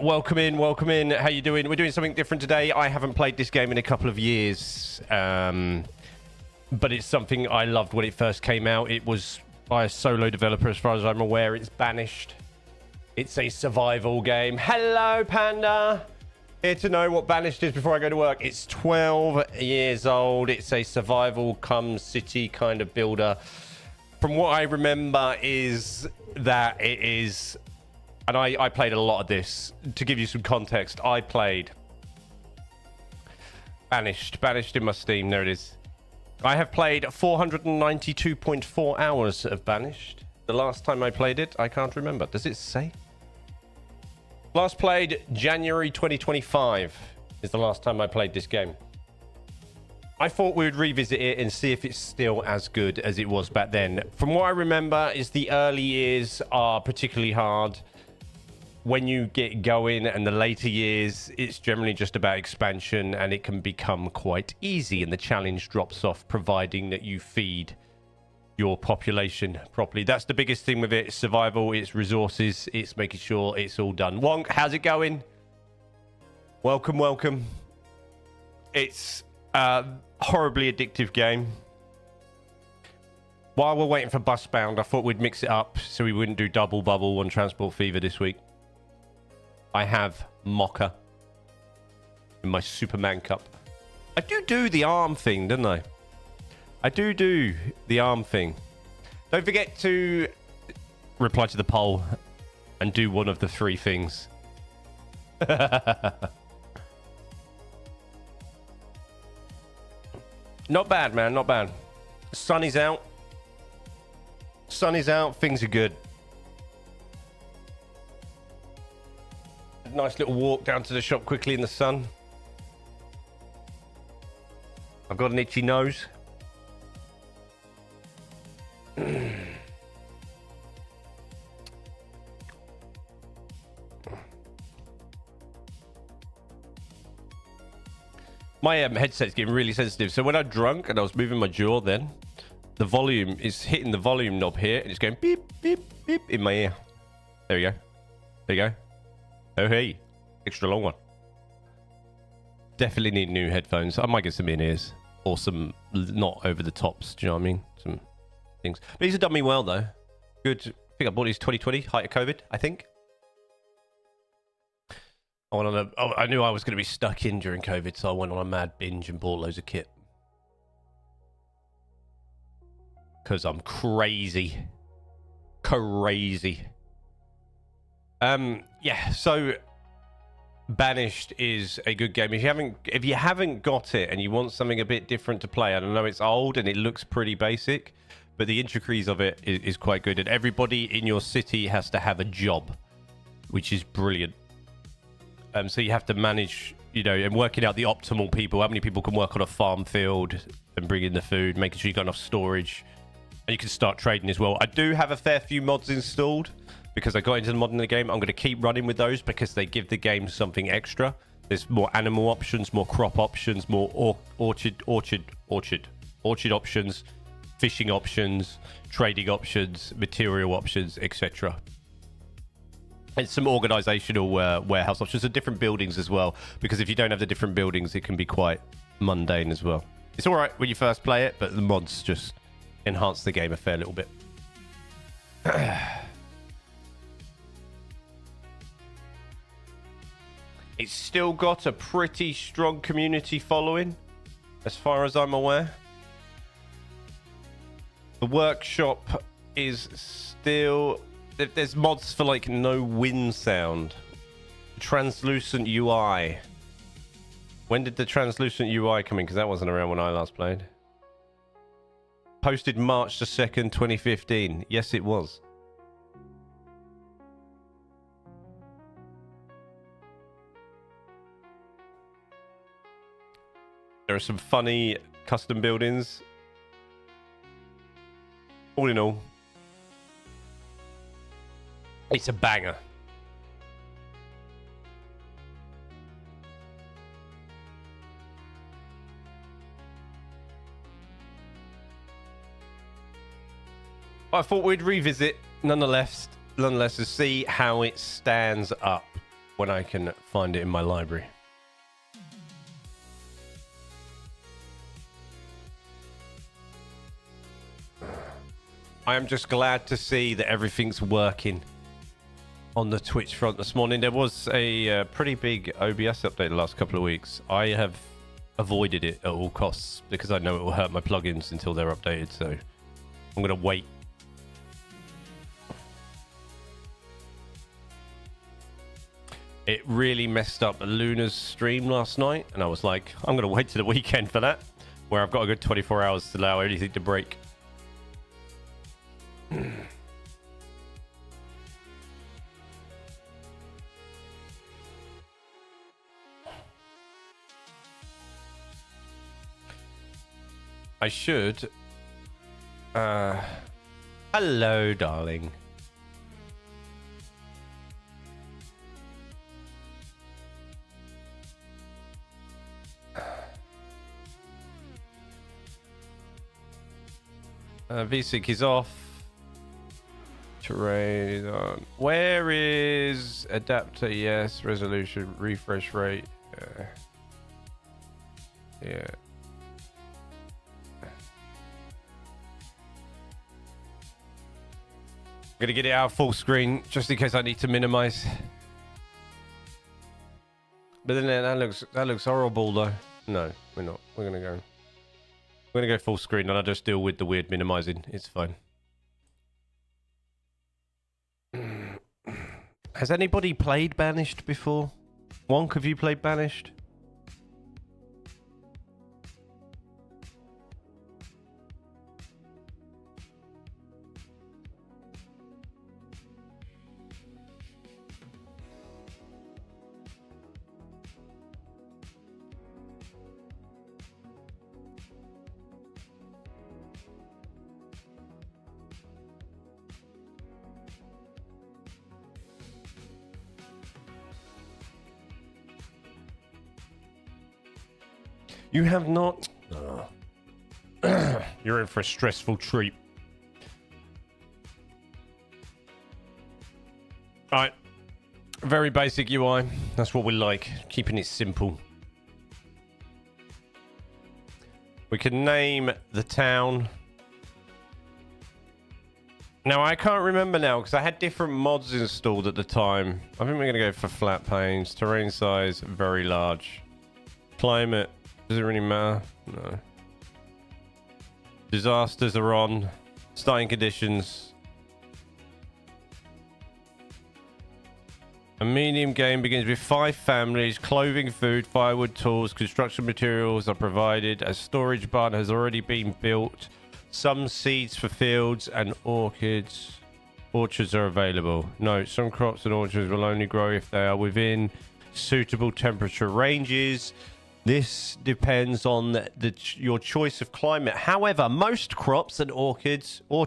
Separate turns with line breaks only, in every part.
Welcome in. How you doing? We're doing something different today. I haven't played this game in a couple of years, but it's something I loved when it first came out. It was by a solo developer, as far as I'm aware. It's Banished. It's a survival game. Hello, Panda. Here to know what Banished is before I go to work. It's 12 years old. It's a survival come city kind of builder. From what I remember is that it is... And I played a lot of this. To give you some context, I played Banished in my Steam. There it is. I have played 492.4 hours of Banished. The last time I played it, I can't remember. Does it say? Last played January 2025 is the last time I played this game. I thought we would revisit it and see if it's still as good as it was back then. From what I remember is the early years are particularly hard. When you get going, and the later years, it's generally just about expansion, and it can become quite easy, and the challenge drops off, providing that you feed your population properly. That's the biggest thing with it. It's survival, it's resources, it's making sure it's all done. Wonk, how's it going? Welcome. It's a horribly addictive game. While we're waiting for Busbound, I thought we'd mix it up so we wouldn't do double bubble on Transport Fever this week. I have Mocha in my Superman cup. I do the arm thing, don't I? I do the arm thing. Don't forget to reply to the poll and do one of the three things. Not bad, man. Not bad. Sun is out. Things are good. Nice little walk down to the shop quickly in the sun. I've got an itchy nose. My headset's getting really sensitive. So when I'm drunk and I was moving my jaw then, the volume is hitting the volume knob here and it's going beep, beep, beep in my ear. There you go. There you go. Oh, hey. Extra long one. Definitely need new headphones. I might get some in-ears. Or some not over the tops. Do you know what I mean? Some things. But these have done me well, though. Good. I think I bought these 2020, height of COVID, I think. I knew I was going to be stuck in during COVID, so I went on a mad binge and bought loads of kit. Because I'm crazy. Yeah, so Banished is a good game. If you haven't got it and you want something a bit different to play, I don't know, it's old and it looks pretty basic, but the intricacies of it is quite good. And everybody in your city has to have a job, which is brilliant. So you have to manage, and working out the optimal people. How many people can work on a farm field and bring in the food, making sure you got enough storage. And you can start trading as well. I do have a fair few mods installed because I got into the mod in the game. I'm going to keep running with those because they give the game something extra. There's more animal options, more crop options, more orchard options, fishing options, trading options, material options, etc. And some organizational warehouse options and different buildings as well, because if you don't have the different buildings, it can be quite mundane as well. It's all right when you first play it, but the mods just enhance the game a fair little bit. It's still got a pretty strong community following, as far as I'm aware. The workshop is still... There's mods for, like, no wind sound. Translucent UI. When did the translucent UI come in? Because that wasn't around when I last played. Posted March the 2nd, 2015. Yes, it was. There are some funny custom buildings. All in all, it's a banger. I thought we'd revisit nonetheless to see how it stands up. when I can find it in my library. I am just glad to see that everything's working on the Twitch front this morning. There was a pretty big OBS update the last couple of weeks. I have avoided it at all costs because I know it will hurt my plugins until they're updated, so I'm going to wait. It really messed up Luna's stream last night, and I was like, I'm going to wait till the weekend for that, where I've got a good 24 hours to allow anything to break. I should. Hello, darling. VSync is off. Terrain on. Where is adapter? Yes. Resolution. Refresh rate. Yeah. I'm gonna get it out full screen just in case I need to minimize. But then that looks horrible though. No, we're not. We're gonna go full screen and I'll just deal with the weird minimizing. It's fine. Has anybody played Banished before? Wonk, have you played Banished? You have not? Oh. You're in for a stressful treat. Alright. Very basic UI. That's what we like. Keeping it simple. We can name the town. Now, I can't remember now because I had different mods installed at the time. I think we're going to go for flat panes. Terrain size, very large. Climate. Does it really matter? No. Disasters are on. Starting conditions. A medium game begins with 5 families. Clothing, food, firewood, tools, construction materials are provided. A storage barn has already been built. Some seeds for fields and orchids. Orchards are available. No, some crops and orchards will only grow if they are within suitable temperature ranges. This depends on your choice of climate. However, most crops and orchards. I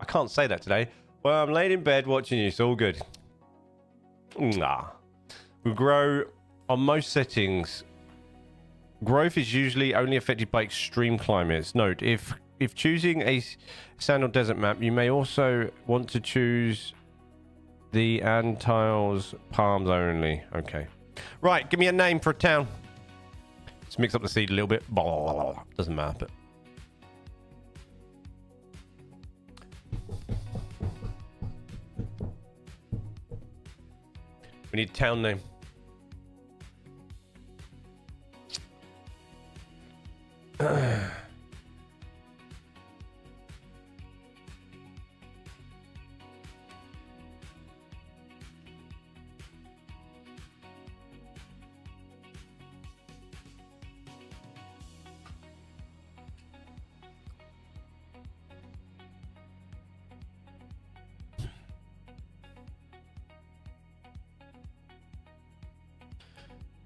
can't say that today. Well, I'm laid in bed watching you, so all good. Nah. We grow on most settings. Growth is usually only affected by extreme climates. Note, if choosing a sand or desert map, you may also want to choose the Antilles palms only. Okay. Right, give me a name for a town. Let's mix up the seed a little bit. Doesn't matter, but... we need a town name.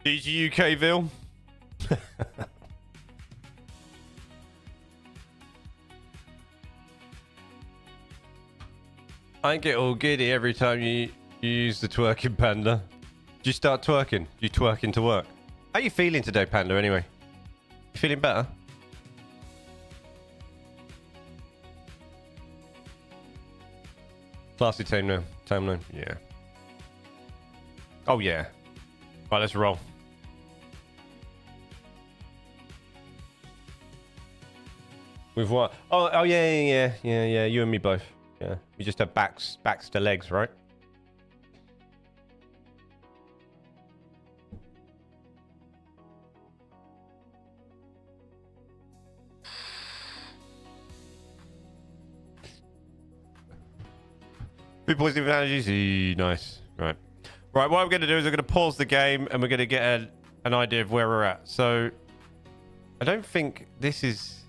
DG UKville. I get all giddy every time you use the twerking panda. Do you start twerking? Do you twerk into work? How you feeling today, Panda, anyway? You feeling better? Classy team now. Yeah. Oh, yeah. Right, let's roll. With what? Oh, yeah. You and me both. Yeah. We just have backs to legs, right? Food positive allergies. Nice. Right. Right, what I'm going to do is I'm going to pause the game and we're going to get an idea of where we're at. So, I don't think this is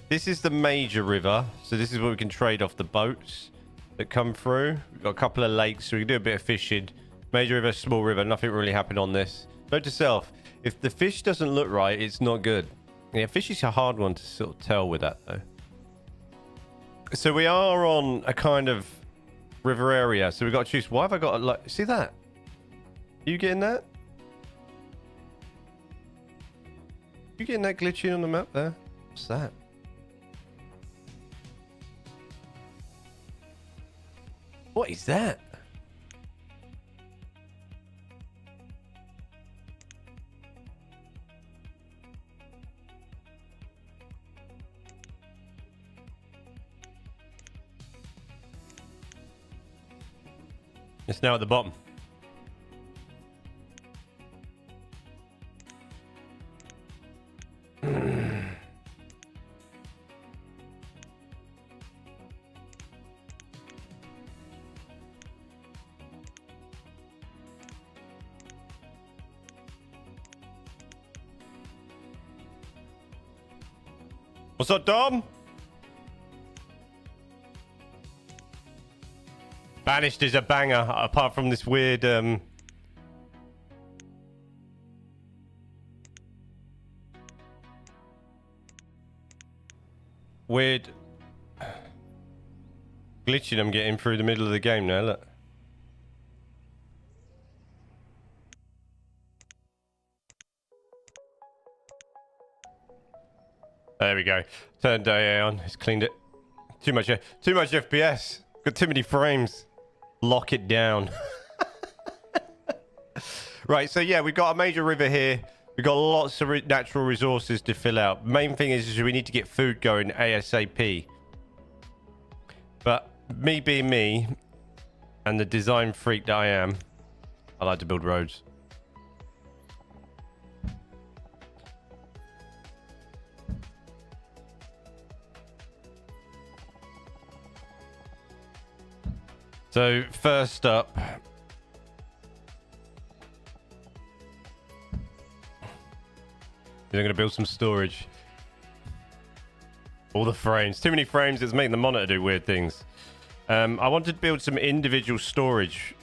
the major river. So this is where we can trade off the boats that come through. We've got a couple of lakes, so we can do a bit of fishing. Major river, small river, nothing really happened on this. Note to self, if the fish doesn't look right, it's not good. Yeah, fish is a hard one to sort of tell with that, though. So we are on a kind of river area, so we've got to choose. Why have I got a like? See that? You getting that? You getting that glitching on the map there? What's that? What is that? It's now at the bottom. What's up, Dom? Banished is a banger, apart from this weird, weird glitching I'm getting through the middle of the game now, look. There we go. Turned AA on. It's cleaned it. Too much FPS. Got too many frames. Lock it down. Right, so yeah, we've got a major river here. We've got lots of natural resources to fill out. Main thing is we need to get food going ASAP. But me being me, and the design freak that I am, I like to build roads. So first up, I'm going to build some storage. All the frames. Too many frames. It's making the monitor do weird things. I wanted to build some individual storage.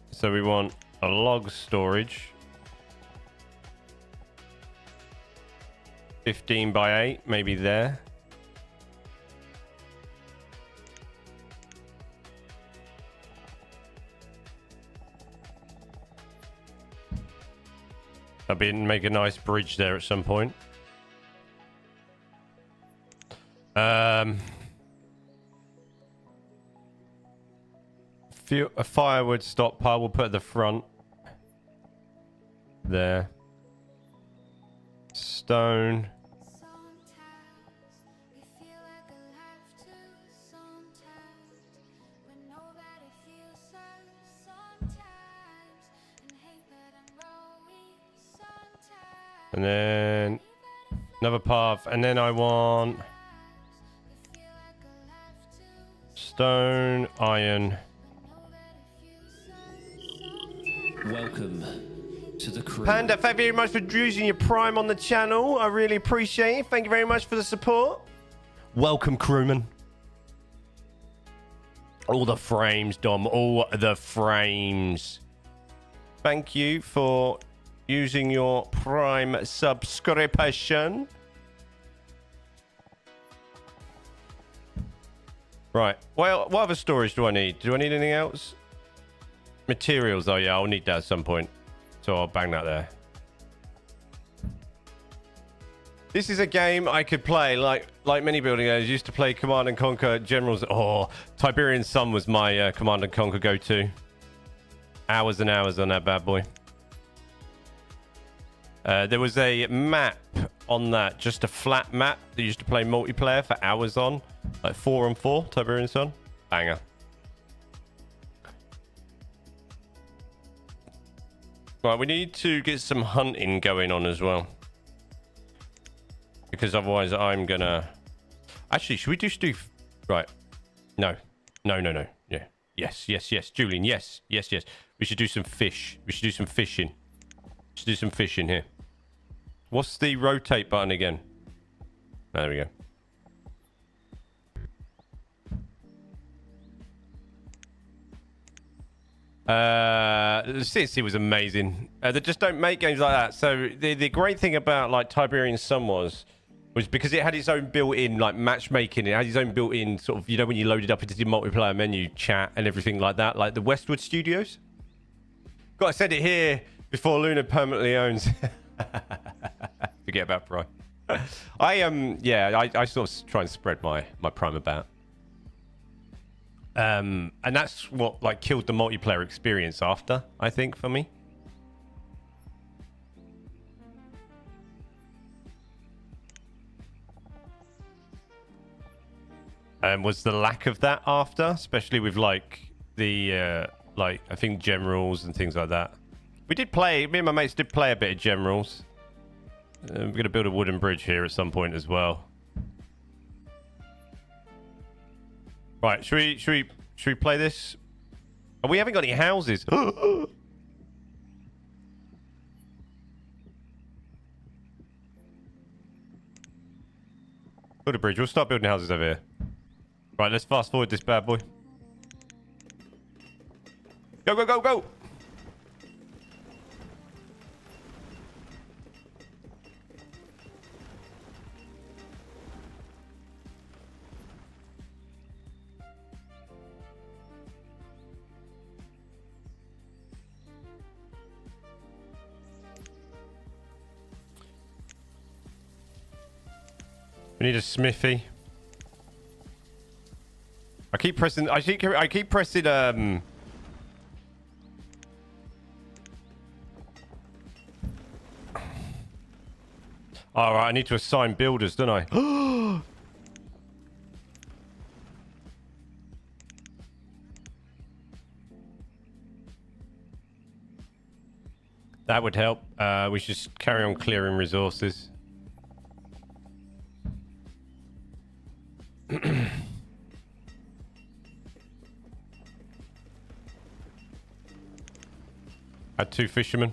So we want a log storage. 15 by 8, maybe there. I'll make a nice bridge there at some point. A firewood stockpile we'll put at the front. There. Stone. And then another path, and then I want stone, iron.
Welcome to the crew.
Panda, thank you very much for using your Prime on the channel. I really appreciate it. Thank you very much for the support. Welcome, crewman. All the frames, Dom. All the frames. Thank you for using your Prime subscription. Right. Well, what other storage do I need? Do I need anything else? Materials. Oh, yeah, I'll need that at some point. So I'll bang that there. This is a game I could play like many building games. I used to play Command and Conquer Generals. Oh, Tiberian Sun was my Command and Conquer go-to. Hours and hours on that bad boy. There was a map on that, just a flat map that used to play multiplayer for hours on. Like 4-on-4, Tiberian Sun. Banger. Right, we need to get some hunting going on as well. Because otherwise I'm gonna... Actually, should we just do... Right. No. No. Yeah. Yes. Julian, yes. We should do some fish. We should do some fishing. We should do some fishing here. What's the rotate button again? There we go. CSC was amazing. They just don't make games like that. So the great thing about like Tiberian Sun was because it had its own built-in like matchmaking. It had its own built-in sort of, you know, when you load it up into the multiplayer menu, chat and everything like that, like the Westwood Studios. Gotta send it here before Luna permanently owns. Forget about Prime. I sort of try and spread my Prime about. And that's what like killed the multiplayer experience after, I think, for me. Was the lack of that after, especially with like the like I think generals and things like that. We did play, me and my mates did play a bit of generals. We're gonna build a wooden bridge here at some point as well. Right, should we play this? Oh, we haven't got any houses. Build a bridge. We'll start building houses over here. Right, let's fast forward this bad boy. Go! We need a smithy. I keep pressing. I keep pressing. All right, I need to assign builders, don't I? That would help. We should carry on clearing resources. Had 2 fishermen.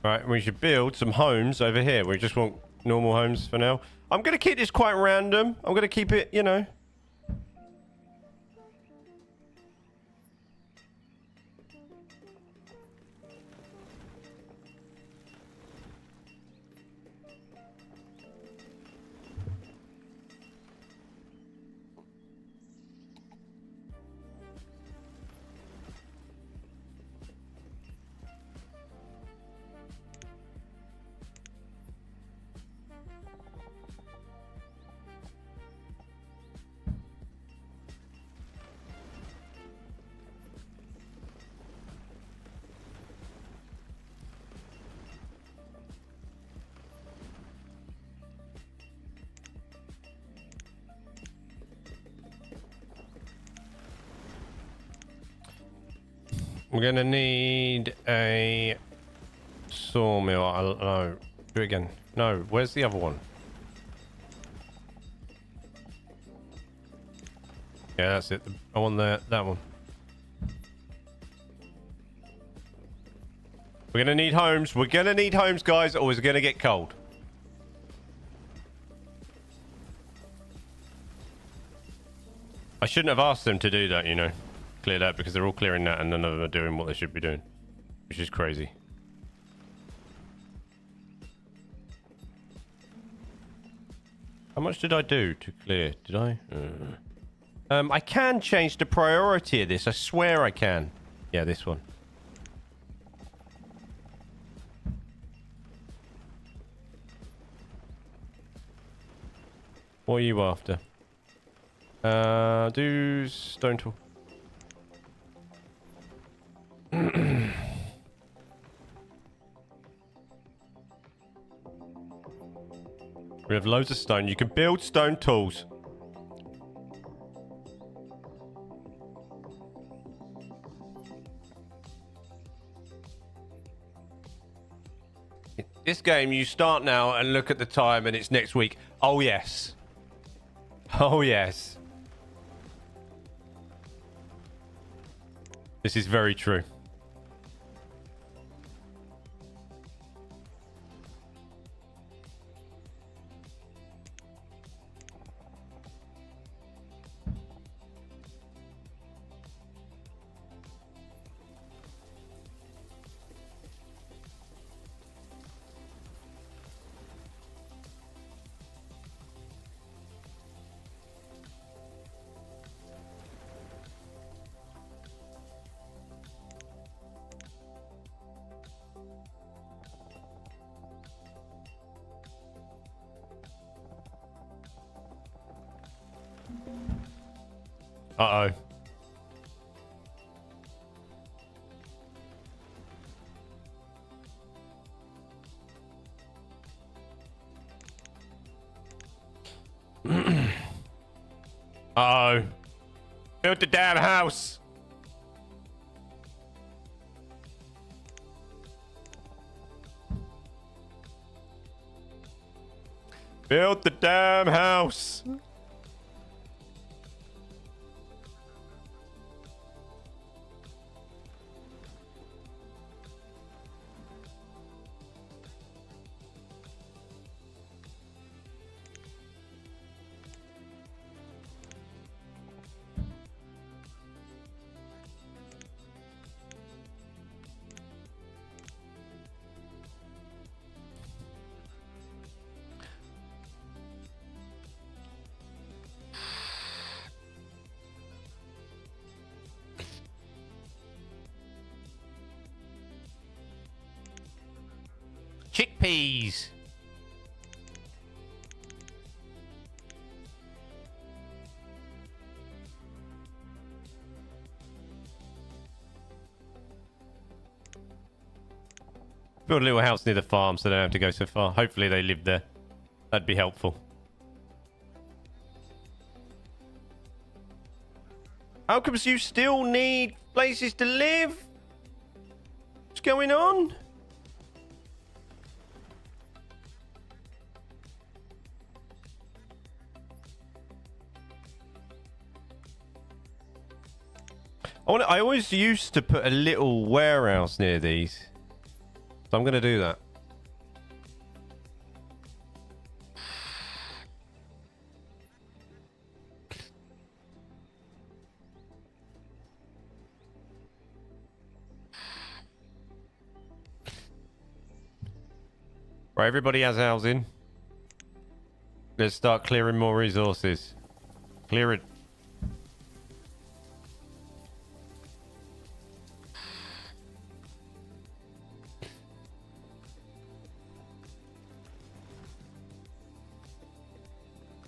Right, we should build some homes over here. We just want normal homes for now. I'm going to keep this quite random. I'm going to keep it, you know. We're gonna need a sawmill. No, do it again. No, where's the other one? Yeah, that's it. I want that one. We're gonna need homes. We're gonna need homes, guys, or it's gonna get cold. I shouldn't have asked them to do that, you know. Clear that, because they're all clearing that and none of them are doing what they should be doing, which is crazy. How much did I do to clear? Did I? I can change the priority of this. I swear I can. Yeah, this one. What are you after? Do stone tool. We have loads of stone. You can build stone tools. This game, you start now and look at the time and it's next week. Oh, yes. Oh, yes. This is very true. Uh-oh. Uh-oh. Build the damn house. Build the damn house. Chickpeas. Build a little house near the farm so they don't have to go so far. Hopefully they live there. That'd be helpful. How comes you still need places to live? What's going on? I always used to put a little warehouse near these. So I'm going to do that. Right, everybody has housing. Let's start clearing more resources. Clear it.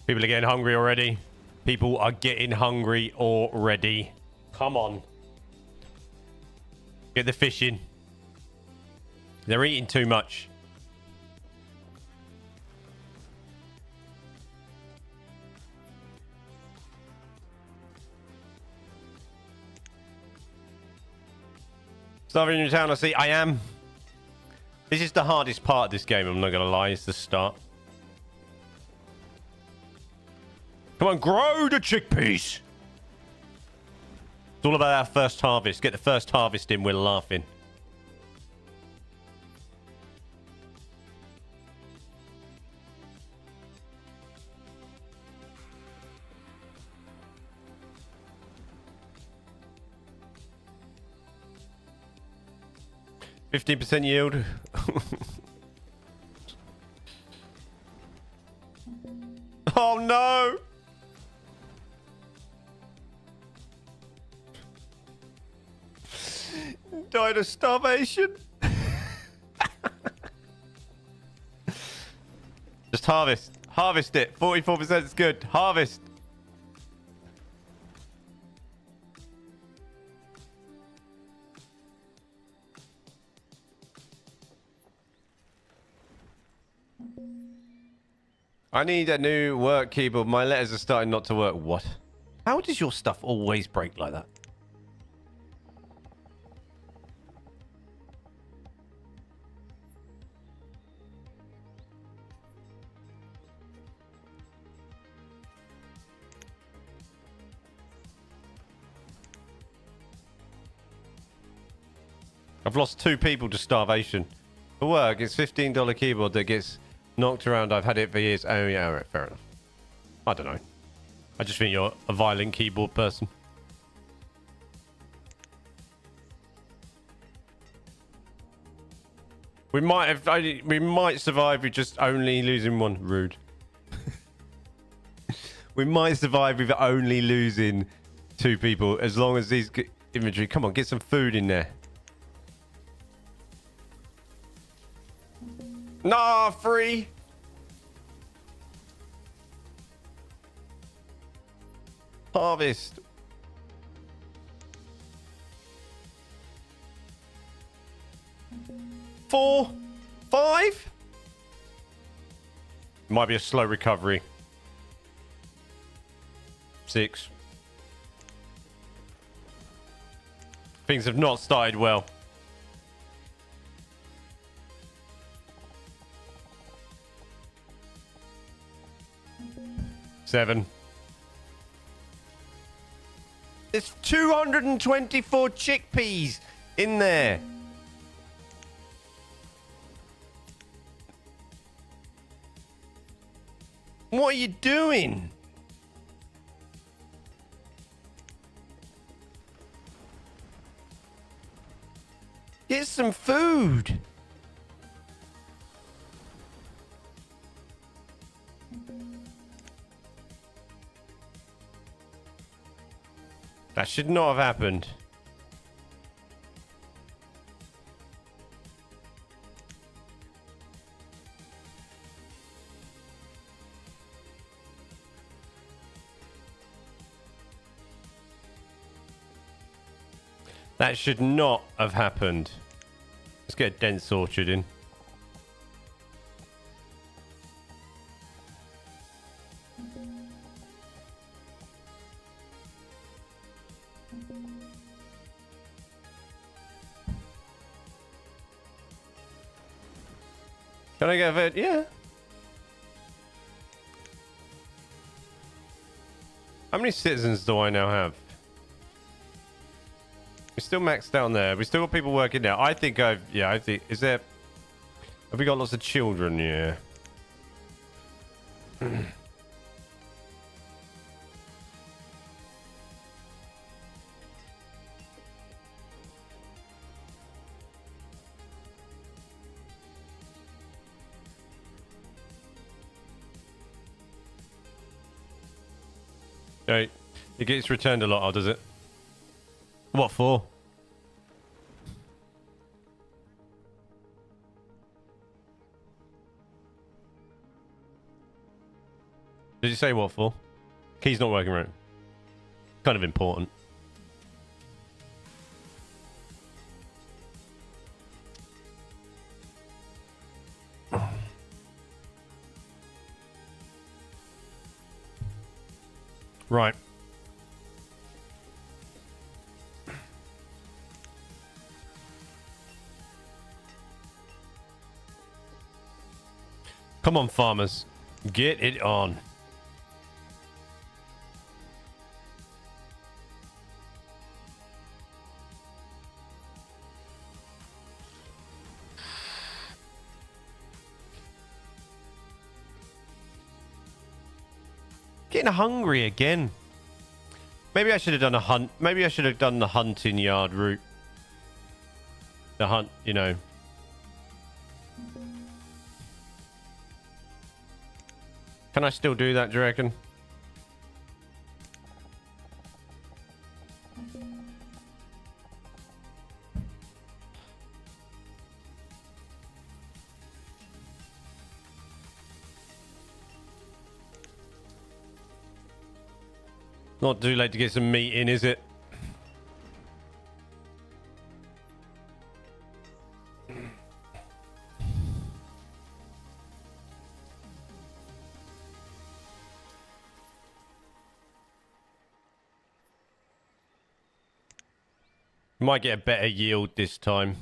People are getting hungry already. People are getting hungry already. Come on. Get the fish in. They're eating too much. Starving in your town, I see. I am. This is the hardest part of this game, I'm not going to lie. It's the start. Come on, grow the chickpeas. It's all about our first harvest. Get the first harvest in, we're laughing. %15% yield. Oh no! Died of starvation. Just harvest. Harvest it. 44% is good. Harvest. I need a new work keyboard. My letters are starting not to work. What? How does your stuff always break like that? I've lost 2 people to starvation. For work, it's $15 keyboard that gets knocked around. I've had it for years. Oh, yeah, all right, fair enough. I don't know. I just think you're a violent keyboard person. We might survive with just only losing one. Rude. We might survive with only losing 2 people as long as these inventory. Come on, get some food in there. Nah, free. Harvest. Four, 5. Might be a slow recovery. 6. Things have not started well. 7. There's 224 chickpeas in there. What are you doing? Get some food. That should not have happened. That should not have happened. Let's get a dense orchard in. Can I get a vote? Yeah. How many citizens do I now have? We're still maxed down there. We still got people working now. I think I think, is there, have we got lots of children? Yeah. Right. It gets returned a lot, does it? What for? Did you say what for? Key's not working right. Kind of important. Right. Come on, farmers. Get it on. Getting hungry again. Maybe I should have done a hunt. Maybe I should have done the hunting yard route. The hunt, you know. Can I still do that, do you reckon? Not too late to get some meat in, is it? We might get a better yield this time.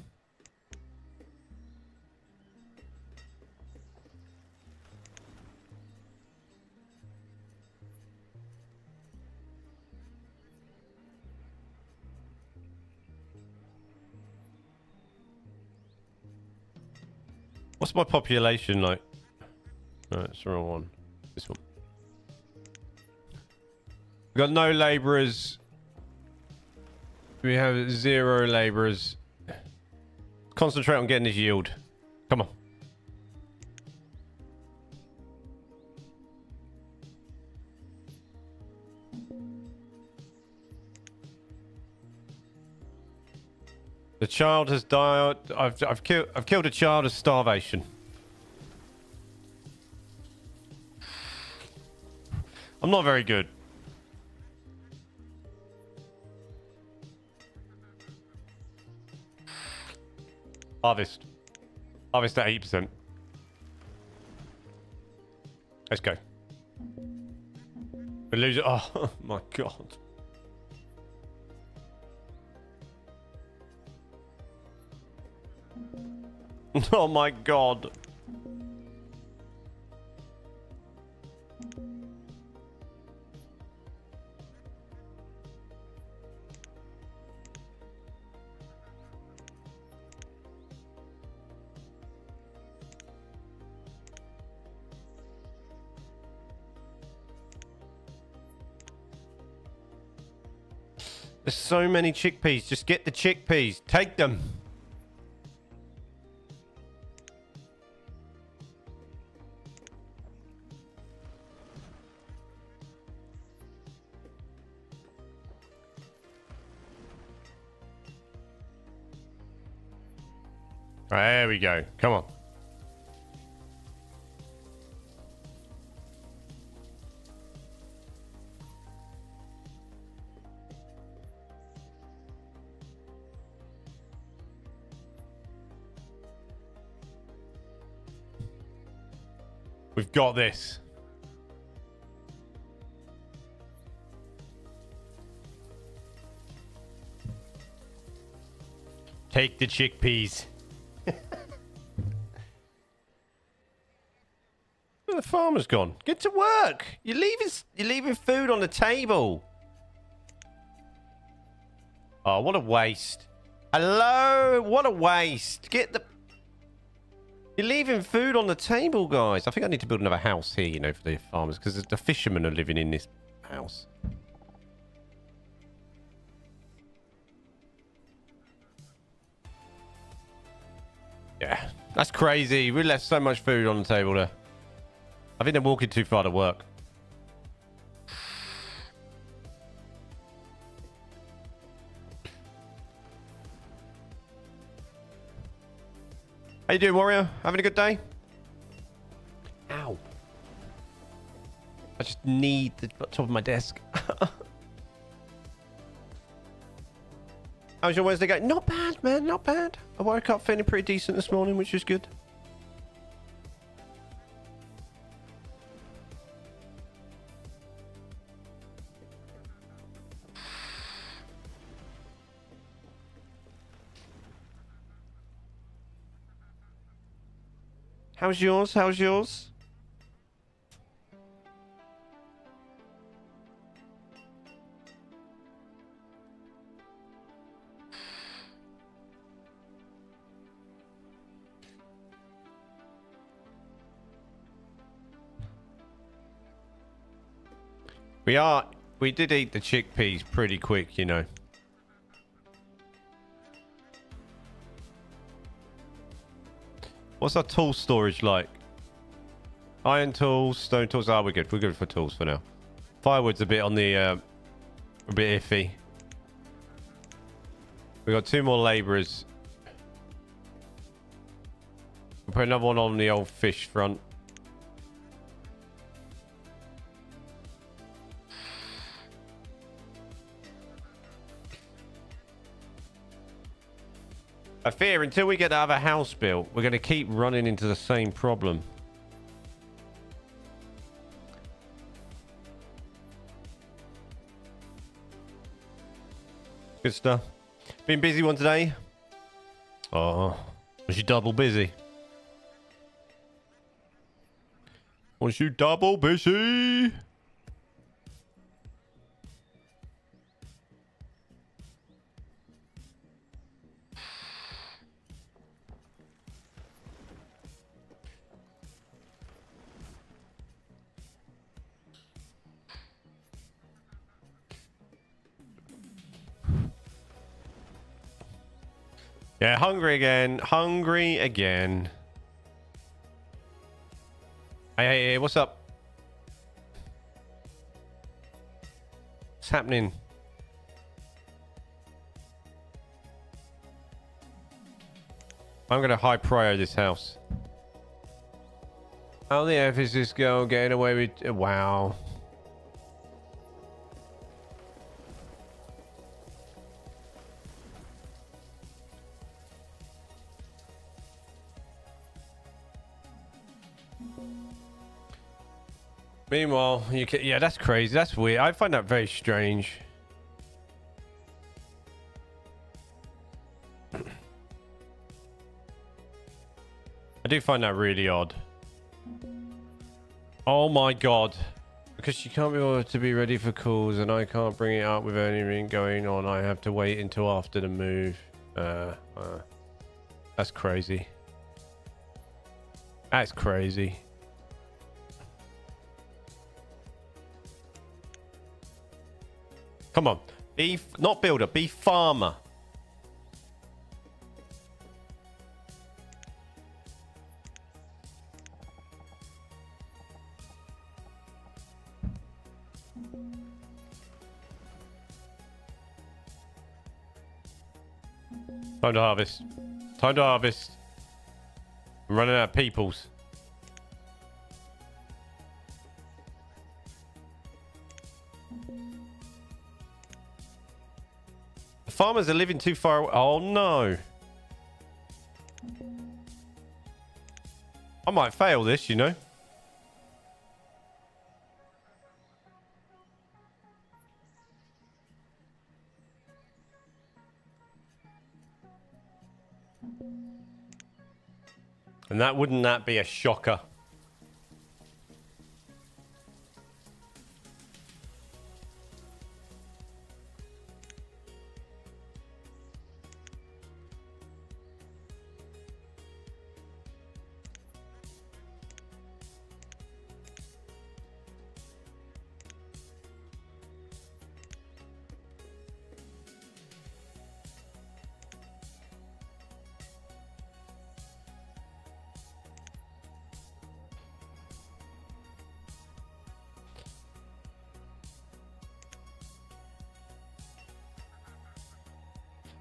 What's my population like? No, it's the wrong one. This one. We've got no labourers. We have 0 labourers. Concentrate on getting this yield. Come on. The child has died. I've killed a child of starvation. I'm not very good. Harvest. Harvest at 8%. Let's go. We lose it. Oh my god. Oh my god. There's so many chickpeas. Just get the chickpeas. Take them. Right, there we go. Come on. We've got this. Take the chickpeas. Where the farmer's gone? Get to work. You're leaving food on the table. Oh, what a waste. Hello? What a waste. Get the... You're leaving food on the table, guys. I think I need to build another house here, you know, for the farmers, because the fishermen are living in this house. Yeah, that's crazy. We left so much food on the table there. I think they're walking too far to work. How you doing, warrior? Having a good day? Ow. I just need the top of my desk. How's your Wednesday going? Not bad, man. Not bad. I woke up feeling pretty decent this morning, which is good. How's yours? How's yours? We did eat the chickpeas pretty quick, you know. What's our tool storage like? Iron tools, stone tools. Ah, we're good. We're good for tools for now. Firewood's a bit on the a bit iffy. We got 2 more labourers. We'll put another one on the old fish front. I fear until we get the other house built, we're going to keep running into the same problem. Good stuff. Been busy one today? Oh, was you double busy? Was you double busy? Yeah, hungry again. Hungry again. Hey, what's up? What's happening? I'm gonna high prio this house. How the F is this girl getting away with... Wow. Meanwhile, you can... Yeah, that's crazy. That's weird. I find that very strange. I do find that really odd. Oh my god. Because she can't be able to be ready for calls and I can't bring it up with anything going on. I have to wait until after the move. That's crazy. That's crazy. Come on. Be... Not builder. Be farmer. Time to harvest. Time to harvest. I'm running out of peoples. The farmers are living too far away. Oh no. I might fail this, you know. And wouldn't that be a shocker?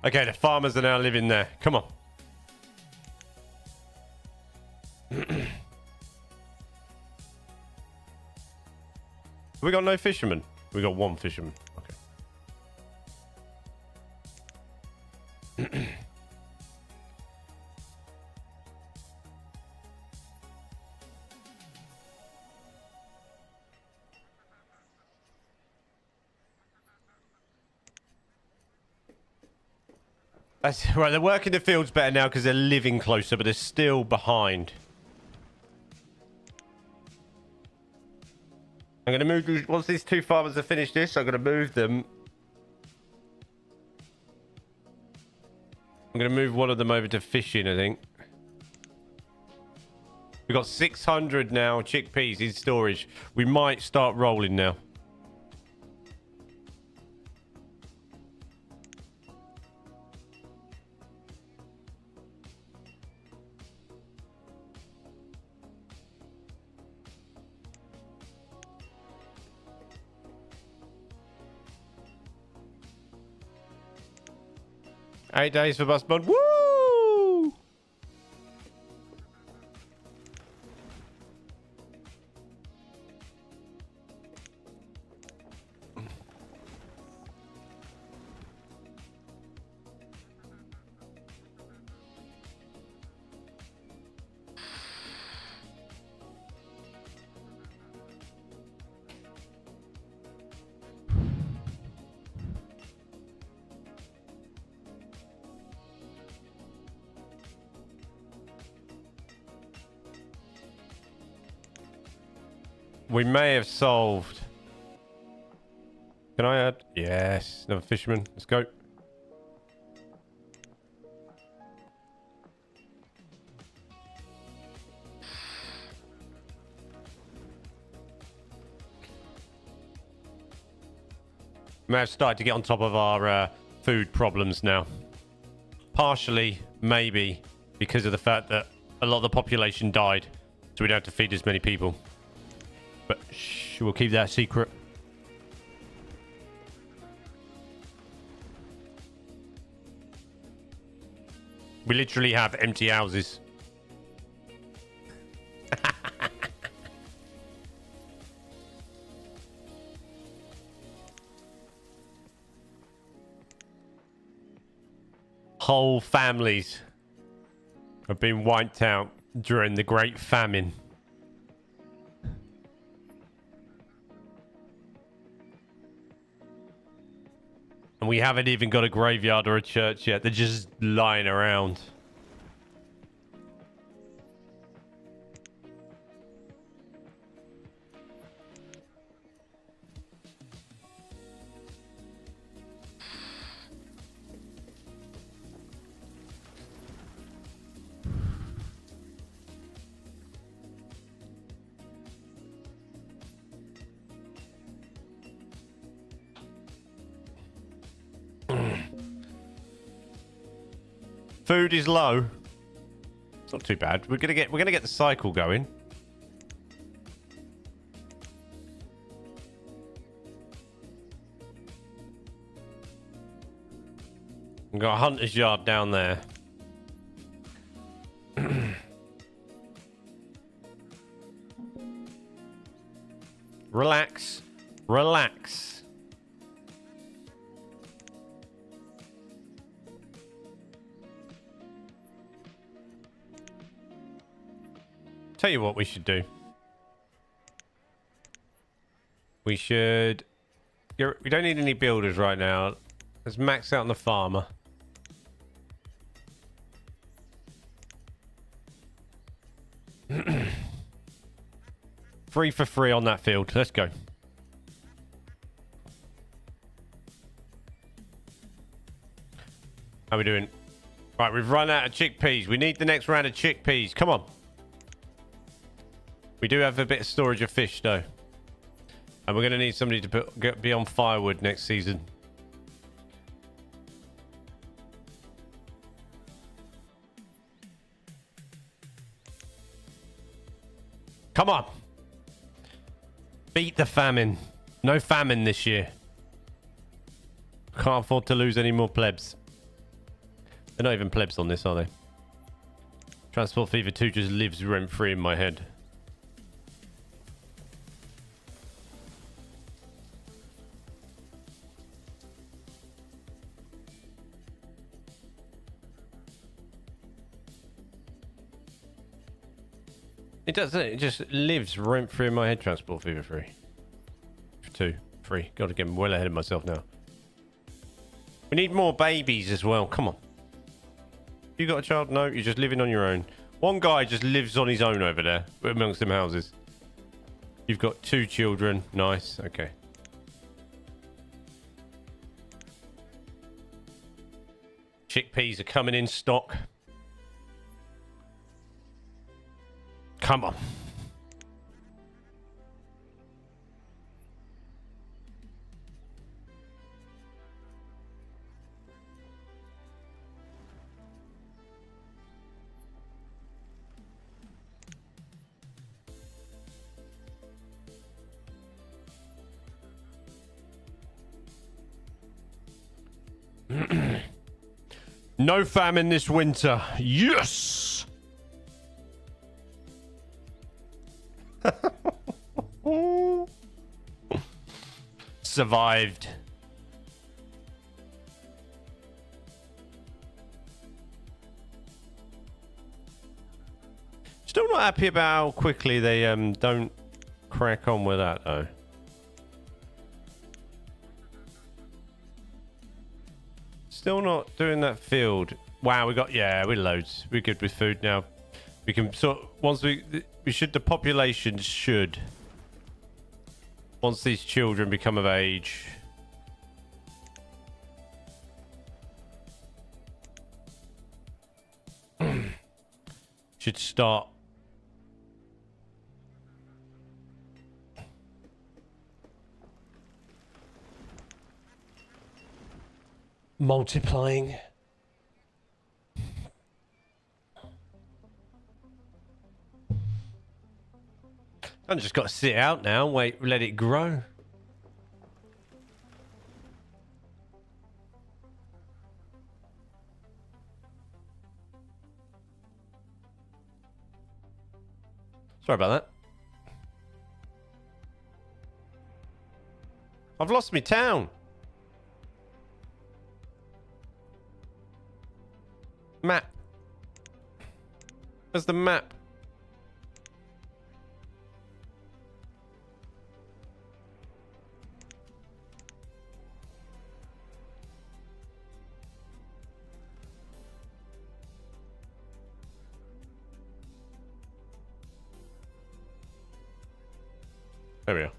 Okay, the farmers are now living there. Come on. We got no fishermen. We got one fisherman. Okay. That's right. They're working the fields better now because they're living closer, but they're still behind. I'm going to move these, once these two farmers have finished this, I'm going to move them. I'm going to move one of them over to fishing, I think. We've got 600 now chickpeas in storage. We might start rolling now. Eight days for bus mod. Woo! we may have solved. Can I add? Yes. Another fisherman. Let's go. We may have started to get on top of our food problems now. Partially, maybe, because of the fact that a lot of the population died, so we don't have to feed as many people. But shh, we'll keep that secret. We literally have empty houses. Whole families have been wiped out during the Great Famine. And we haven't even got a graveyard or a church yet. They're just lying around. Food is low. It's not too bad. We're gonna get the cycle going. We've got a hunter's yard down there. Relax. Relax. Tell you what we should do. We should... We don't need any builders right now. Let's max out on the farmer. Free for free on that field. Let's go. How are we doing? Right, we've run out of chickpeas. We need the next round of chickpeas. Come on. We do have a bit of storage of fish, though. And we're going to need somebody to be on firewood next season. Come on. Beat the famine. No famine this year. Can't afford to lose any more plebs. They're not even plebs on this, are they? Transport Fever 2 just lives rent-free in my head. It doesn't. It just lives rent-free in my head. Transport Fever 3. 2. 3. Got to get well ahead of myself now. We need more babies as well. Come on. You got a child? No, you're just living on your own. One guy just lives on his own over there amongst them houses. You've got 2 children. Nice. Okay. Chickpeas are coming in stock. Come on. No famine this winter. Yes! Survived. Still not happy about how quickly they don't crack on with that though. Still not doing that field. Wow, we're loads. We're good with food now. We can once the population should Once these children become of age. Should start multiplying. I've just got to sit out now, wait, let it grow. Sorry about that. I've lost my town. Map. Where's the map? There we are.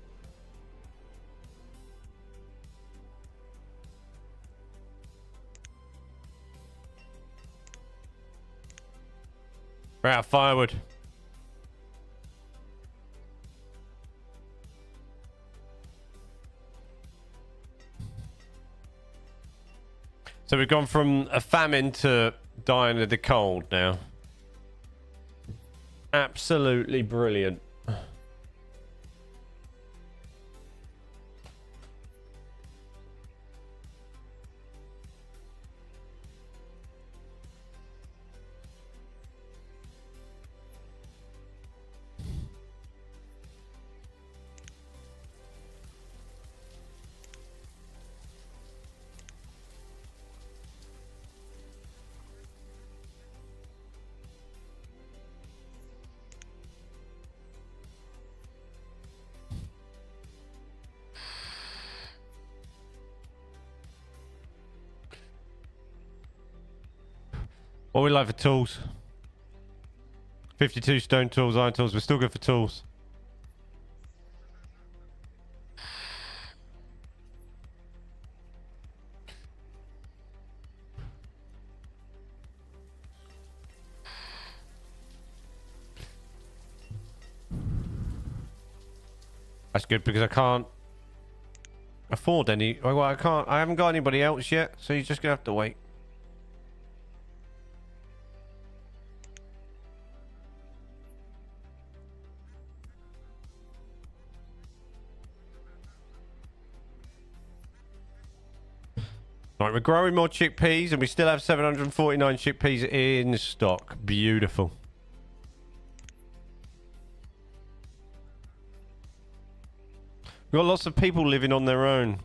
We're out of firewood. So we've gone from a famine to dying of the cold now. Absolutely brilliant. What we like for tools? 52 stone tools, iron tools. We're still good for tools. That's good because I can't afford any. Well, I haven't got anybody else yet, so you're just gonna have to wait. Right, we're growing more chickpeas and we still have 749 chickpeas in stock. Beautiful. We've got lots of people living on their own.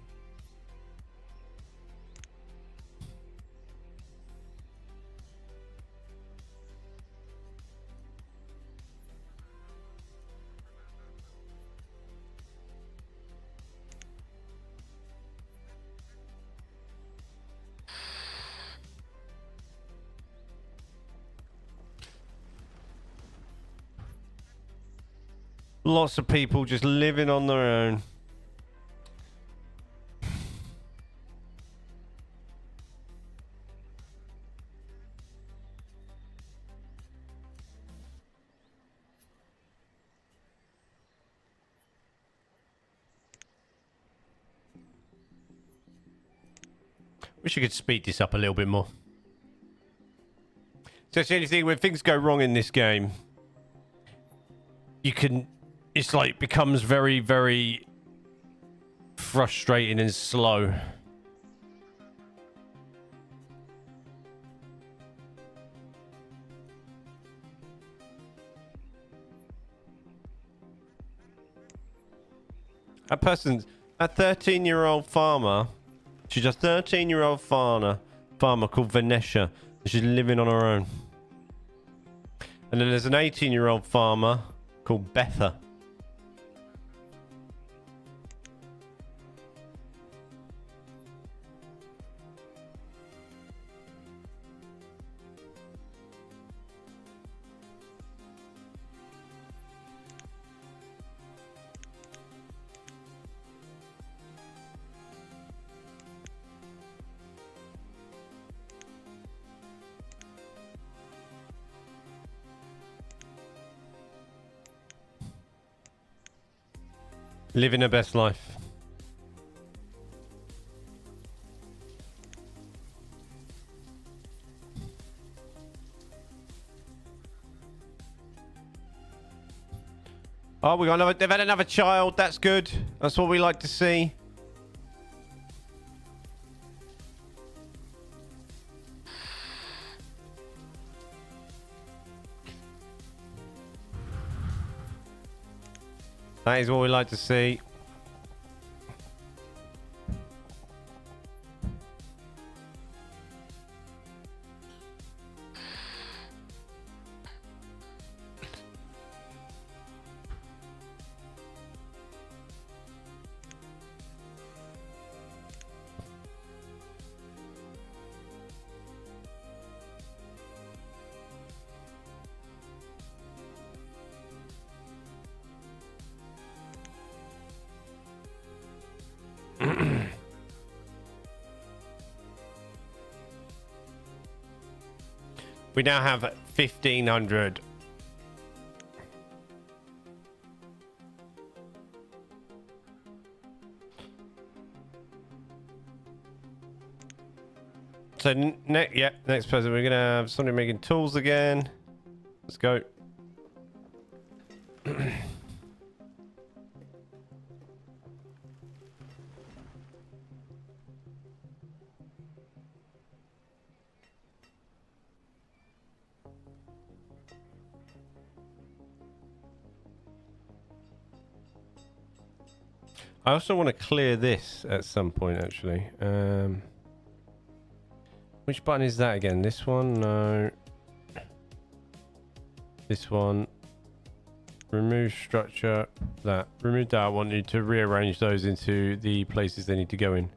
Lots of people just living on their own. Wish you could speed this up a little bit more. So it's the only thing, when things go wrong in this game, you can, it's like becomes very, very frustrating and slow. That 13-year-old farmer, she's a 13-year-old farmer called Vanessa. She's living on her own. And then there's an 18-year-old farmer called Betha. Living her best life. Oh, we got another. They've had another child. That's good. That's what we like to see. That is what we like to see. We now have 1,500. So next person, we're gonna have somebody making tools again. Let's go. I also want to clear this at some point, actually. Which button is that again? This one? No. This one. Remove structure. That. Remove that. I want you to rearrange those into the places they need to go in.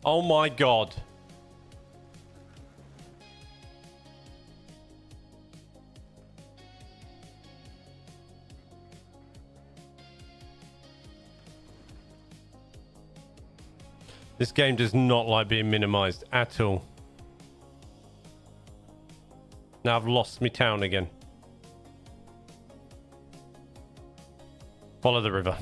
Oh my god. This game does not like being minimized at all. Now I've lost my town again. Follow the river.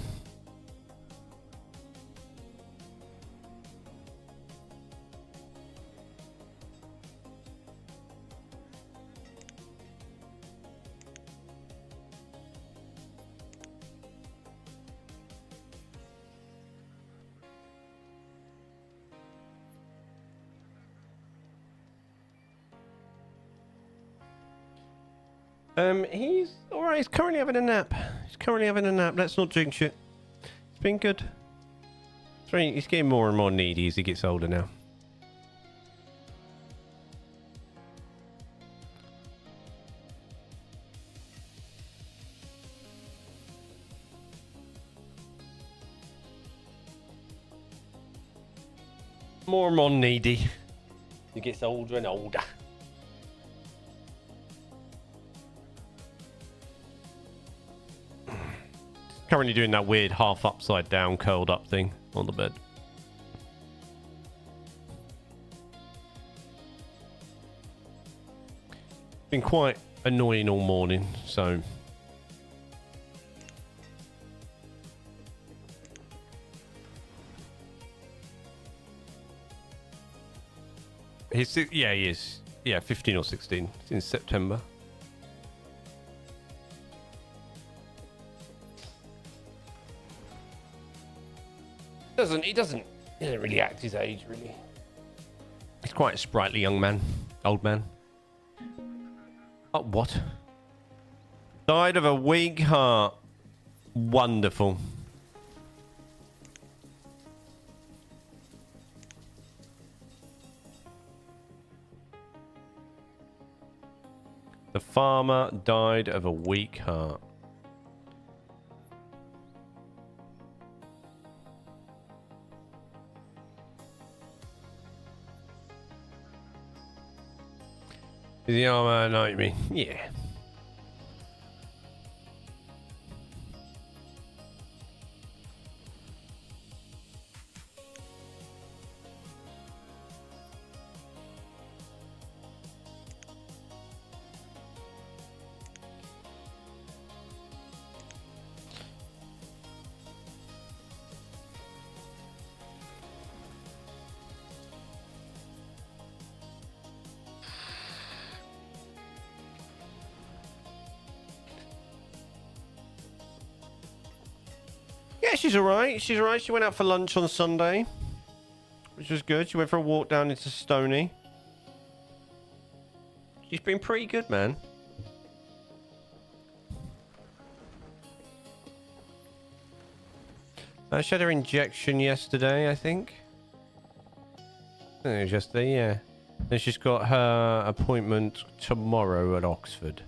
He's alright. He's currently having a nap. Let's not jinx it. It's been good. He's getting more and more needy as he gets older now. More and more needy. He gets older and older. Currently doing that weird half upside down curled up thing on the bed. Been quite annoying all morning, so he is. Yeah, 15 or 16 in September. He doesn't really act his age, really. He's quite a sprightly young man. Old man. Oh, what? Died of a weak heart. Wonderful. The farmer died of a weak heart. Is the armor know what you mean? Yeah. she's alright. She's alright. She went out for lunch on Sunday, which was good. She went for a walk down into Stony. She's been pretty good, man. She had her injection yesterday, I think. I think it was yesterday, yeah. Then she's got her appointment tomorrow at Oxford.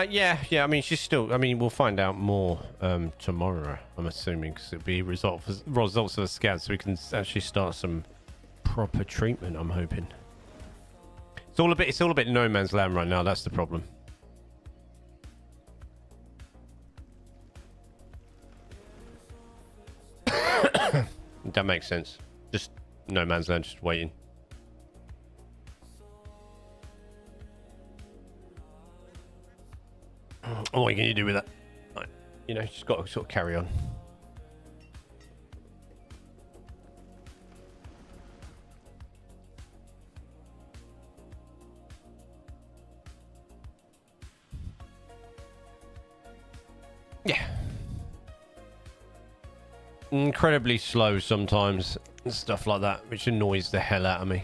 Yeah. I mean, she's still. I mean, we'll find out more tomorrow. I'm assuming because it'll be results of the scan, so we can actually start some proper treatment. I'm hoping. It's all a bit no man's land right now. That's the problem. That makes sense. Just no man's land. Just waiting. What can you do with that? Like, you know, just got to sort of carry on. Yeah. Incredibly slow sometimes and stuff like that, which annoys the hell out of me.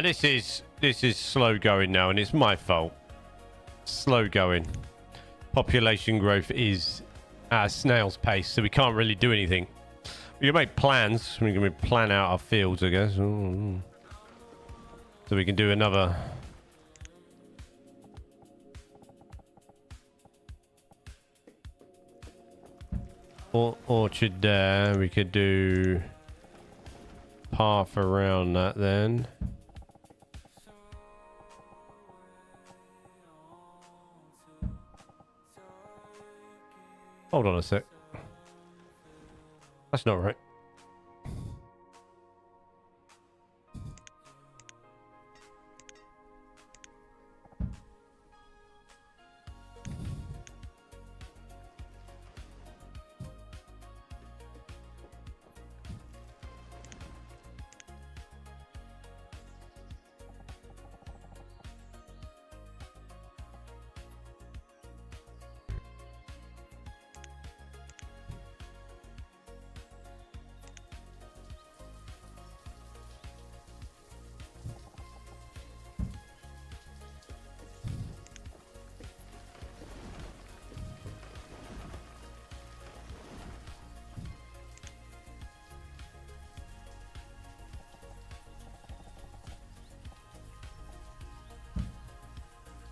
This is slow going now, and it's my fault. Slow going. Population growth is at a snail's pace, so we can't really do anything. We can make plans. We can plan out our fields, I guess. So we can do another. Orchard there. We could do path around that then. Hold on a sec. That's not right.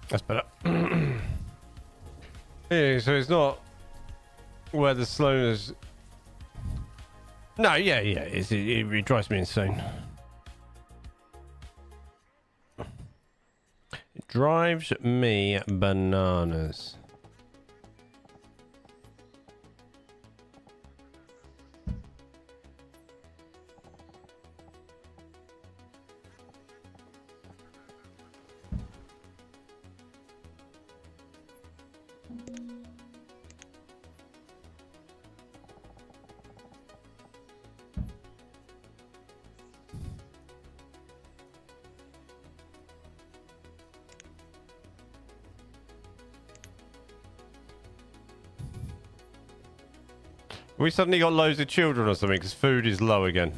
That's better. Yeah, so it's not where the slowness. No, yeah, it drives me insane. It drives me bananas. We suddenly got loads of children or something because food is low again.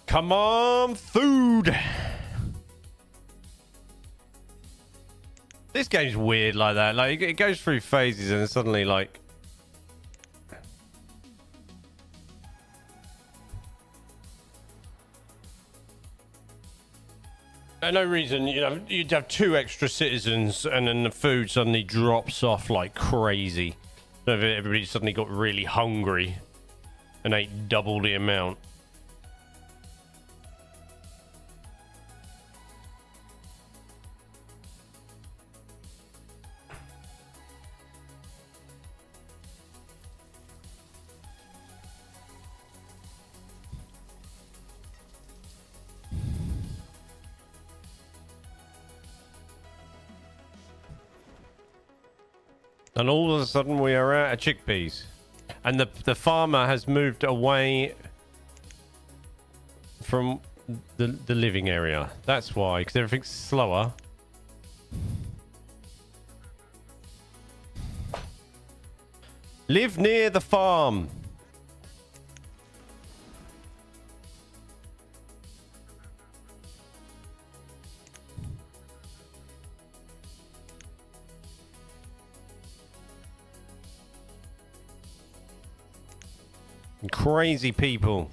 Come on, food. This game's weird like that. Like it goes through phases and then suddenly like for no reason, you know, you'd have 2 extra citizens and then the food suddenly drops off like crazy. So everybody suddenly got really hungry and ate double the amount. And all of a sudden we are out of chickpeas. And the farmer has moved away from the living area. That's why, because everything's slower. Live near the farm. Crazy people.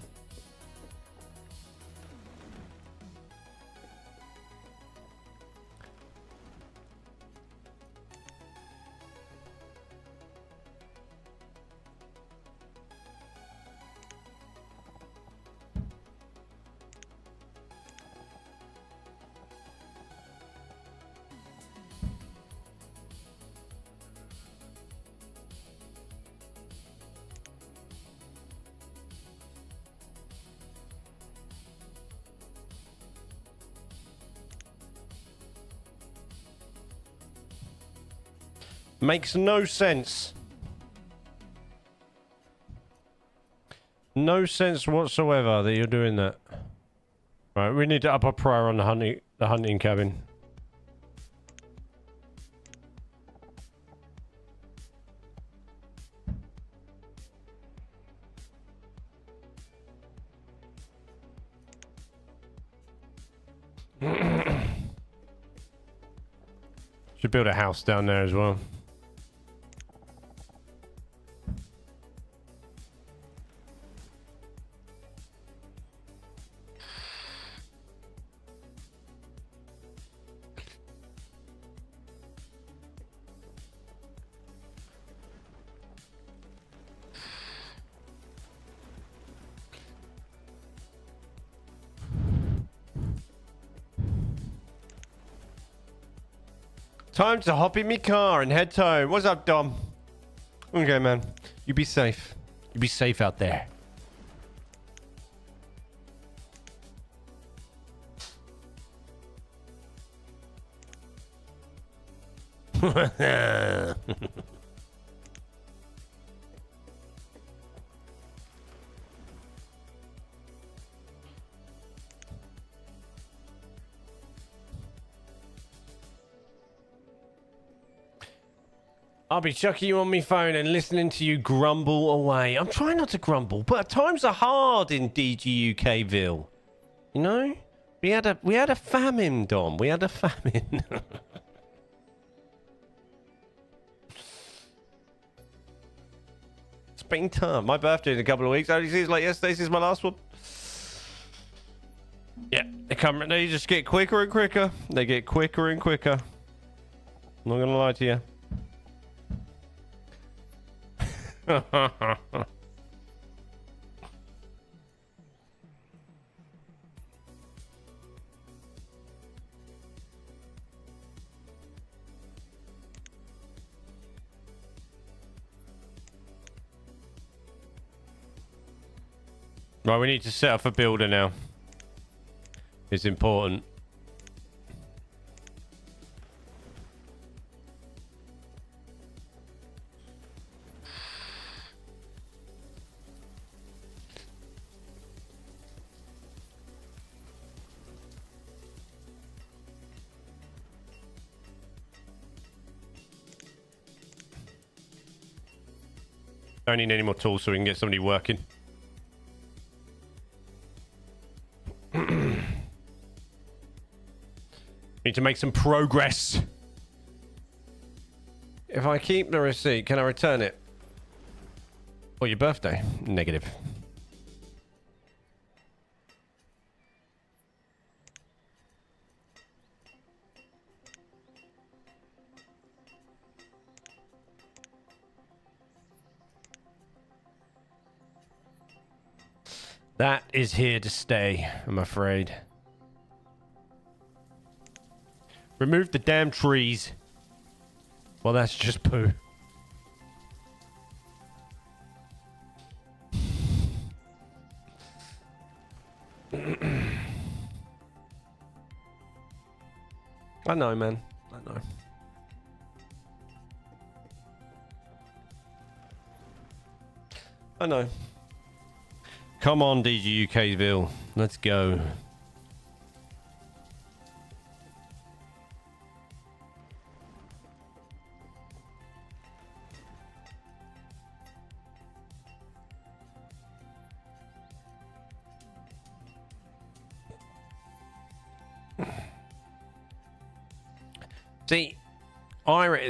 Makes no sense. No sense whatsoever that you're doing that. Right, we need to up our prior on the hunting cabin. Should build a house down there as well. Time to hop in me car and head home. What's up, Dom? Okay, man. You be safe. You be safe out there. I'll be chucking you on my phone and listening to you grumble away. I'm trying not to grumble, but times are hard in DGUKville. You know? We had a famine, Dom. We had a famine. It's been tough. My birthday in a couple of weeks. Only seems like yesterday. This is my last one. Yeah, they just get quicker and quicker. They get quicker and quicker. I'm not gonna lie to you. Right, we need to set up a builder now. is important. Don't need any more tools so we can get somebody working. Need to make some progress. If I keep the receipt, can I return it? For your birthday? Negative. That is here to stay, I'm afraid. Remove the damn trees. Well, that's just poo. I know, man. I know. I know. Come on, DG UKville. Let's go.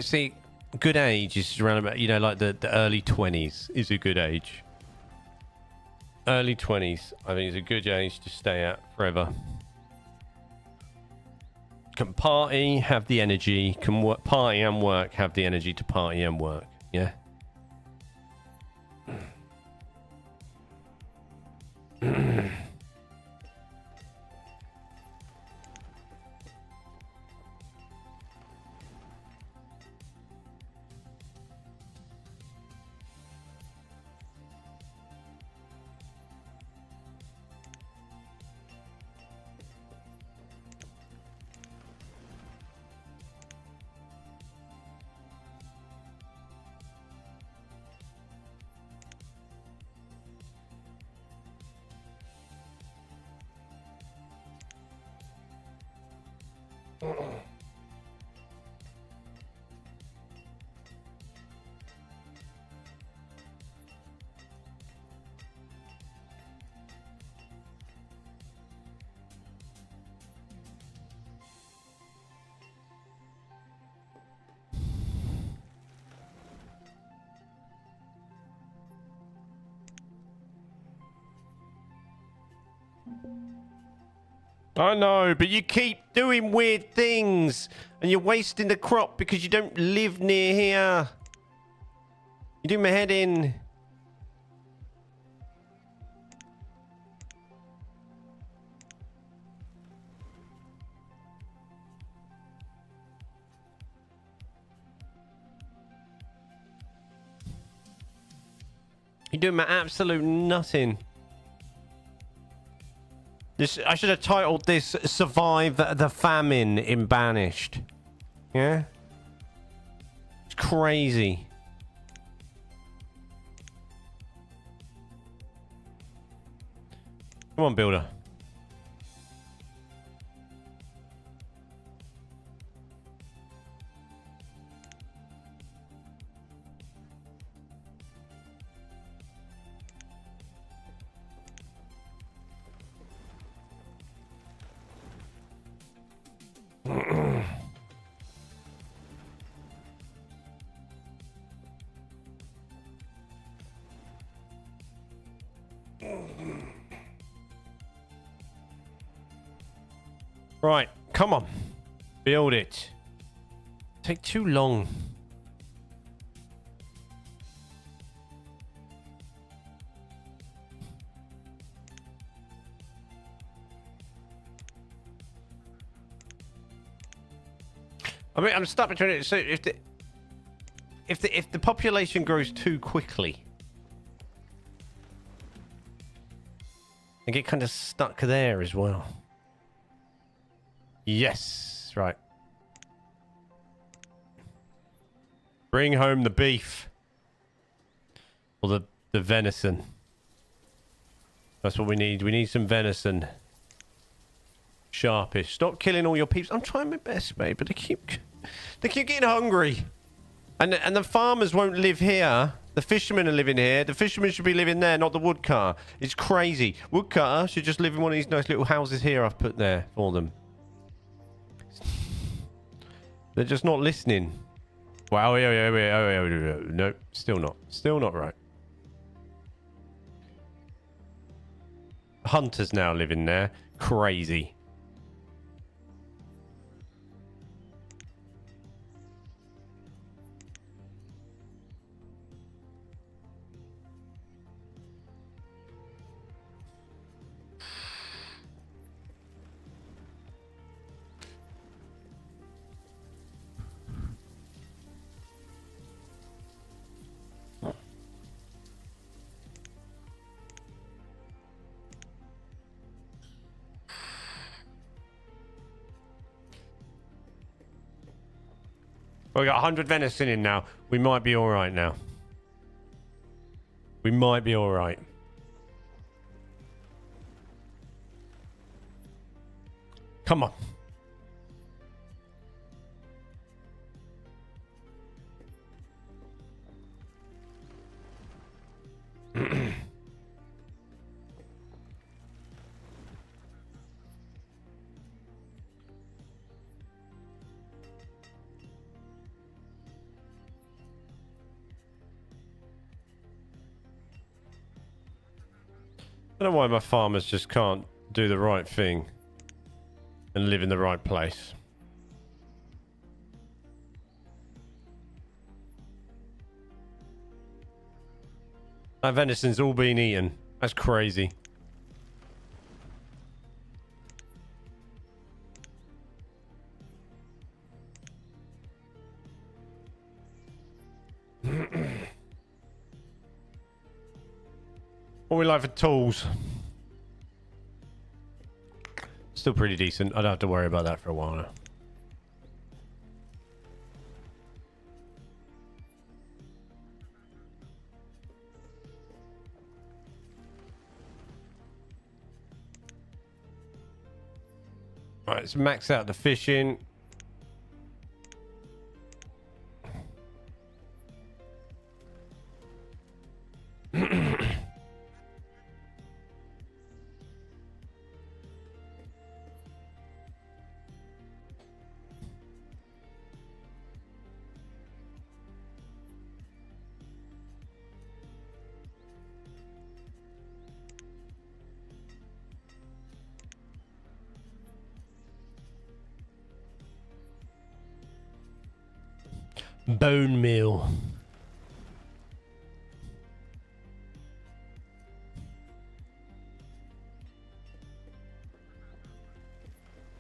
See, good age is around about, you know, like the early 20s is a good age. Early 20s, I think, is a good age to stay at forever. Can party, have the energy. Can work, party and work, have the energy to party and work. Yeah. I know, but you keep doing weird things and you're wasting the crop because you don't live near here. You do my head in. You're doing my absolute nothing. I should have titled this "Survive the Famine in Banished." Yeah? It's crazy. Come on, builder. Right, come on. Build it. Take too long. I mean, I'm stuck between it. So if the population grows too quickly, I get kind of stuck there as well. Yes. Right. Bring home the beef. Or the venison. That's what we need. We need some venison. Sharpish. Stop killing all your peeps. I'm trying my best, mate, but they keep getting hungry. And the farmers won't live here. The fishermen are living here. The fishermen should be living there, not the woodcutter. It's crazy. Woodcutter should just live in one of these nice little houses here I've put there for them. They're just not listening. Wow, no, still not. Still not right. Hunters now living there. Crazy. We got 100 venison in now. We might be all right now. We might be all right. Come on. I don't know why my farmers just can't do the right thing and live in the right place. That venison's all been eaten. That's crazy. What we like for tools? Still pretty decent. I don't have to worry about that for a while now. Right, let's max out the fishing. Bone meal.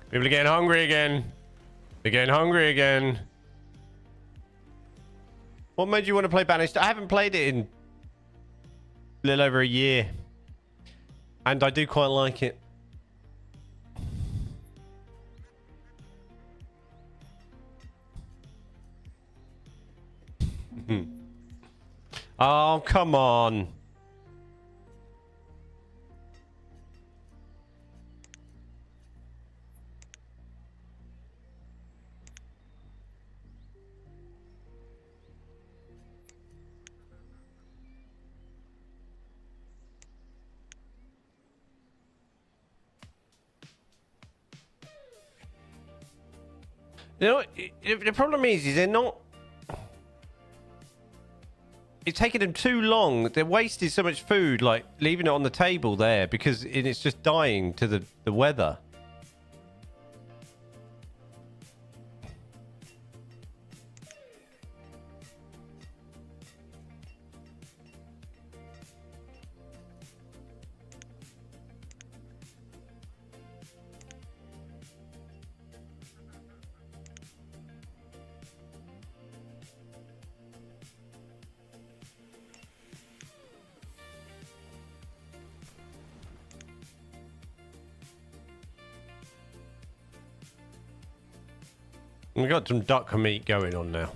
People are getting hungry again. They're getting hungry again. What made you want to play Banished? I haven't played it in a little over a year. And I do quite like it. Oh, come on. You know, the problem is they're not... It's taking them too long. They're wasting so much food, like leaving it on the table there because it's just dying to the weather. We've got some duck meat going on now.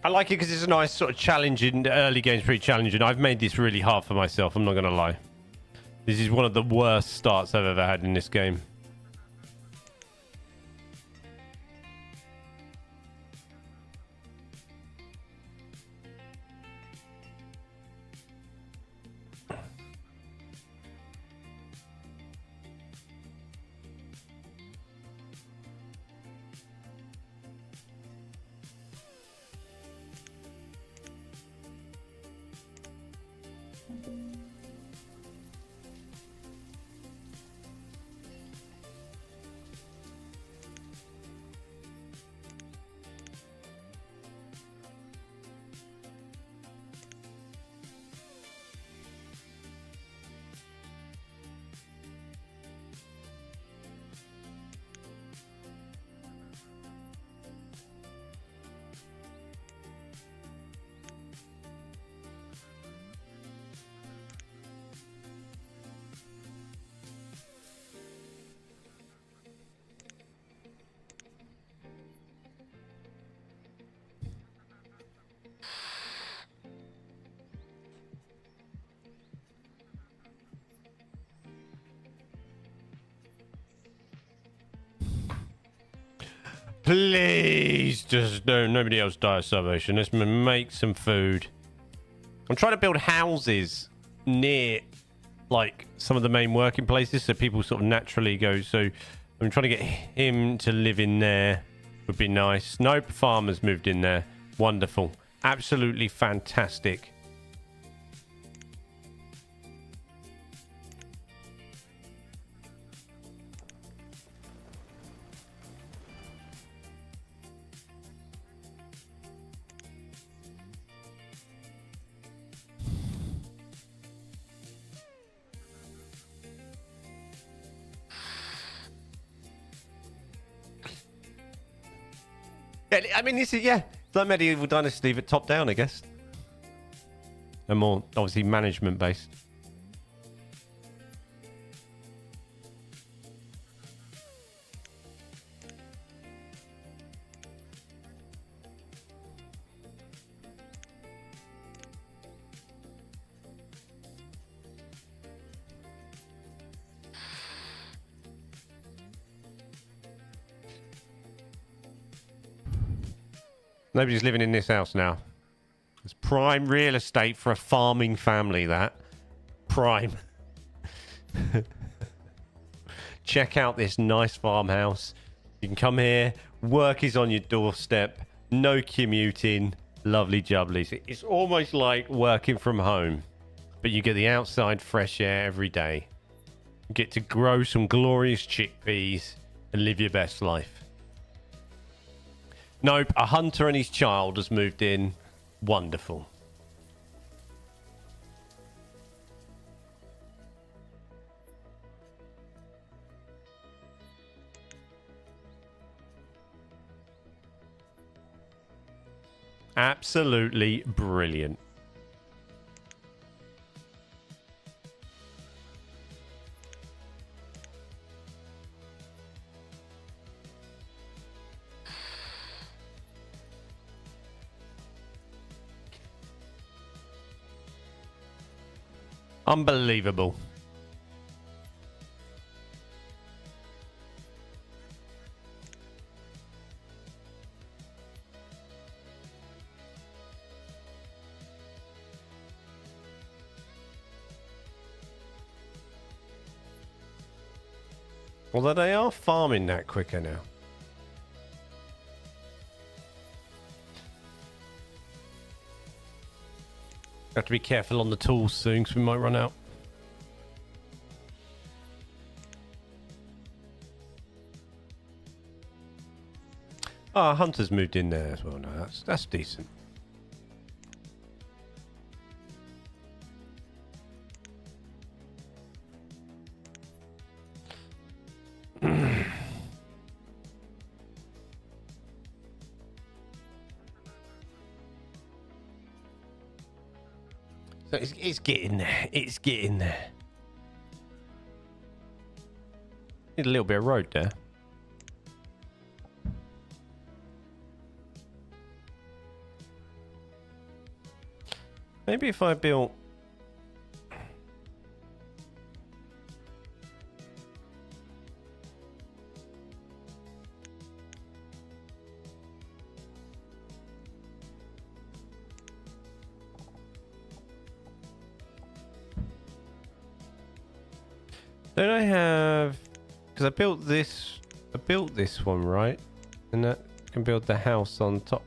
I like it because it's a nice sort of challenging. The early game's pretty challenging. I've made this really hard for myself. I'm not going to lie. This is one of the worst starts I've ever had in this game. Please, just don't. Nobody else die of starvation. Let's make some food. I'm trying to build houses near, like, some of the main working places, so people sort of naturally go. So I'm trying to get him to live in there. Would be nice. Nope, farmers moved in there. Wonderful. Absolutely fantastic. Yeah, I mean, this is, yeah, it's like Medieval Dynasty, but top down, I guess. And more, obviously, management based. Nobody's living in this house now. It's prime real estate for a farming family, that. Prime. Check out this nice farmhouse. You can come here. Work is on your doorstep. No commuting. Lovely jubbly. It's almost like working from home. But you get the outside fresh air every day. You get to grow some glorious chickpeas and live your best life. Nope, a hunter and his child has moved in. Wonderful. Absolutely brilliant. Unbelievable. Although they are farming that quicker now. Have to be careful on the tools soon because we might run out. Ah, Hunter's moved in there as well. No, that's decent. So it's getting there. It's getting there. Need a little bit of road there. Maybe if I built... Don't I have... Because I built this one, right? And that can build the house on top.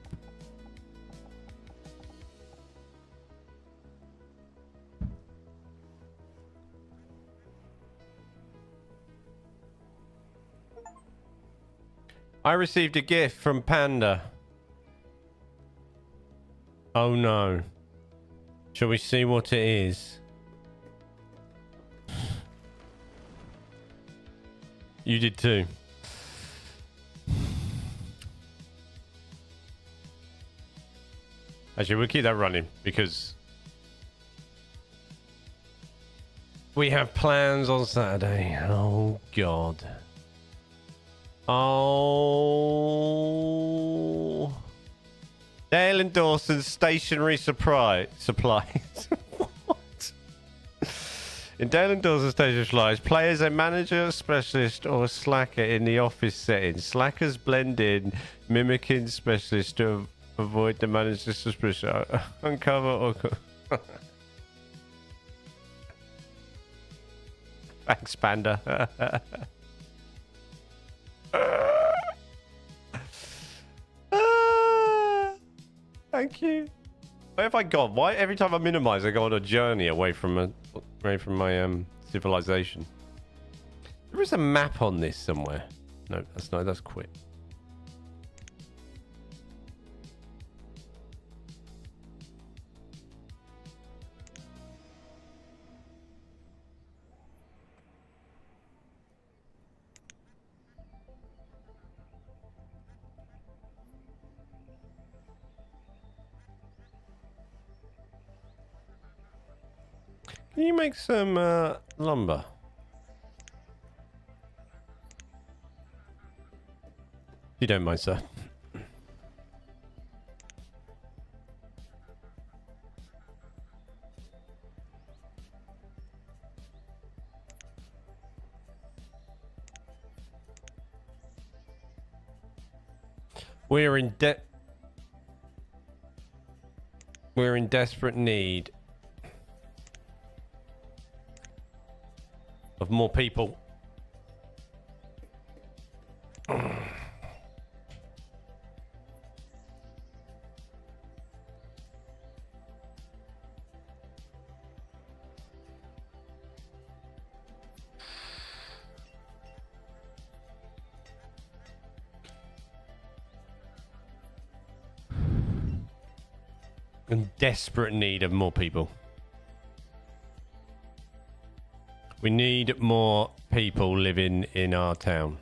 I received a gift from Panda. Oh no. Shall we see what it is? You did too. Actually, we'll keep that running because we have plans on Saturday. Oh God. Oh. Dale and Dawson's stationery supplies. What? In Dale and Dawson's stationery supplies, play as a manager, specialist, or slacker in the office setting. Slackers blend in, mimicking specialists to avoid the manager's suspicion. Uncover or... Thanks, Panda. Thank you. Where have I gone? Why every time I minimize, I go on a journey away from my civilization? There is a map on this somewhere. No, that's quit. Can you make some lumber? If you don't mind, sir. We're in desperate need of more people. In desperate need of more people. We need more people living in our town.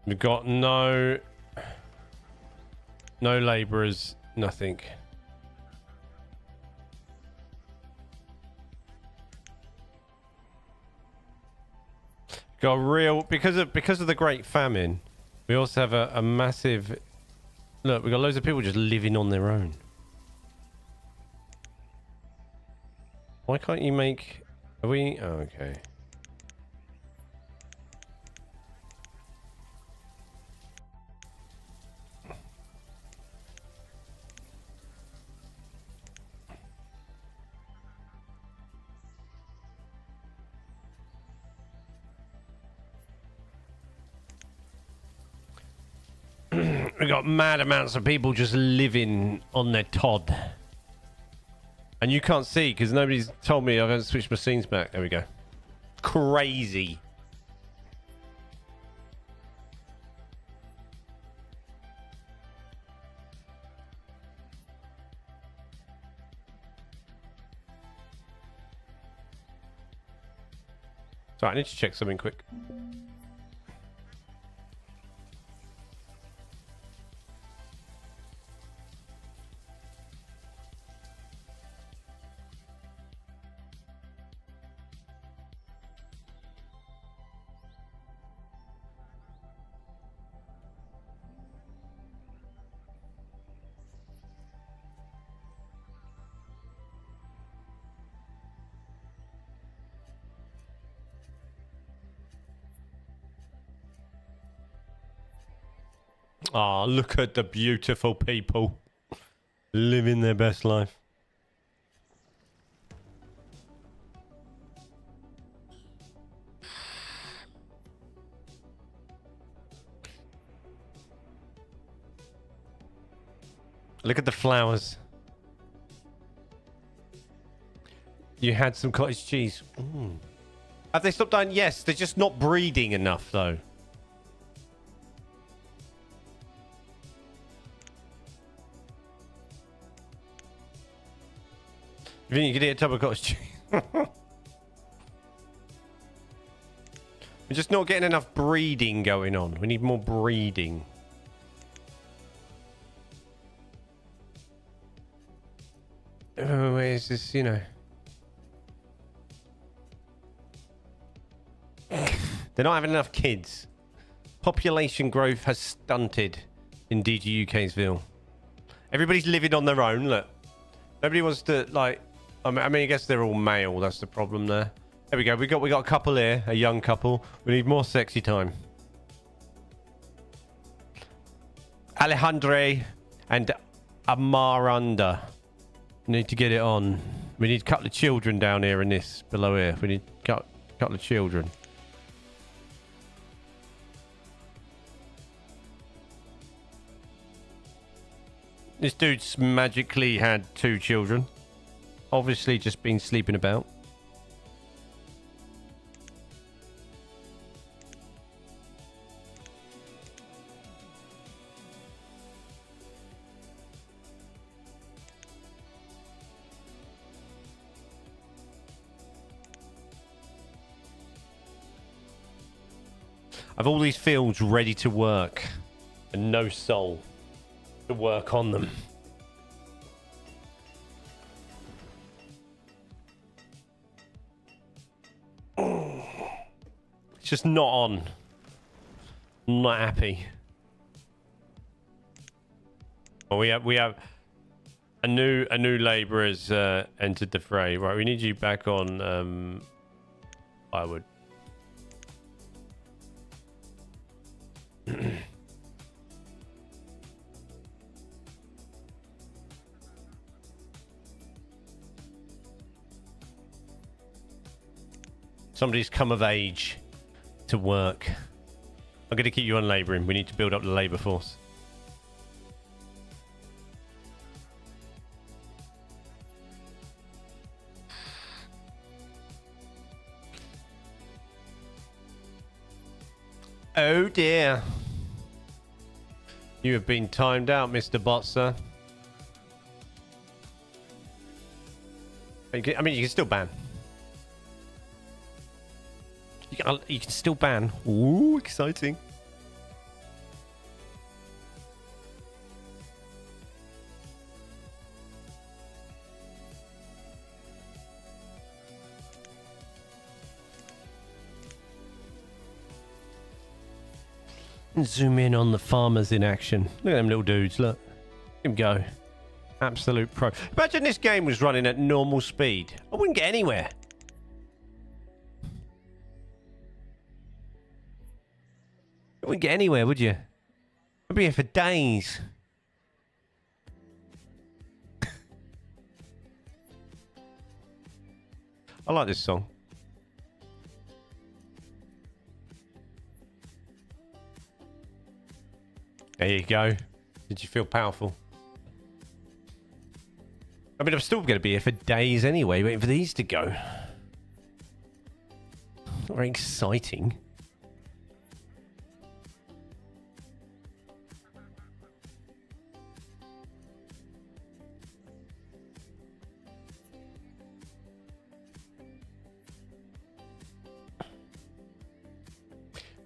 We've got no laborers, nothing. Got real because of the Great Famine. We also have a massive... Look, we've got loads of people just living on their own. Why can't you make... Are we... Oh, okay. We got mad amounts of people just living on their Todd. And you can't see because nobody's told me I've got to switch my scenes back. There we go. Crazy. Sorry, I need to check something quick. Ah, look at the beautiful people living their best life. Look at the flowers. You had some cottage cheese. Mm. Have they stopped dying? Yes, they're just not breeding enough, though. You think you could eat a tub of cottage cheese? We're just not getting enough breeding going on. We need more breeding. Oh, where is this, you know? They're not having enough kids. Population growth has stunted in DG UK'sville. Everybody's living on their own, look. Nobody wants to, like... I mean, I guess they're all male. That's the problem there. There we go. We got a couple here. A young couple. We need more sexy time. Alejandre and Amaranda. Need to get it on. We need a couple of children down here in this below here. We need a couple of children. This dude's magically had 2 children. Obviously just been sleeping about. I've all these fields ready to work and no soul to work on them. It's just not on. I'm not happy. Well, we have a new labourer's entered the fray. Right, we need you back on firewood. Somebody's come of age to work. I'm going to keep you on labouring. We need to build up the labour force. Oh dear. You have been timed out, Mr. Botzer. I mean, you can still ban. You can still ban. Ooh, exciting. Zoom in on the farmers in action. Look at them little dudes, look. Let him go. Absolute pro. Imagine this game was running at normal speed. I wouldn't get anywhere. You wouldn't get anywhere, would you? I'd be here for days. I like this song. There you go. Did you feel powerful? I mean, I'm still going to be here for days anyway, waiting for these to go. Not very exciting.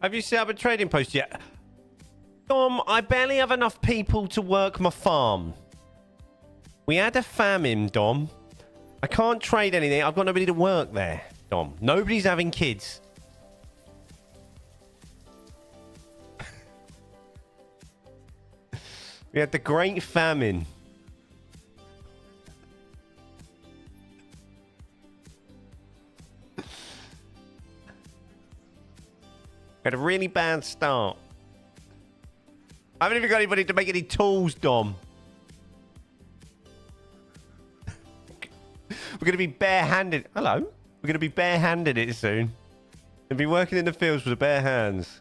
Have you set up a trading post yet? Dom, I barely have enough people to work my farm. We had a famine, Dom. I can't trade anything. I've got nobody to work there, Dom. Nobody's having kids. We had the Great Famine. We had a really bad start. I haven't even got anybody to make any tools, Dom. We're going to be bare-handed. Hello. We're going to be bare-handed it soon. We'll be working in the fields with bare hands.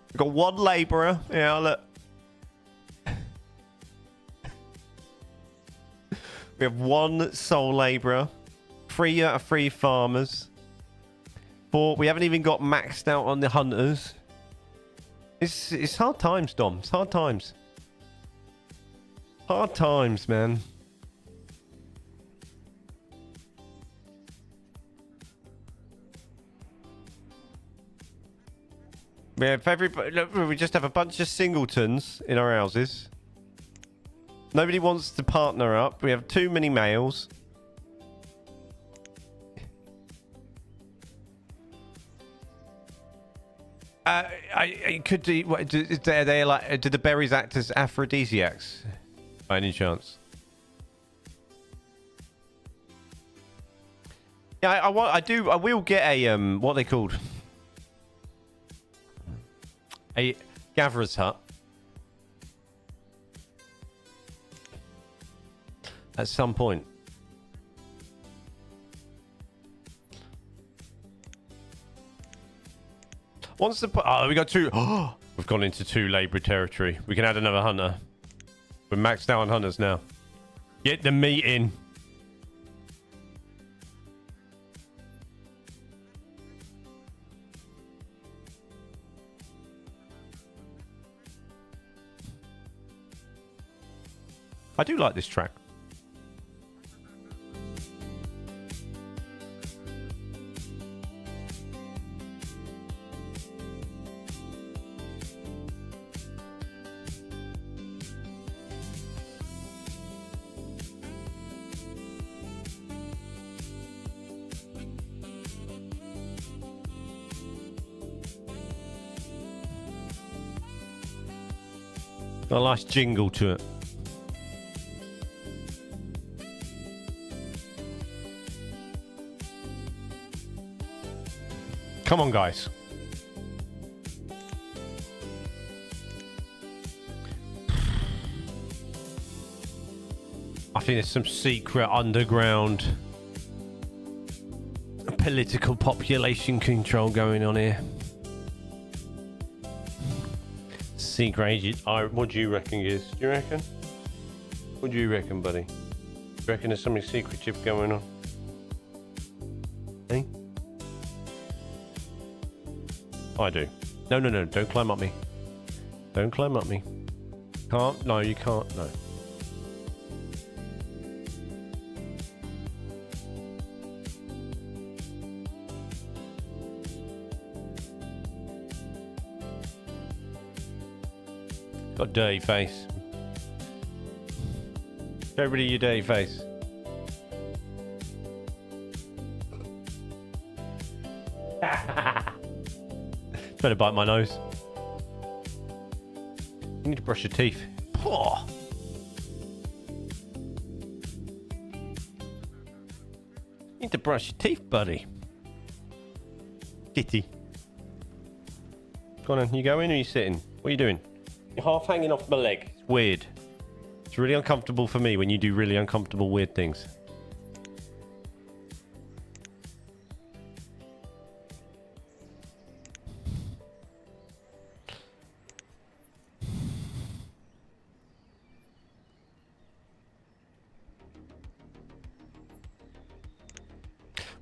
We've got one labourer. Yeah, look. We have one sole labourer. 3 farmers. 4. We haven't even got maxed out on the hunters. It's hard times, Dom. It's hard times. Hard times, man. We have everybody. Look, we just have a bunch of singletons in our houses. Nobody wants to partner up. We have too many males. I could do. What, do they like? Do the berries act as aphrodisiacs? By any chance? Yeah, I do. I will get a what are they called? A gatherer's hut. At some point. Once the... Oh, we got 2... Oh, we've gone into 2 labourer territory. We can add another hunter. We're maxed out on hunters now. Get the meat in. I do like this track. Got a nice jingle to it. Come on, guys. I think there's some secret underground political population control going on here. Secret agent. What do you reckon is? Do you reckon? What do you reckon, buddy? Do you reckon there's something secretive going on? Hey? I do. No, no, no. Don't climb up me. Don't climb up me. Can't. No, you can't. No. Got a dirty face. Show everybody your dirty face. Better bite my nose. You need to brush your teeth. Oh. You need to brush your teeth, buddy. Kitty. Go on, you going or are you sitting? What are you doing? You're half hanging off my leg. It's weird. It's really uncomfortable for me when you do really uncomfortable, weird things.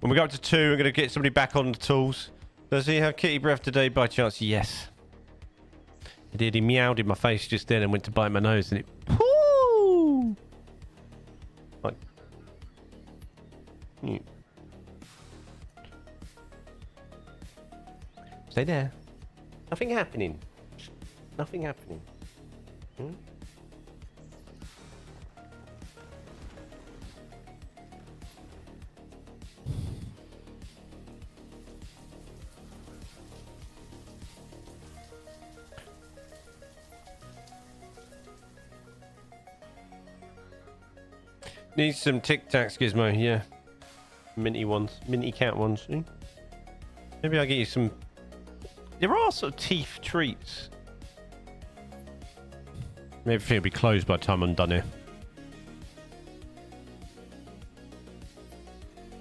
When we go up to 2, we're going to get somebody back on the tools. Does he have kitty breath today by chance? Yes. He did. He meowed in my face just then and went to bite my nose, and it... Woo! Like... Stay there. Nothing happening. Nothing happening. Hmm? Need some Tic Tacs, Gizmo, yeah. Minty ones. Minty cat ones. See? Maybe I'll get you some... There are sort of teeth treats. Maybe everything will be closed by the time I'm done here.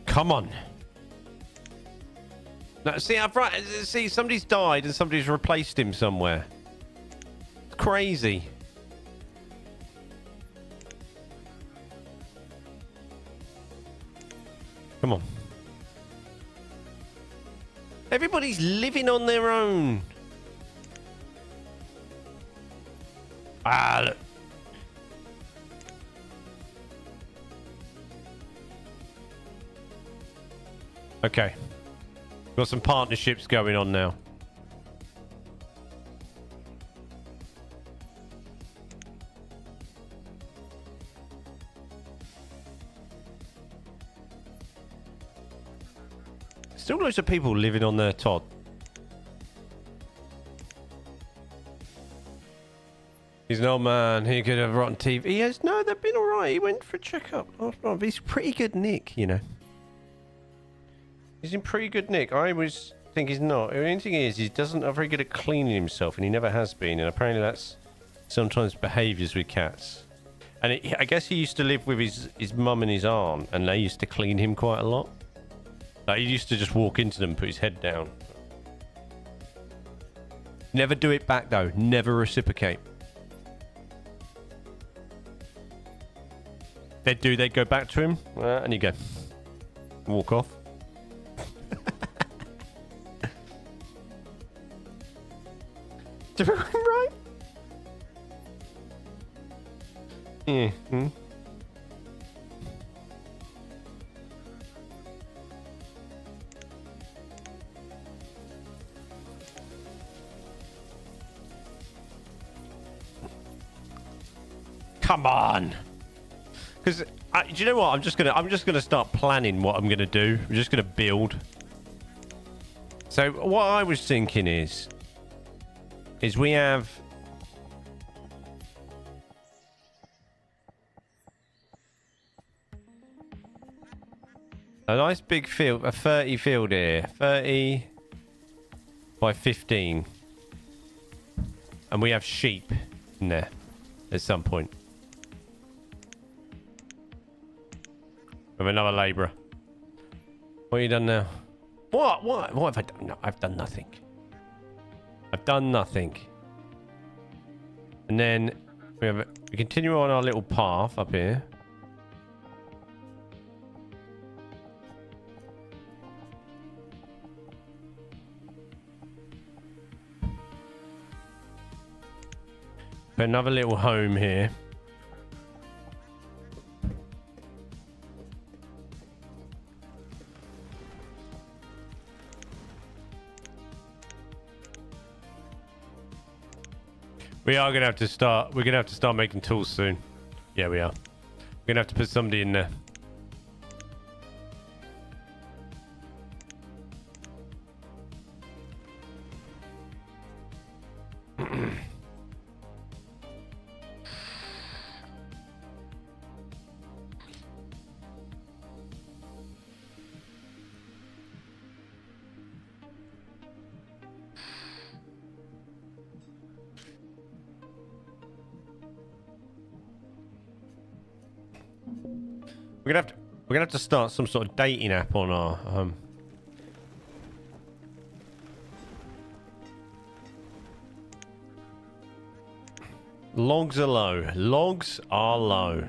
Come on. No, see, see, somebody's died and somebody's replaced him somewhere. It's crazy. Come on. Everybody's living on their own. Ah, look. Okay. Got some partnerships going on now. Still loads of people living on their Todd. He's an old man. He could have rotten teeth. He has... No, they've been alright. He went for a checkup. Oh, he's pretty good nick, you know. He's in pretty good nick. I always think he's not. The only thing is, he doesn't are very good at cleaning himself, and he never has been. And apparently that's sometimes behaviours with cats. And I guess he used to live with his mum and his aunt, and they used to clean him quite a lot. Like, he used to just walk into them and put his head down. Never do it back, though. Never reciprocate. They'd go back to him, and you go. Walk off. Did I remember right? Yeah. Hmm. Come on. Because do you know what? I'm just gonna start planning what I'm gonna do. I'm just gonna build. So what I was thinking is we have a nice big field, a 30 field here, 30 by 15, and we have sheep in there at some point. With another labourer. What have you done now? What have I done? No, I've done nothing. I've done nothing. And then we continue on our little path up here. Put another little home here. We are gonna have to start. We're gonna have to start making tools soon. Yeah, we are. We're gonna have to put somebody in there. We're gonna have to start some sort of dating app on our logs are low. Logs are low.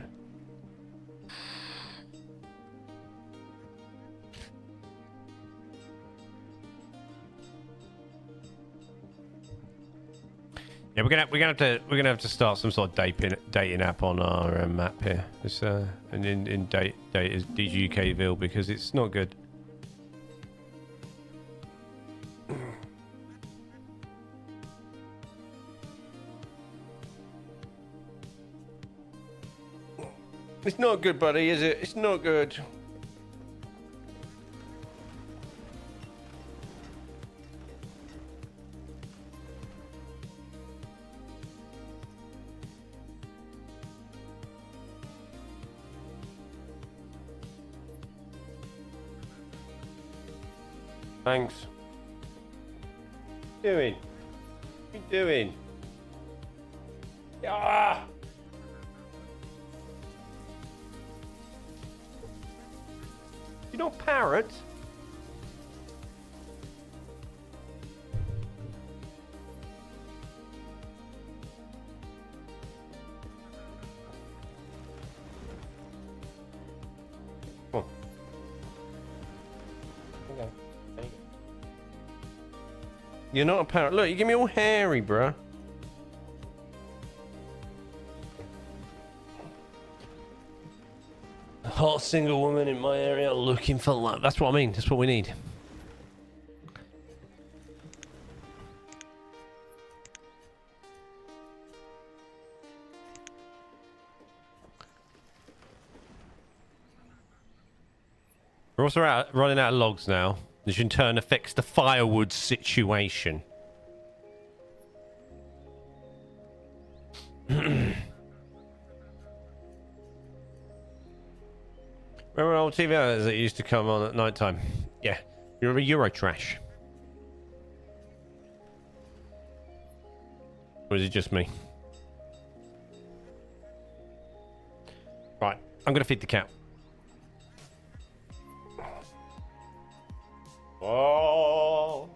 Yeah, we're gonna have to start some sort of dating app on our map here. It's and in date is DGUKville because it's not good. It's not good, buddy, is it? It's not good. Thanks. What are you doing? What are you doing? Ah! You're not a parrot. Come on. Okay. There you go. You're not a parrot. Look, you give me all hairy, bruh. A hot single woman in my area looking for love. That's what I mean. That's what we need. We're also running out of logs now. This in turn affects the firewood situation. Remember old TV ads that used to come on at night time? Yeah. You remember Eurotrash? Or is it just me? Right. I'm going to feed the cat. Oh.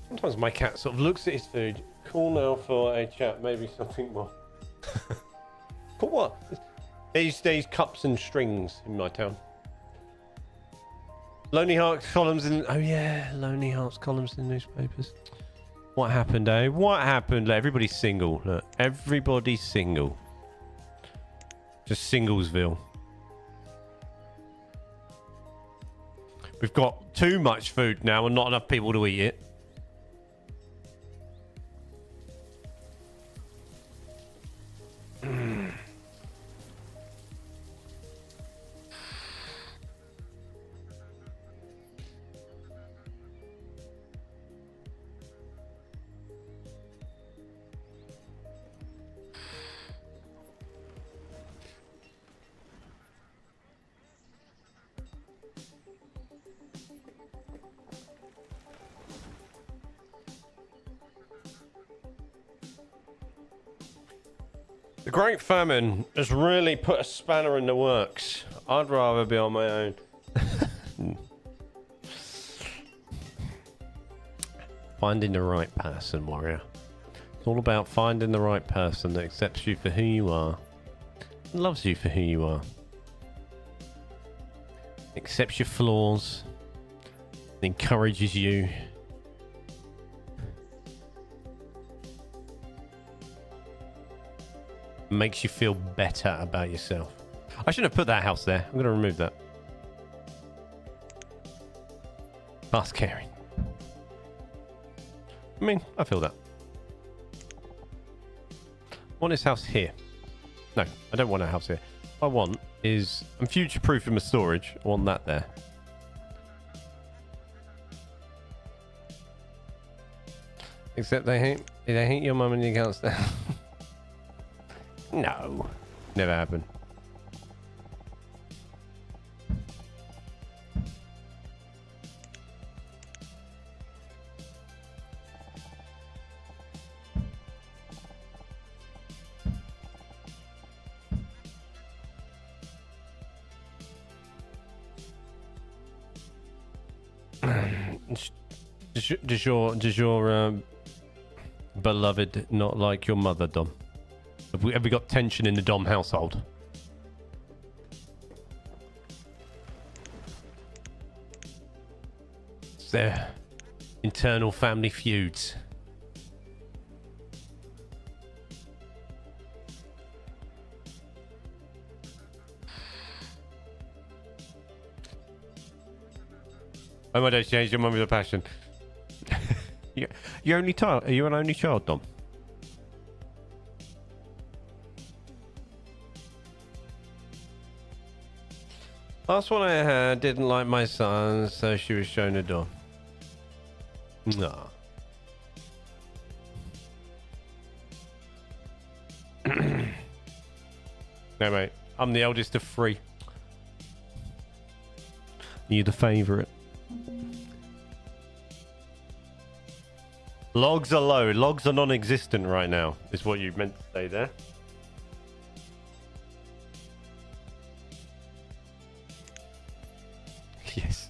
Sometimes my cat sort of looks at his food. Cool now for a chat, maybe something more. For what? These cups and strings in my town. Lonely Hearts columns in... Oh yeah, Lonely Hearts columns in newspapers. What happened, eh? What happened? Look, everybody's single. Look, everybody's single. Just Singlesville. We've got too much food now and not enough people to eat it. The Great Famine has really put a spanner in the works. I'd rather be on my own. Finding the right person, warrior. It's all about finding the right person that accepts you for who you are. And loves you for who you are. Accepts your flaws. And encourages you. Makes you feel better about yourself. I shouldn't have put that house there. I'm going to remove that. Fast caring. I mean, I feel that. I want this house here. No, I don't want a house here. What I want is... I'm future-proofing my storage. I want that there. Except they hate your mum and you can't stand. No, never happened. Does your beloved not like your mother, Dom? Have we got tension in the Dom household? Is there internal family feuds? Oh my days, change your mum with a passion. You only child? Are you an only child, Dom? Last one I had didn't like my son, so she was shown a door. No. No, mate. I'm the eldest of 3. You're the favourite. Logs are low. Logs are non-existent right now, is what you meant to say there. Yes.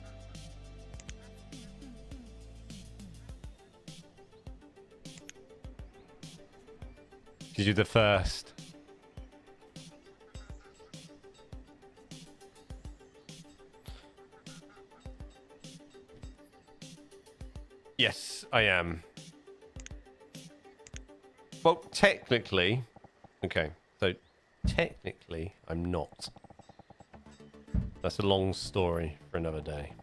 Because you're the first. Yes, I am. Well, technically... Okay, so technically, I'm not. That's a long story for another day.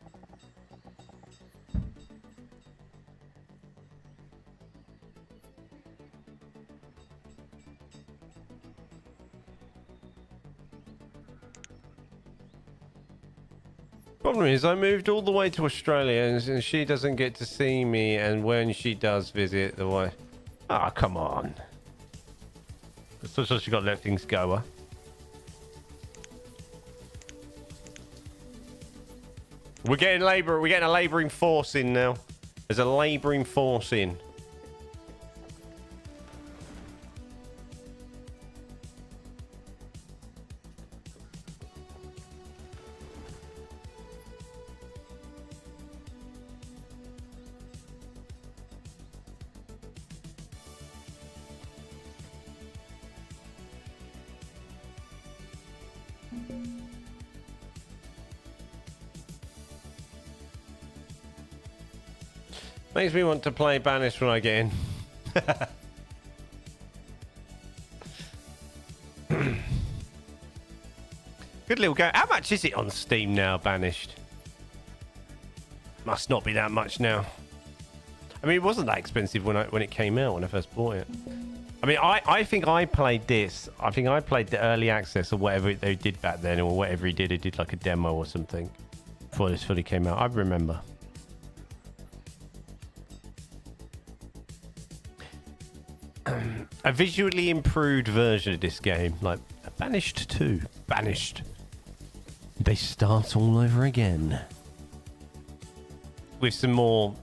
Problem is, I moved all the way to Australia and she doesn't get to see me, and when she does visit, the way... Ah, oh, come on. So she got to let things go, huh? We're getting a labouring force in now. There's a labouring force in. Makes me want to play Banished when I get in. Good little go. How much is it on Steam now, Banished? Must not be that much now. I mean, it wasn't that expensive when it came out, when I first bought it. I mean, I think I played this. I think I played the early access or whatever they did back then, or whatever he did. He did like a demo or something before this fully came out. I remember. A visually improved version of this game, like Banished 2. Banished. They start all over again. With some more,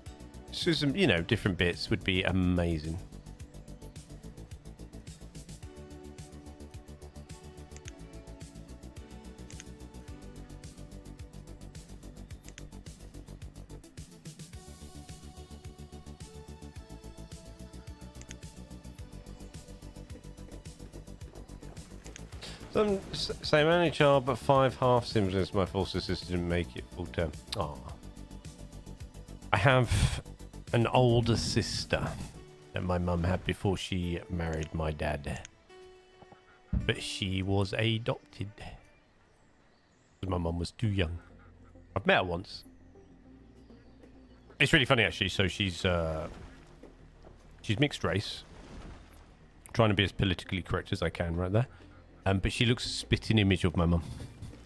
some, you know, different bits would be amazing. Same only child, but 5 half siblings. My full sister didn't make it full term. Oh, I have an older sister that my mum had before she married my dad, but she was adopted because my mum was too young. I've met her once. It's really funny actually. So she's mixed race. Trying to be as politically correct as I can right there. But she looks a spitting image of my mum.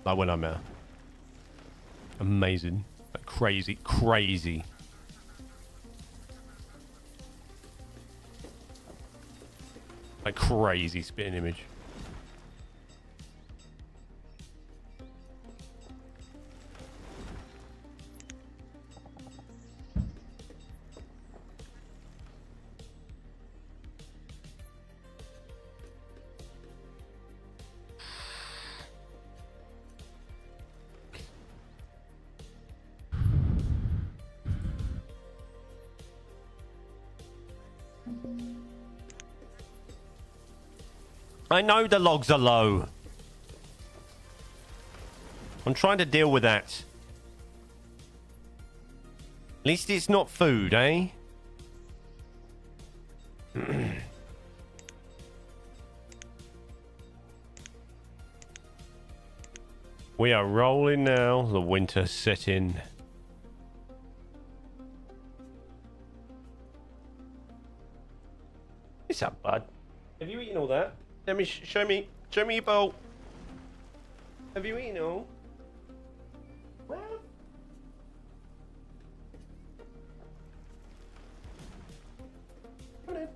Like when I met her. Amazing. Like crazy, crazy. Like crazy spitting image. I know the logs are low. I'm trying to deal with that. At least it's not food, eh? We are rolling now. The winter set in. What's up, bud? Have you eaten all that? Let me show me your bowl. Have you eaten all? Well. Come on in.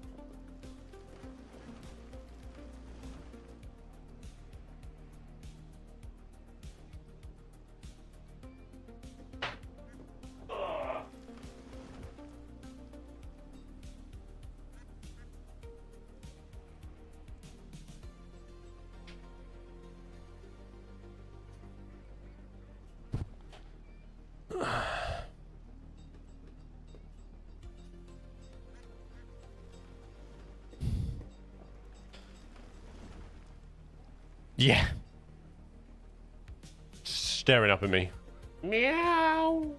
Yeah. Staring up at me. Meow.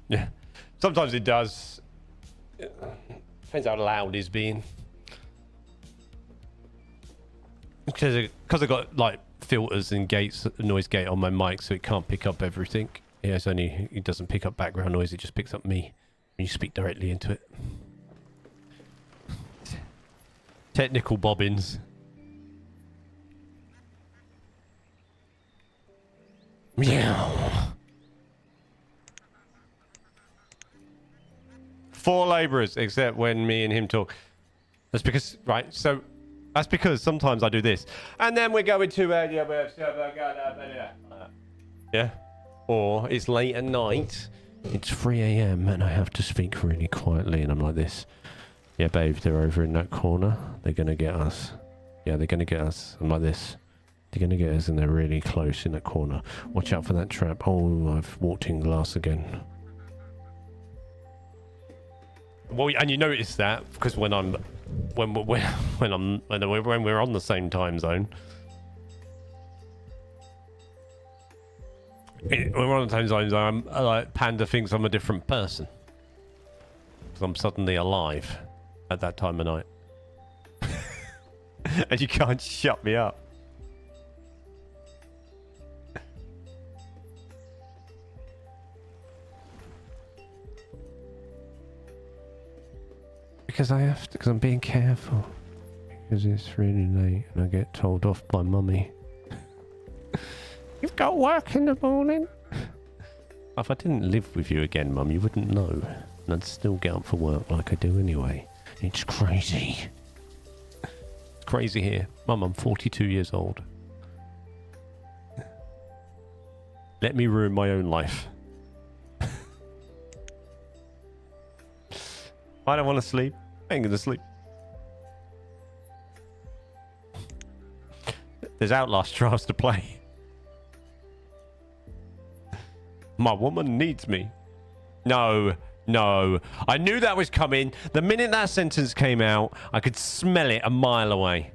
Yeah. Sometimes it does. Depends how loud he's being. Because I got like filters and gates, noise gate on my mic, so it can't pick up everything. Yeah, it doesn't pick up background noise. It just picks up me when you speak directly into it. Technical bobbins. Meow. 4 laborers, except when me and him talk. That's because, right, so that's because sometimes I do this. And then we're going to, yeah. Or it's late at night. It's 3 a.m. and I have to speak really quietly and I'm like this. Yeah, babe, they're over in that corner. They're going to get us. Yeah, they're going to get us. I'm like this. They're going to get us and they're really close in that corner. Watch out for that trap. Oh, I've walked in glass again. Well, and you notice that because when we're on the same time zone, when we're on the same time zone, like Panda thinks I'm a different person because I'm suddenly alive at that time of night, and you can't shut me up. Because I have to, because I'm being careful. Because it's really late and I get told off by mummy. You've got work in the morning. If I didn't live with you again, mum, you wouldn't know. And I'd still get up for work like I do anyway. It's crazy. It's crazy here. Mum, I'm 42 years old. Let me ruin my own life. I don't want to sleep. I ain't gonna sleep. There's Outlast trials to play. My woman needs me. No, no. I knew that was coming. The minute that sentence came out, I could smell it a mile away.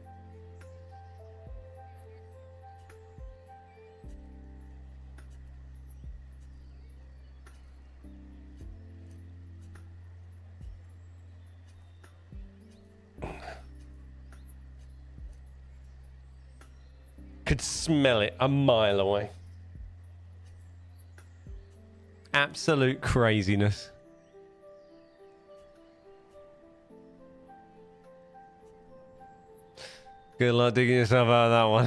Could smell it a mile away. Absolute craziness. Good luck digging yourself out of that one.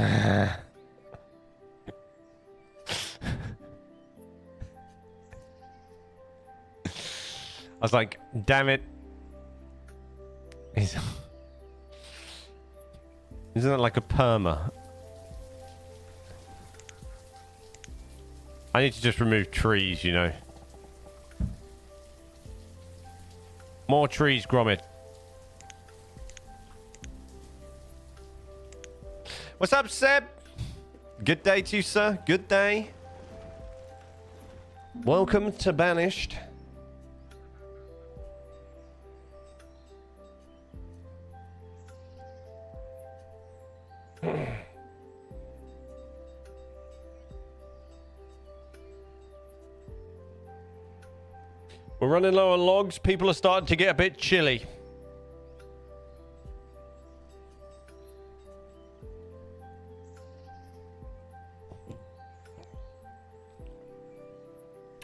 I was like, damn it. Isn't that like a perma? I need to just remove trees, you know. More trees, Gromit. What's up, Seb? Good day to you, sir. Good day. Welcome to Banished. We're running low on logs. People are starting to get a bit chilly.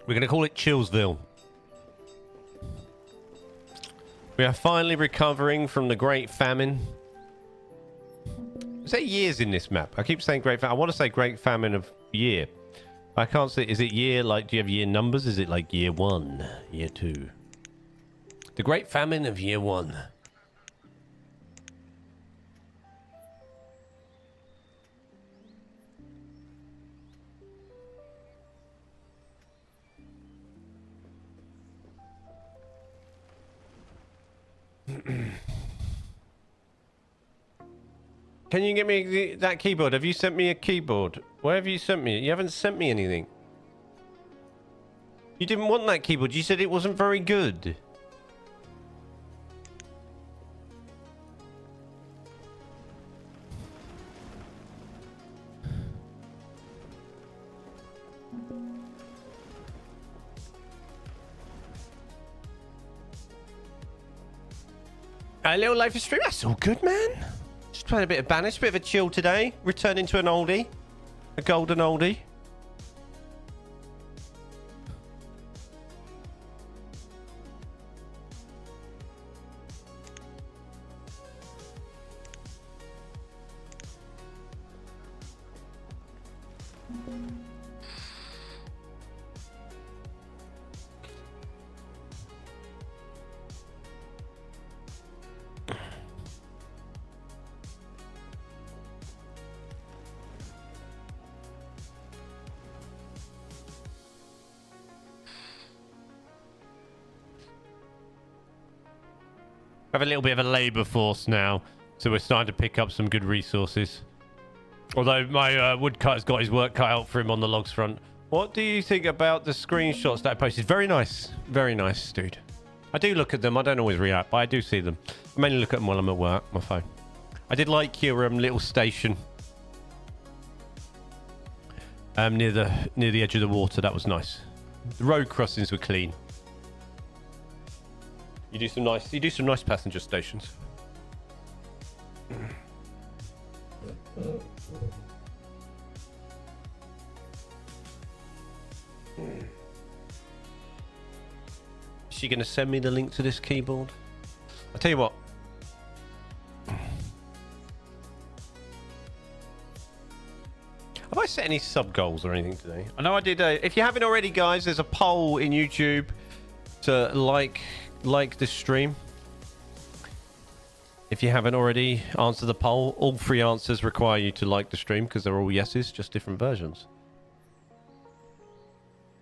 We're going to call it Chillsville. We are finally recovering from the Great Famine. Is there years in this map? I keep saying Great Famine. I want to say Great Famine of year. I can't say. Is it year? Like, do you have year numbers? Is it like year 1, year 2? The Great Famine of year 1. Can you get me that keyboard? Have you sent me a keyboard? Where have you sent me? You haven't sent me anything. You didn't want that keyboard. You said it wasn't very good. A little life is stream. That's all good, man. Just playing a bit of Banished, bit of a chill today. Returning to an oldie. A golden oldie. Have a little bit of a labour force now, so we're starting to pick up some good resources. Although my woodcutter's got his work cut out for him on the logs front. What do you think about the screenshots that I posted? Very nice, dude. I do look at them. I don't always react, but I do see them. I mainly look at them while I'm at work, my phone. I did like your little station near the edge of the water. That was nice. The road crossings were clean. You do some nice passenger stations. Is she going to send me the link to this keyboard? I'll tell you what. Have I set any sub goals or anything today? I know I did. If you haven't already, guys, there's a poll in YouTube to like the stream. If you haven't already, answer the poll. All 3 answers require you to like the stream because they're all yeses, just different versions.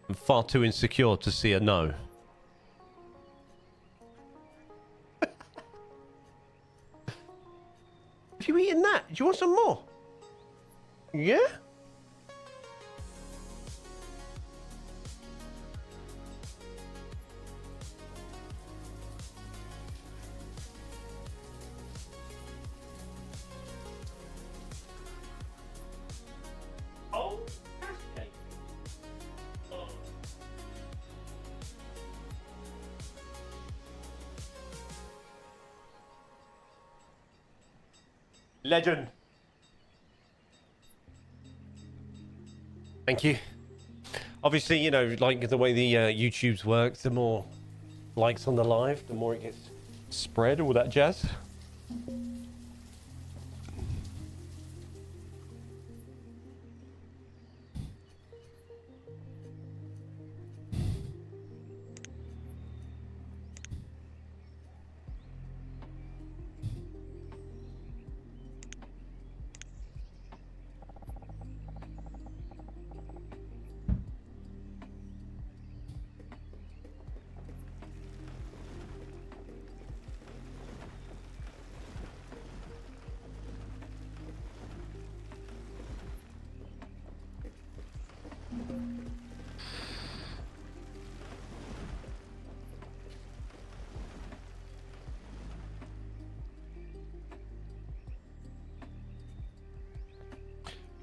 I'm far too insecure to see a no. Have you eaten that? Do you want some more? Yeah? Legend. Thank you. Obviously, you know, like the way the YouTube's works, the more likes on the live, the more it gets spread, all that jazz.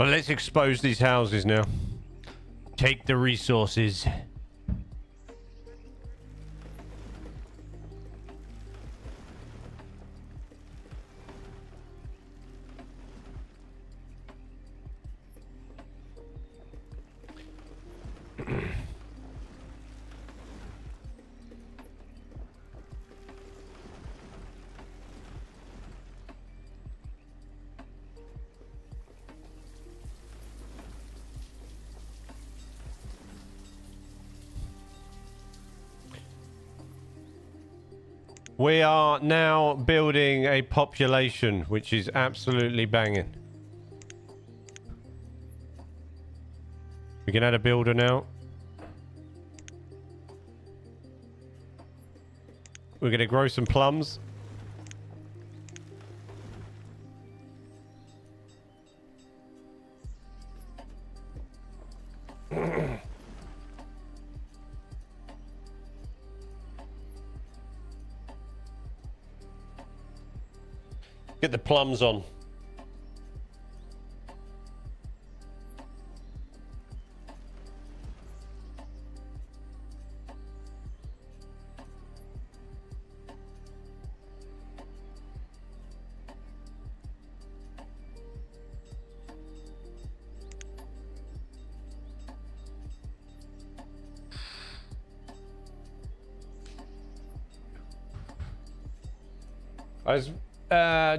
Well, let's expose these houses now. Take the resources. We are now building a population, which is absolutely banging. We can add a builder now. We're going to grow some plums. Get the plums on.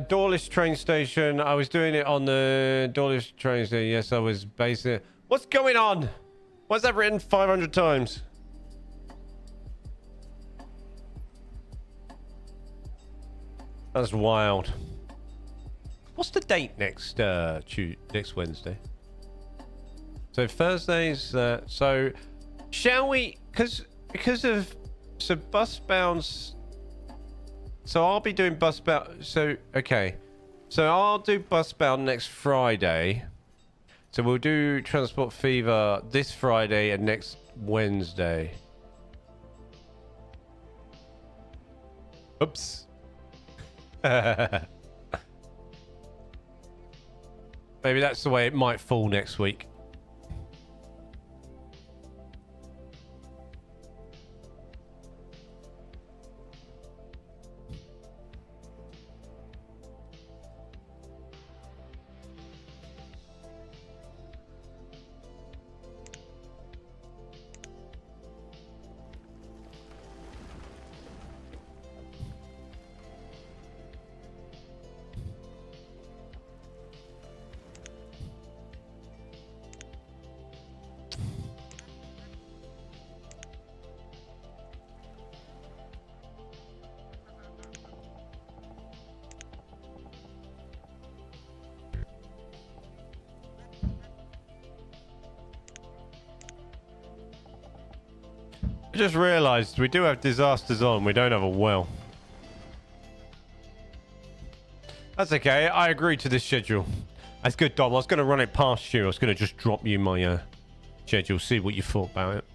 Dawlish train station. I was doing it on the Dawlish train station. Yes, I was basing it. What's going on? Why's that written 500 times? That's wild. What's the date next next Wednesday? So Thursday's so shall we because of so bus bounds. So I'll be doing bus bound. So okay, so I'll do bus bound next Friday. So we'll do Transport Fever this Friday and next Wednesday. Oops. Maybe that's the way it might fall next week. I just realised we do have disasters on. We don't have a well. That's okay. I agree to this schedule. That's good, Dom. I was going to run it past you. I was going to just drop you my schedule, see what you thought about it.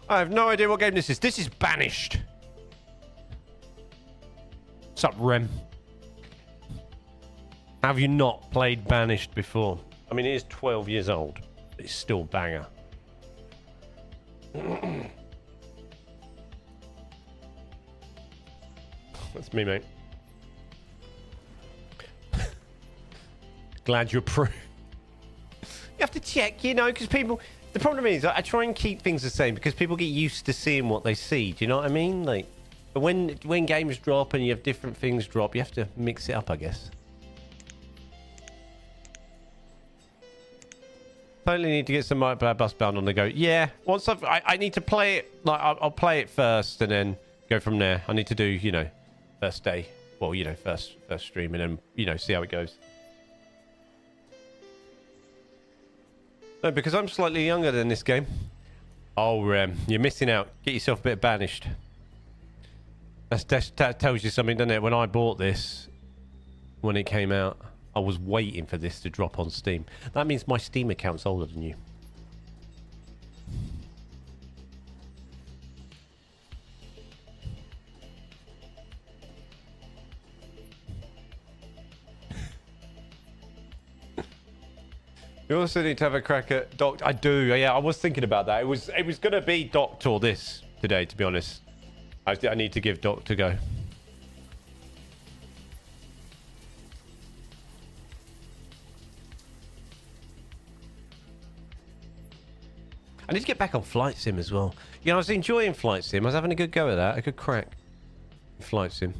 I have no idea what game this is. This is Banished. What's up, Rem? Have you not played Banished before? I mean, it is 12 years old. It's still banger. That's me, mate. Glad you approve. You have to check, you know, because people... The problem is, I try and keep things the same because people get used to seeing what they see. Do you know what I mean? Like, but when games drop and you have different things drop, you have to mix it up, I guess. Totally need to get some bus bound on the go. Yeah, once I need to play it. Like I'll play it first and then go from there. I need to do, you know, first day. Well, you know, first stream and then, you know, see how it goes. No, because I'm slightly younger than this game. Oh, you're missing out. Get yourself a bit of Banished. That tells you something, doesn't it? When I bought this, when it came out, I was waiting for this to drop on Steam. That means my Steam account's older than you. You also need to have a crack at docked. I do. Yeah, I was thinking about that. It was going to be docked or this today, to be honest. I need to give docked a go. I need to get back on Flight Sim as well. You know, I was enjoying Flight Sim. I was having a good go at that. A good crack. Flight Sim.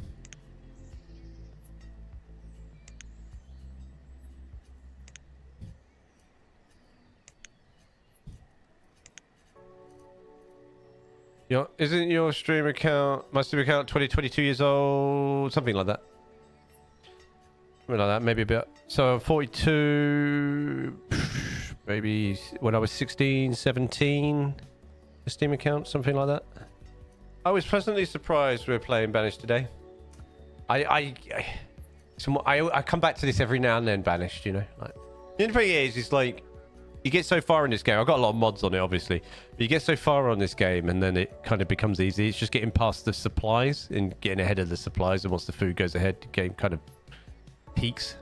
Isn't your stream account, my stream account 22 years old? Something like that. Something like that, maybe a bit. So 42, maybe when I was 16, 17, a Steam account, something like that. I was pleasantly surprised we were playing Banished today. I come back to this every now and then, Banished, you know. Like, the only thing is like, you get so far in this game. I've got a lot of mods on it, obviously. But you get so far on this game, and then it kind of becomes easy. It's just getting past the supplies and getting ahead of the supplies. And once the food goes ahead, the game kind of peaks.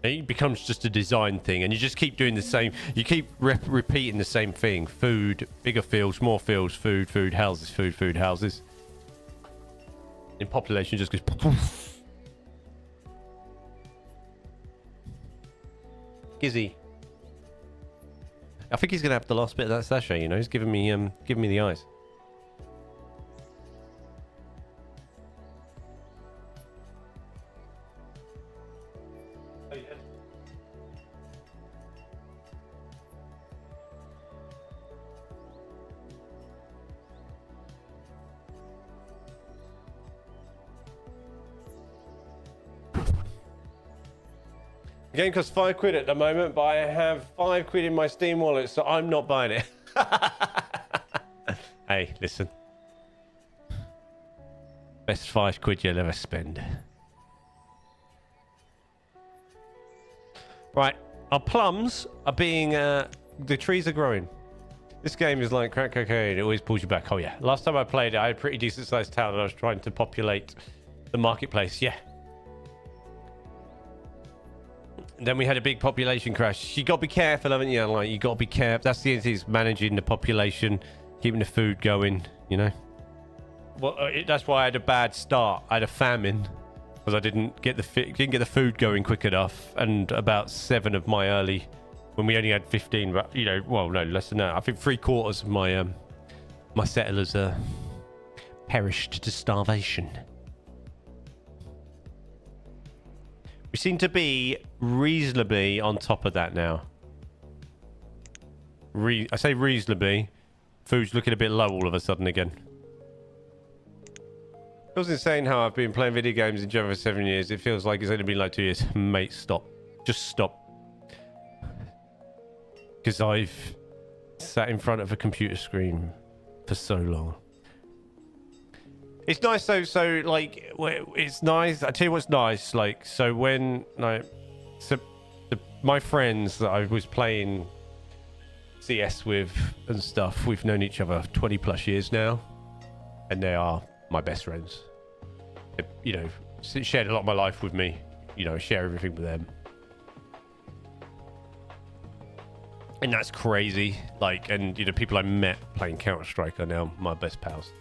It becomes just a design thing, and you just keep doing the same. You keep repeating the same thing. Food, bigger fields, more fields, food, food, houses, food, food, houses. And population just goes poof. Gizzy. I think he's gonna have the last bit of that sachet, you know. He's giving me the eyes. The game costs £5 at the moment, but I have £5 in my Steam wallet, so I'm not buying it. Hey, listen. Best £5 you'll ever spend. Right, our plums are being, the trees are growing. This game is like crack cocaine, it always pulls you back. Oh yeah, last time I played it, I had a pretty decent sized town and I was trying to populate the marketplace, yeah. And then we had a big population crash. You got to be careful, haven't you? Like, you got to be careful. That's the thing, is managing the population, keeping the food going, you know? Well, that's why I had a bad start. I had a famine because I didn't get the food going quick enough. And about 7 of my early, when we only had 15, but you know, well, no, less than that. I think 3/4 of my my settlers perished to starvation. We seem to be reasonably on top of that now. I say reasonably. Food's looking a bit low all of a sudden again. It was insane how I've been playing video games in Java for 7 years. It feels like it's only been like 2 years. Mate, stop. Just stop. Because I've sat in front of a computer screen for so long. It's nice though, so like, it's nice. I tell you what's nice, like, so when, like, my friends that I was playing CS with and stuff, we've known each other 20 plus years now, and they are my best friends. They, you know, shared a lot of my life with me, you know, share everything with them. And that's crazy, like, and, you know, people I met playing Counter-Strike are now my best pals.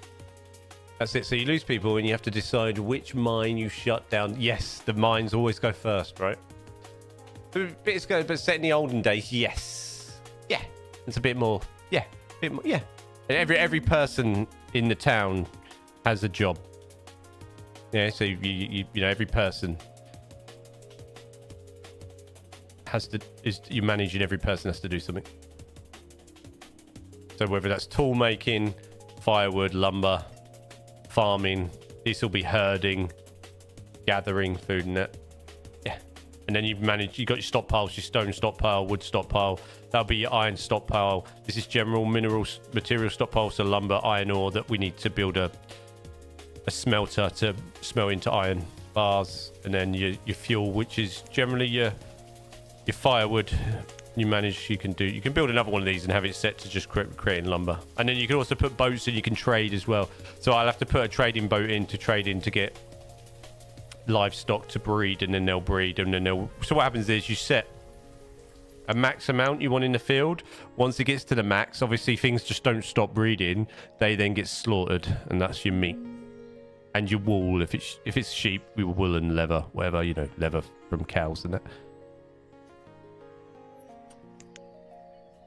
That's it. So you lose people and you have to decide which mine you shut down. Yes, the mines always go first, right? But set in the olden days, yes. Yeah. It's a bit more, yeah. A bit more, yeah. And every person in the town has a job. Yeah, so you know, every person has to, you manage, and every person has to do something. So whether that's tool making, firewood, lumber, farming, this will be herding, gathering food and that. Yeah. And then you've got your stockpiles, your stone stockpile, wood stockpile. That'll be your iron stockpile. This is general material stockpile, so lumber, iron ore that we need to build a smelter to smelt into iron bars. And then your fuel, which is generally your firewood. You can build another one of these and have it set to just creating lumber. And then you can also put boats and you can trade as well. So I'll have to put a trading boat in to get livestock to breed, and then they'll breed, and then so what happens is you set a max amount you want in the field. Once it gets to the max, obviously things just don't stop breeding. They then get slaughtered, and that's your meat and your wool. If it's sheep, we will wool and leather, whatever, you know, leather from cows and that.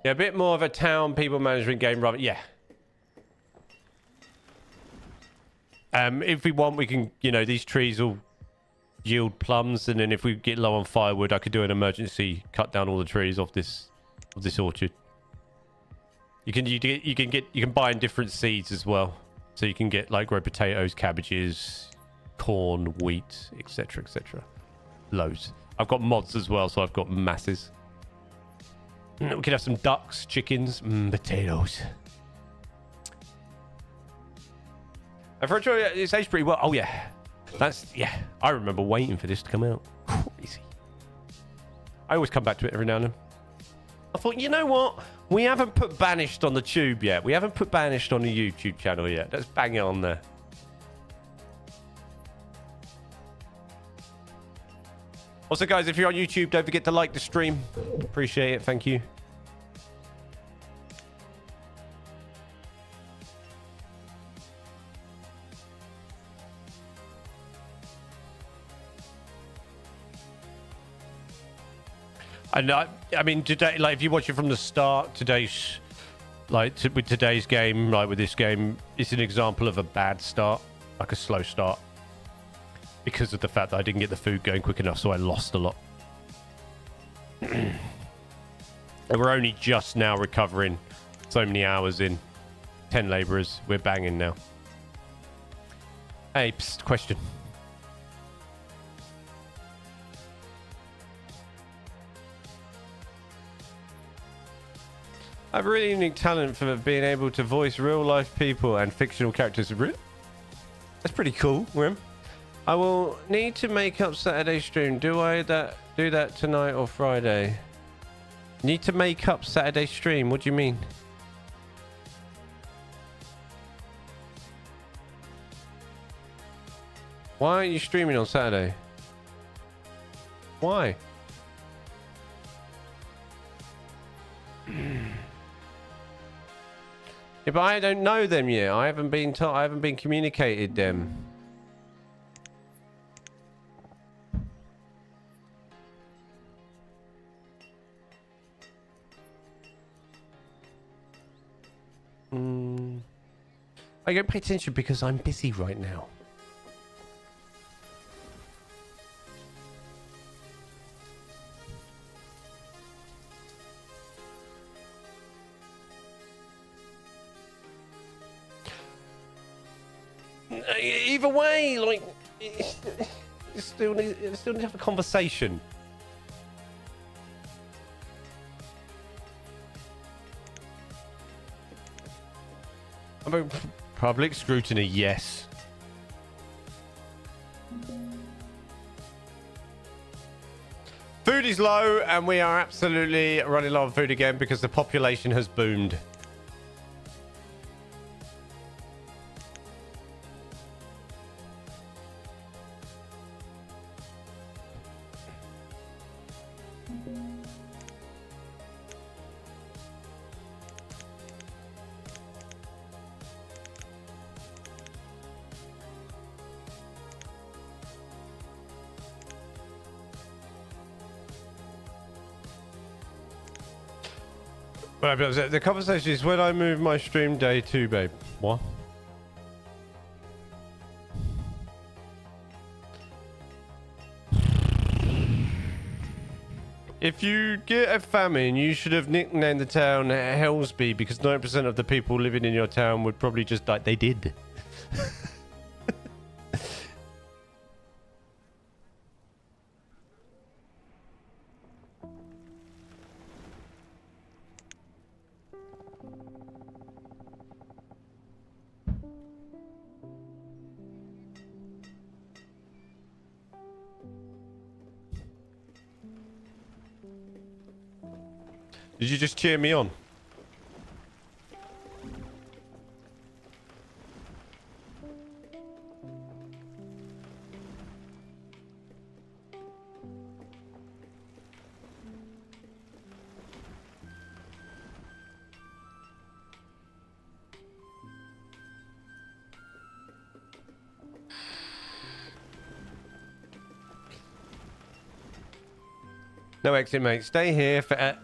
Yeah, a bit more of a town people management game rather. Yeah. If we want, we can, you know, these trees will yield plums, and then if we get low on firewood, I could do an emergency cut down all the trees off this orchard. You can buy in different seeds as well, so you can get like grow potatoes, cabbages, corn, wheat, etc., etc. Loads. I've got mods as well, so I've got masses. We could have some ducks, chickens, potatoes. And for a choice, it's aged pretty well. Oh yeah, yeah. I remember waiting for this to come out. Crazy. I always come back to it every now and then. I thought, you know what? We haven't put Banished on the tube yet. We haven't put Banished on the YouTube channel yet. Let's bang it on there. Also, guys, if you're on YouTube, don't forget to like the stream. Appreciate it. Thank you. And I mean, today, like, if you watch it from the start, today's, like, with today's game, like with this game, it's an example of a bad start, like a slow start, because of the fact that I didn't get the food going quick enough, so I lost a lot. And we're only just now recovering so many hours in. 10 laborers, we're banging now. Hey, psst, question. I have a really unique talent for being able to voice real-life people and fictional characters. That's pretty cool, Rim. I will need to make up Saturday stream. Do that tonight or Friday? Need to make up Saturday stream? What do you mean? Why aren't you streaming on Saturday? Why? Yeah, but I don't know them yet. I haven't been told. I haven't been communicated them. I don't pay attention because I'm busy right now. Either way, like, you still need to have a conversation. About public scrutiny, yes. Food is low, and we are absolutely running low on food again because the population has boomed. But the conversation is when I move my stream day to, babe. What? If you get a famine, you should have nicknamed the town Hellsby because 90% of the people living in your town would probably just die. They did. Did you just cheer me on? No exit, mate. Stay here for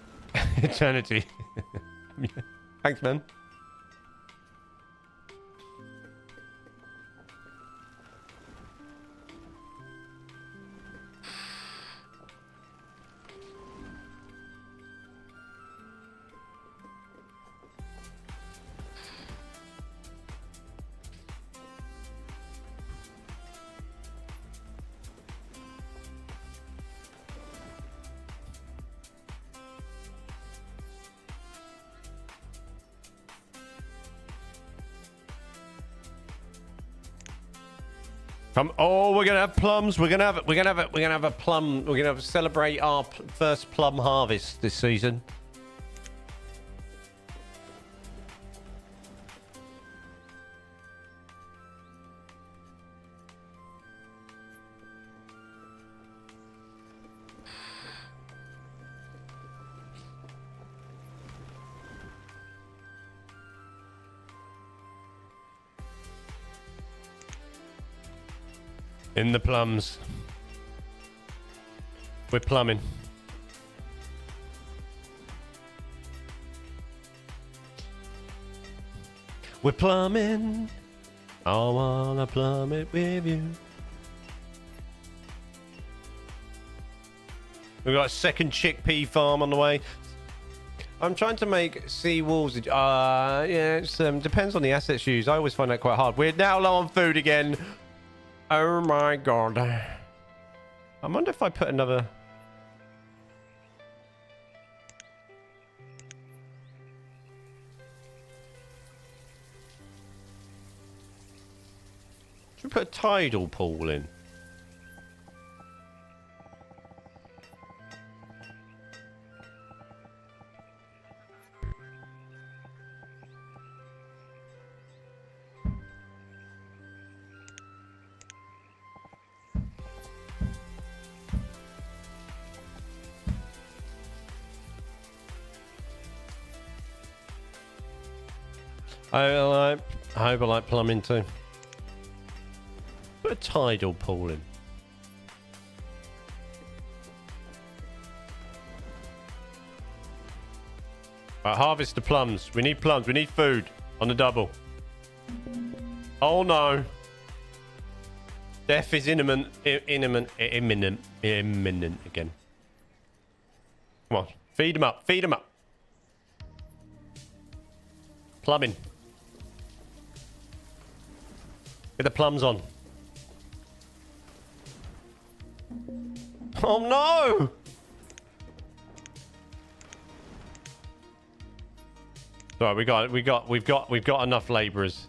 eternity. Thanks, man. Oh, we're gonna have plums. We're gonna have a plum. We're gonna celebrate our first plum harvest this season. In the plums. We're plumbing. We're plumbing. I wanna plumb it with you. We've got a second chickpea farm on the way. I'm trying to make sea walls. Yeah, it depends on the assets used. I always find that quite hard. We're now low on food again. Oh my god. I wonder if I put another... Should we put a tidal pool in? I hope I like plumbing too. Put a tidal pool in. Right, harvest the plums. We need plums. We need food on the double. Oh no. Death is imminent again. Come on. Feed them up. Feed them up. Plumbing. Get the plums on. Oh no! Right, we've got enough laborers.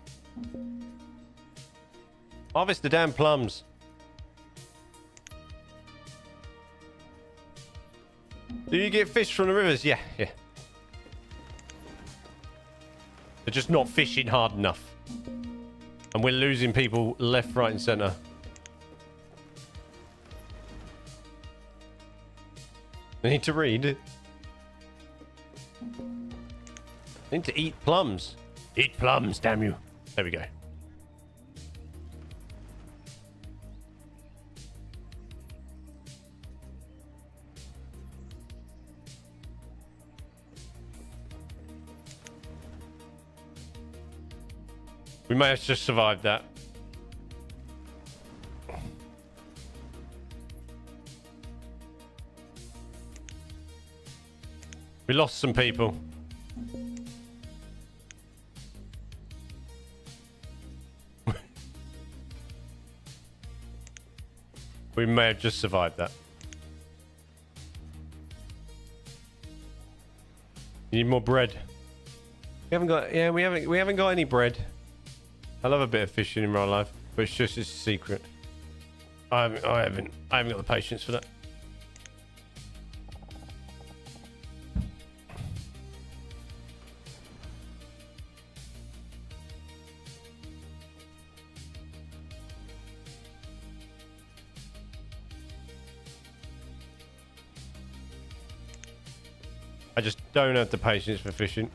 Harvest the damn plums. Do you get fish from the rivers? Yeah. They're just not fishing hard enough. And we're losing people left, right, and center. I need to read. I need to eat plums. Eat plums, damn you. There we go. We may have just survived that. We lost some people. We may have just survived that. You need more bread. We haven't got. Yeah, we haven't got any bread. I love a bit of fishing in my life, but it's just a secret. I haven't got the patience for that. I just don't have the patience for fishing.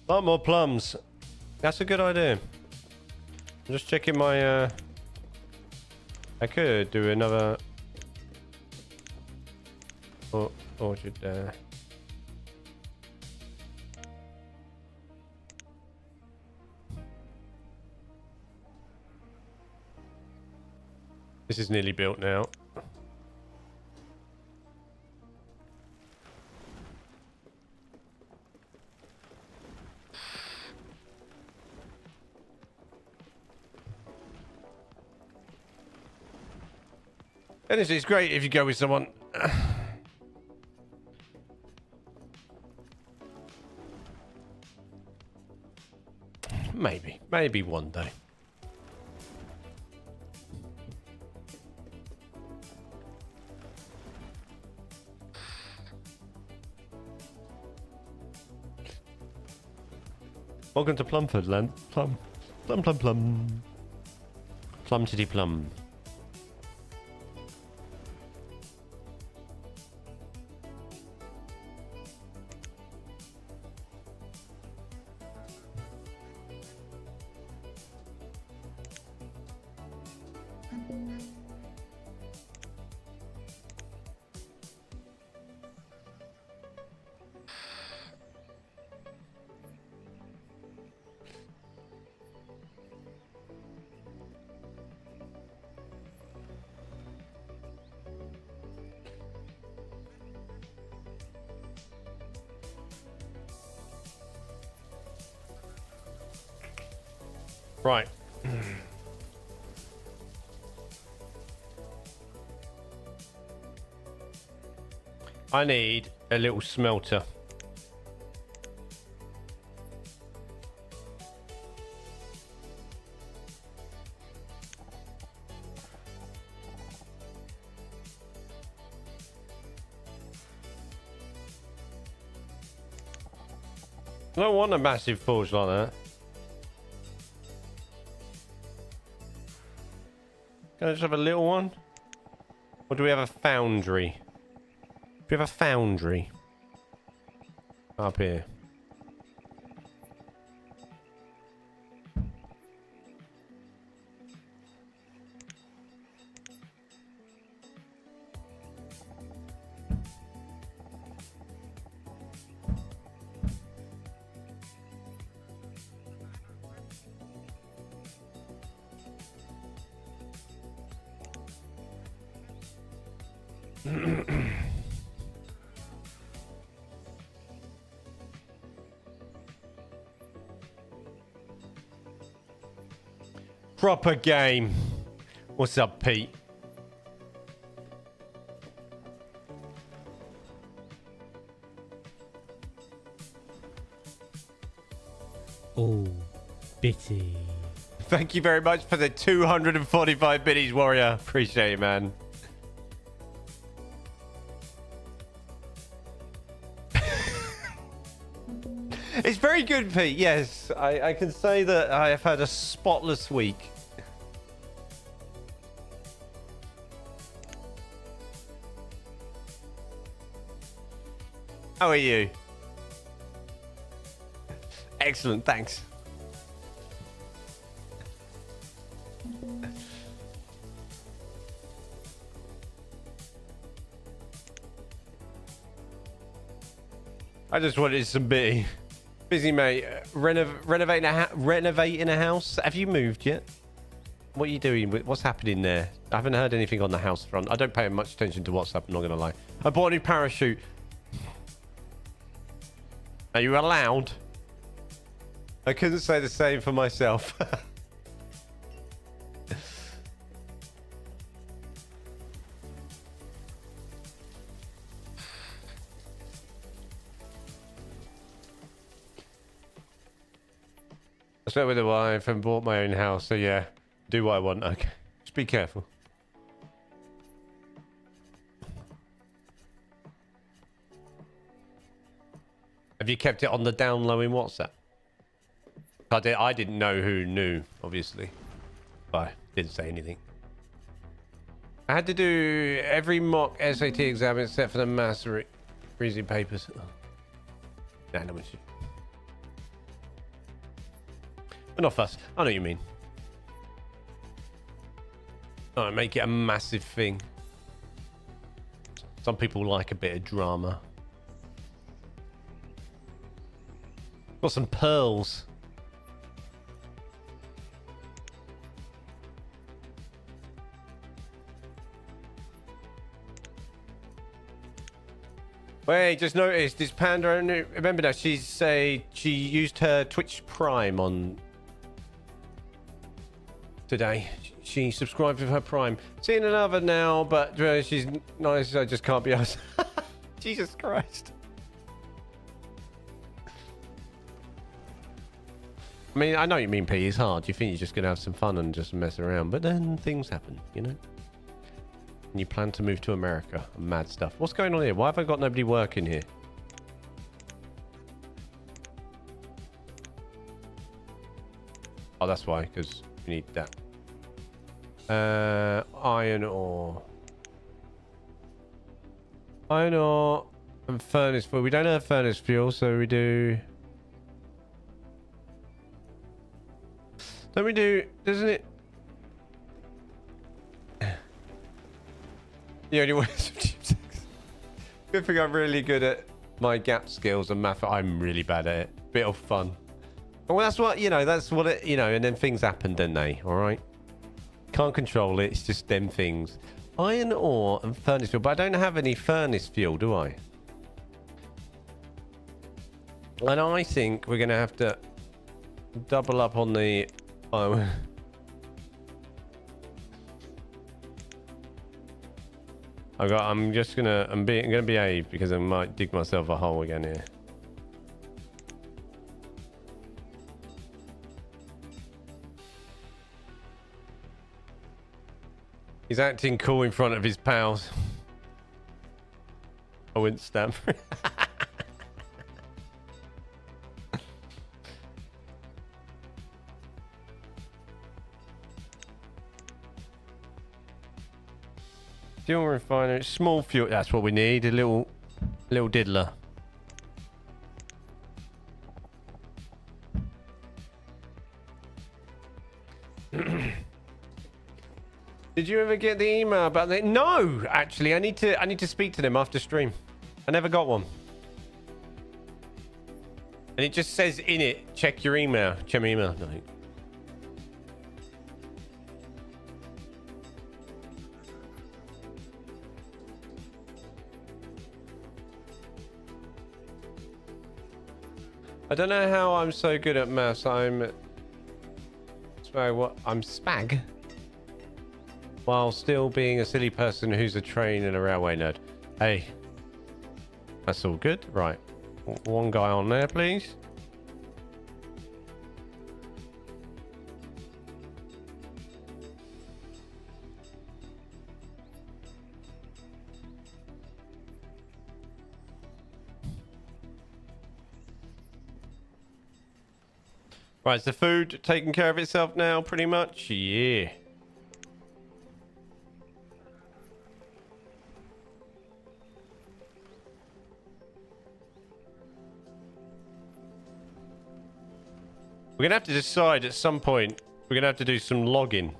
A lot more plums. That's a good idea. I'm just checking my... I could do another... orchard there. This is nearly built now. And it's great if you go with someone. Maybe one day. Welcome to Plumford land. Plum. Plum titty plum. Right. I need a little smelter. I don't want a massive forge like that. Can I just have a little one? Or do we have a foundry? Do we have a foundry? Up here. Proper game. What's up, Pete?
Oh, bitty.
Thank you very much for the 245 biddies, warrior. Appreciate it, man. It's very good, Pete. Yes, I can say that I have had a spotless week. How are you? Excellent, thanks. I just wanted some bitty. Busy, mate. Renovating a house. Have you moved yet? What are you doing? What's happening there? I haven't heard anything on the house front. I don't pay much attention to WhatsApp, I'm not going to lie. I bought a new parachute. Are you allowed? I couldn't say the same for myself. I slept with a wife and bought my own house, so yeah, do what I want. Okay, just be careful. Have you kept it on the down low in WhatsApp? I didn't know who knew, obviously. But I didn't say anything. I had to do every mock SAT exam except for the maths reasoning papers. Oh. Nah, no one should. But not fuss. I know what you mean. Alright, make it a massive thing. Some people like a bit of drama. Got some pearls. Wait, just noticed this Panda. Remember that she used her Twitch Prime on today. She subscribed with her Prime. Seeing another now, but she's nice. I just can't be asked. Jesus Christ. I mean, I know what you mean, P. It's hard. You think you're just gonna have some fun and just mess around, but then things happen, you know. And you plan to move to America. Mad stuff. What's going on here? Why have I got nobody working here? Oh, that's why, because we need that. Iron ore. Iron ore and furnace fuel. We don't have furnace fuel, so we do... Don't we do... Doesn't it... The only way is good thing I'm really good at my gap skills and math. I'm really bad at it. Bit of fun. Well, that's what, you know, that's what it, you know, and then things happen, don't they? All right. Can't control it. It's just them things. Iron ore and furnace fuel. But I don't have any furnace fuel, do I? And I think we're going to have to double up on the... Oh, I'm just gonna gonna behave because I might dig myself a hole again here. He's acting cool in front of his pals. I wouldn't stamp. Fuel refinery, small fuel. That's what we need. A little diddler. Did you ever get the email about that? No, actually, I need to speak to them after stream. I never got one. And it just says in it, check your email. Check my email. No. I don't know how I'm so good at maths. I'm spag while still being a silly person who's a train and a railway nerd. Hey, that's all good. Right, one guy on there, please. Right, is the food taking care of itself now, pretty much? Yeah. We're going to have to decide at some point. We're going to have to do some logging.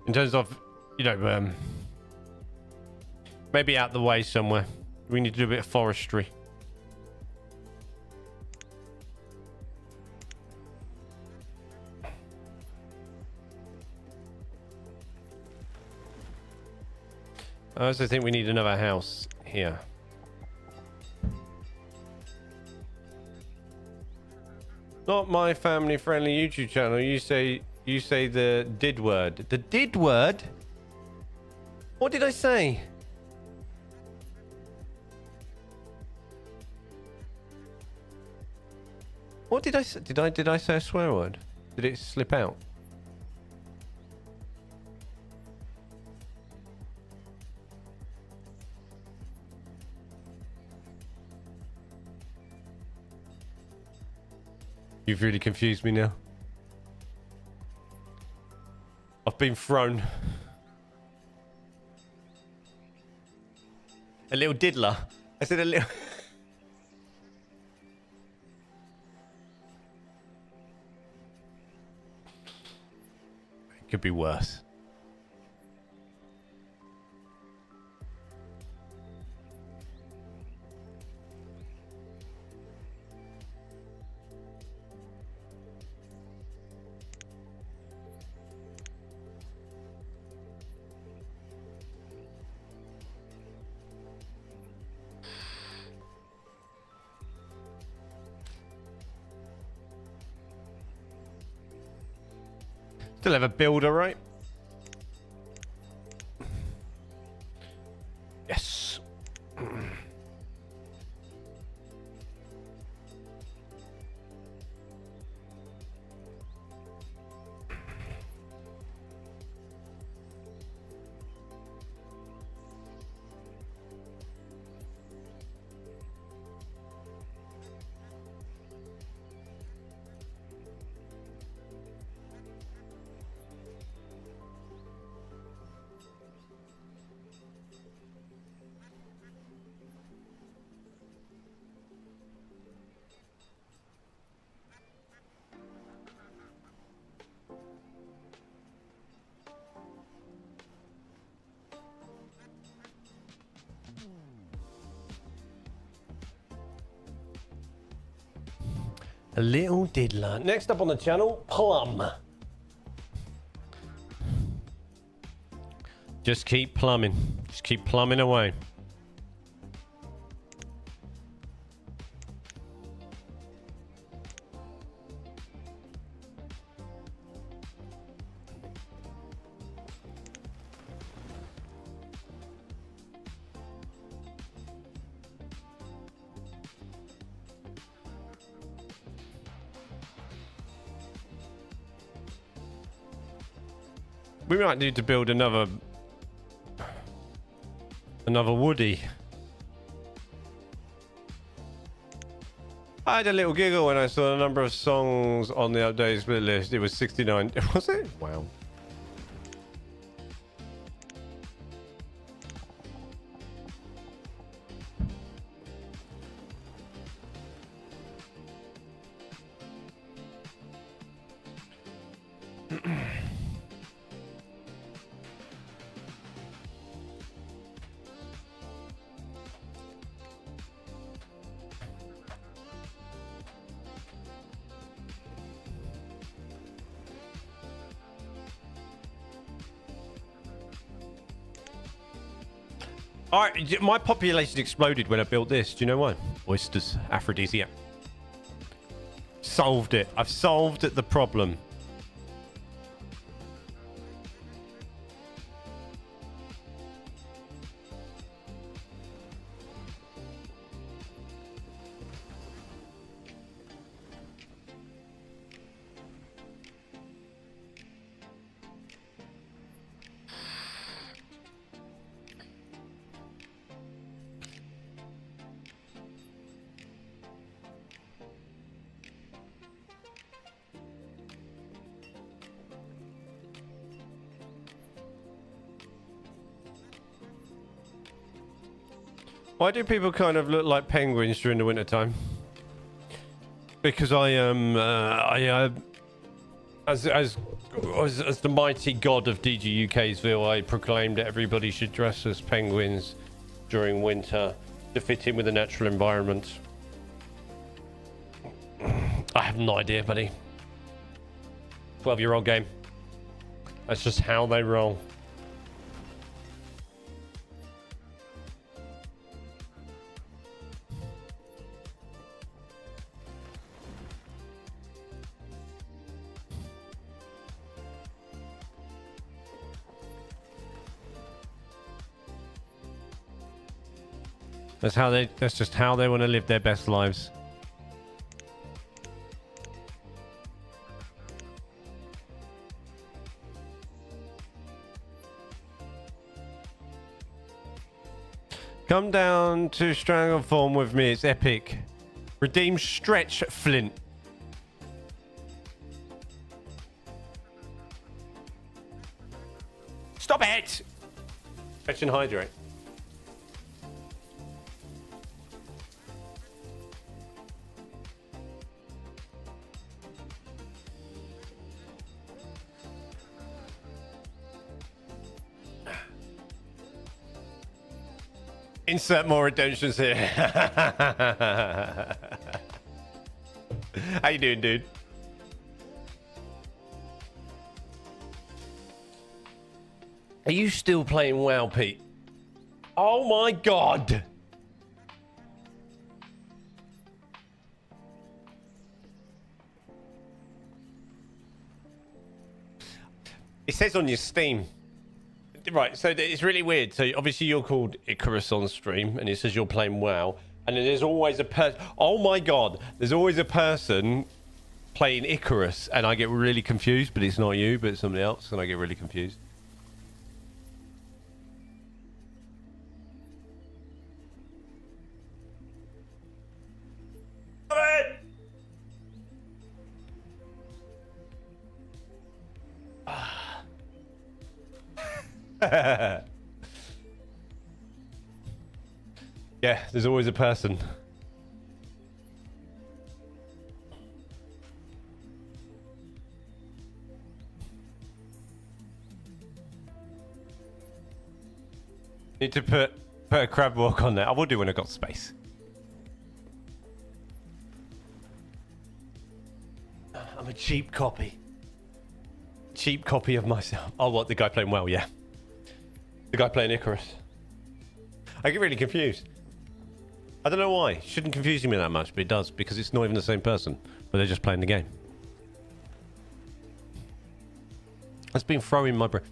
In terms of, you know, maybe out the way somewhere. We need to do a bit of forestry. I also think we need another house here. Not my family-friendly YouTube channel. You say the did word. The did word? What did I say? What did I say? Did I say a swear word? Did it slip out? You've really confused me now. I've been thrown. A little diddler. I said a little... It could be worse. Still have a builder, right? Yes. A little diddler. Next up on the channel, Plum. Just keep plumbing. Just keep plumbing away. We might need to build another Woody. I had a little giggle when I saw the number of songs on the updated split list. It was 69. Was it? Wow. Alright, my population exploded when I built this. Do you know why? Oysters. Aphrodisiac. Solved it. I've solved the problem. Why do people kind of look like penguins during the wintertime? Because I am, as the mighty god of DG UKsville, I proclaimed that everybody should dress as penguins during winter to fit in with the natural environment. I have no idea, buddy. 12-year-old game. That's just how they roll. That's just how they want to live their best lives. Come down to Strangleform with me, it's epic. Redeem Stretch Flint. Stop it! Fetch and hydrate. Insert more redemptions here. How you doing, dude? Are you still playing WoW, Pete? Oh my god! It says on your Steam. Right, so it's really weird. So obviously you're called Icarus on stream, and it says you're playing WoW, and then there's always a person. Oh my god, there's always a person playing Icarus, and I get really confused. But it's not you, but it's somebody else, and I get really confused. Yeah, there's always a person. Need to put a crab walk on there. I will do when I got space. I'm a cheap copy. Cheap copy of myself. Oh, what? The guy playing WoW, yeah. The guy playing Icarus. I get really confused. I don't know why. It shouldn't confuse me that much, but it does, because it's not even the same person, but they're just playing the game. That's been throwing my brain.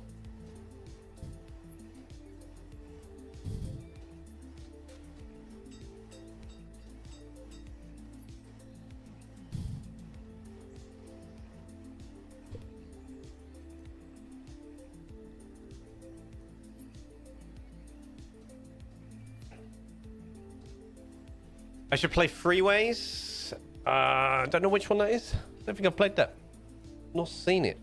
I should play Freeways. I don't know which one that is. I don't think I've played that. Not seen it.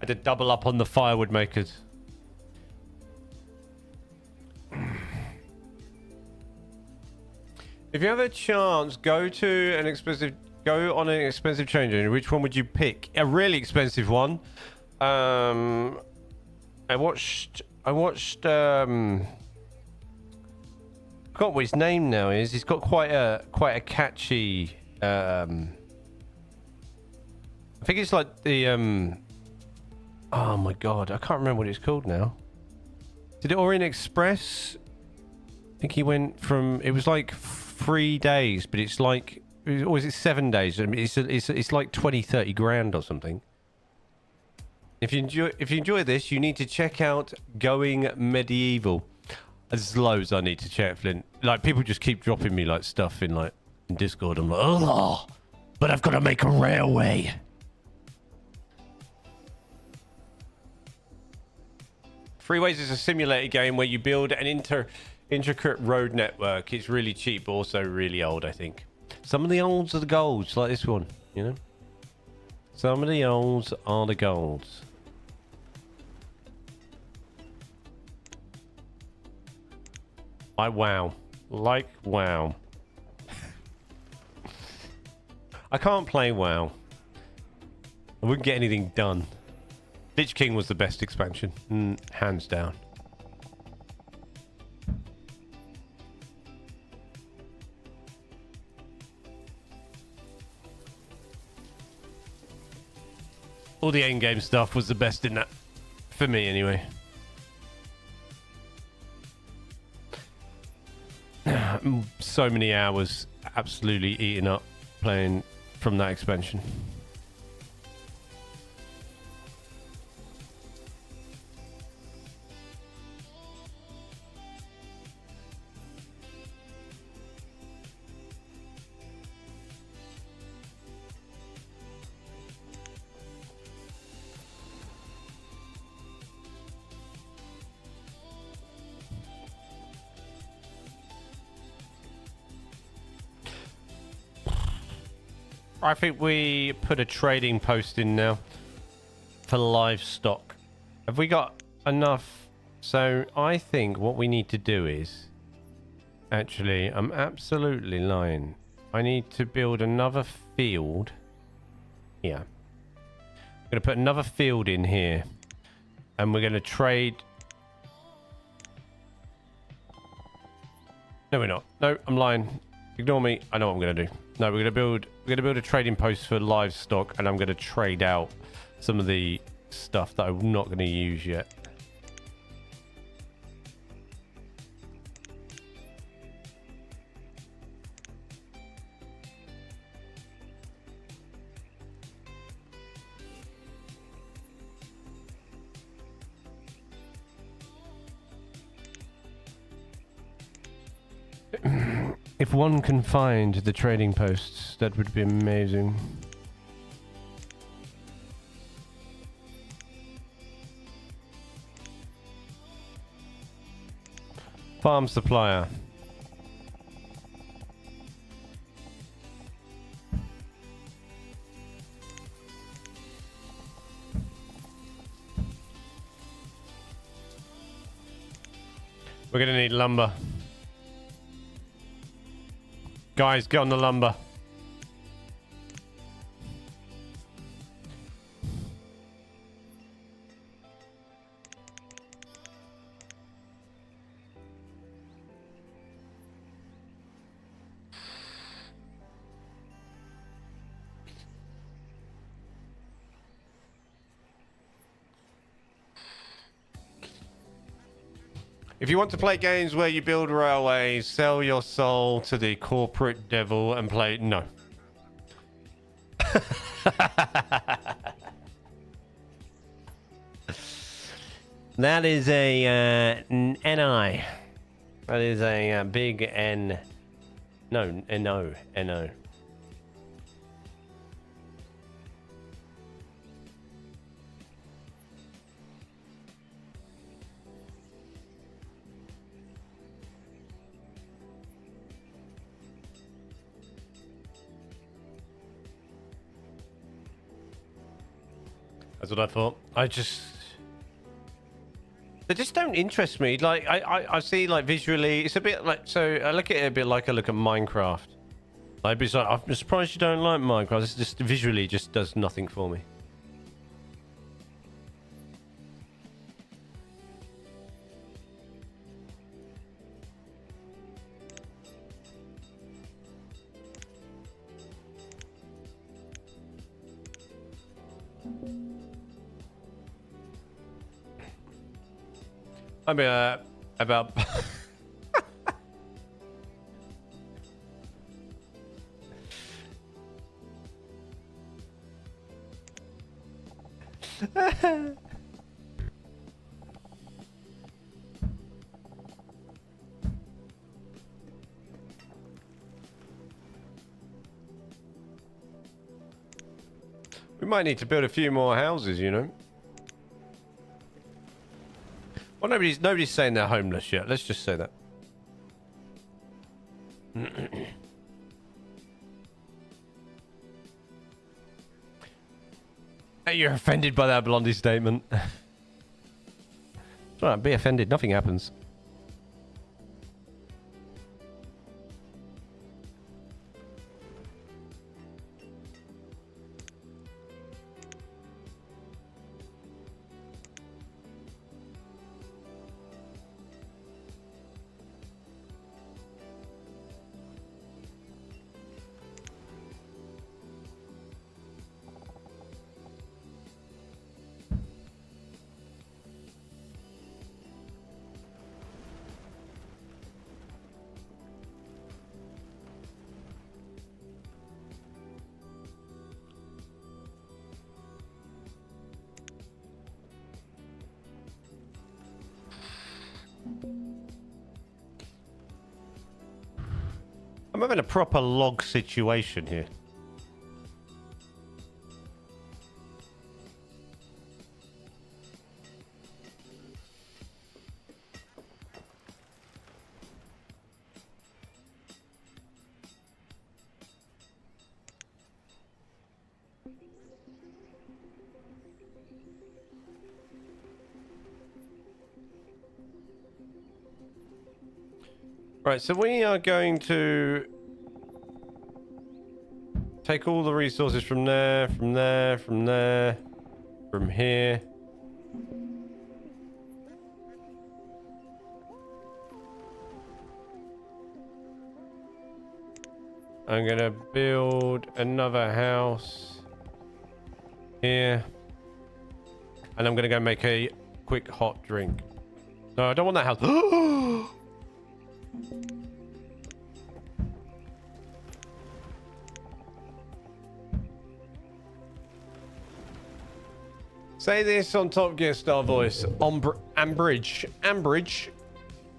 I did double up on the firewood makers. If you have a chance, go on an expensive change engine. Which one would you pick? A really expensive one. I watched forgot what his name now is. He's got quite a catchy I think it's like the oh my god, I can't remember what it's called now. Did it Orient Express? I think he went from, it was like 3 days, but it's like, or is it 7 days? I mean, it's like 20-30 grand or something. If you enjoy this, you need to check out Going Medieval. There's loads I need to check, Flint. Like, people just keep dropping me like stuff in Discord. I'm like, oh, but I've got to make a railway. Freeways is a simulator game where you build an intricate road network. It's really cheap, but also really old, I think. Some of the olds are the golds, like this one, you know? Some of the olds are the golds. WoW. Like WoW. I can't play WoW. I wouldn't get anything done. Lich King was the best expansion, hands down. All the endgame stuff was the best in that, for me anyway. So many hours absolutely eaten up playing from that expansion. I think we put a trading post in now for livestock. Have we got enough? So I think what we need to do is... Actually, I'm absolutely lying. I need to build another field here. I'm going to put another field in here. And we're going to trade... No, we're not. No, I'm lying. Ignore me. I know what I'm going to do. No, we're going to build a trading post for livestock, and I'm going to trade out some of the stuff that I'm not going to use yet. If one can find the trading posts, that would be amazing. Farm supplier. We're gonna need lumber. Guys, get on the lumber. If you want to play games where you build railways, sell your soul to the corporate devil and play... No. That is a NI. That is a big N. No, NO. NO. That's what I thought. They just don't interest me. Like I see, like, visually, it's a bit like, so I look at it a bit like I look at Minecraft. I'd be like, I'm surprised you don't like Minecraft. It's just visually just does nothing for me. I mean, about... We might need to build a few more houses, you know. Well, nobody's saying they're homeless yet. Let's just say that. Hey, you're offended by that Blondie statement. It's alright, be offended. Nothing happens. I'm having a proper log situation here. Right, so we are going to take all the resources from there, from there, from there, from here. I'm gonna build another house here. And I'm gonna go make a quick hot drink. No, I don't want that house. Say this on Top Gear Star voice. Ambridge. Ambridge.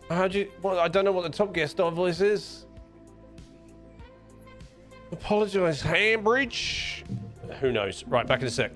How do you... Well, I don't know what the Top Gear Star voice is. Apologise, Ambridge. Who knows? Right, back in a sec.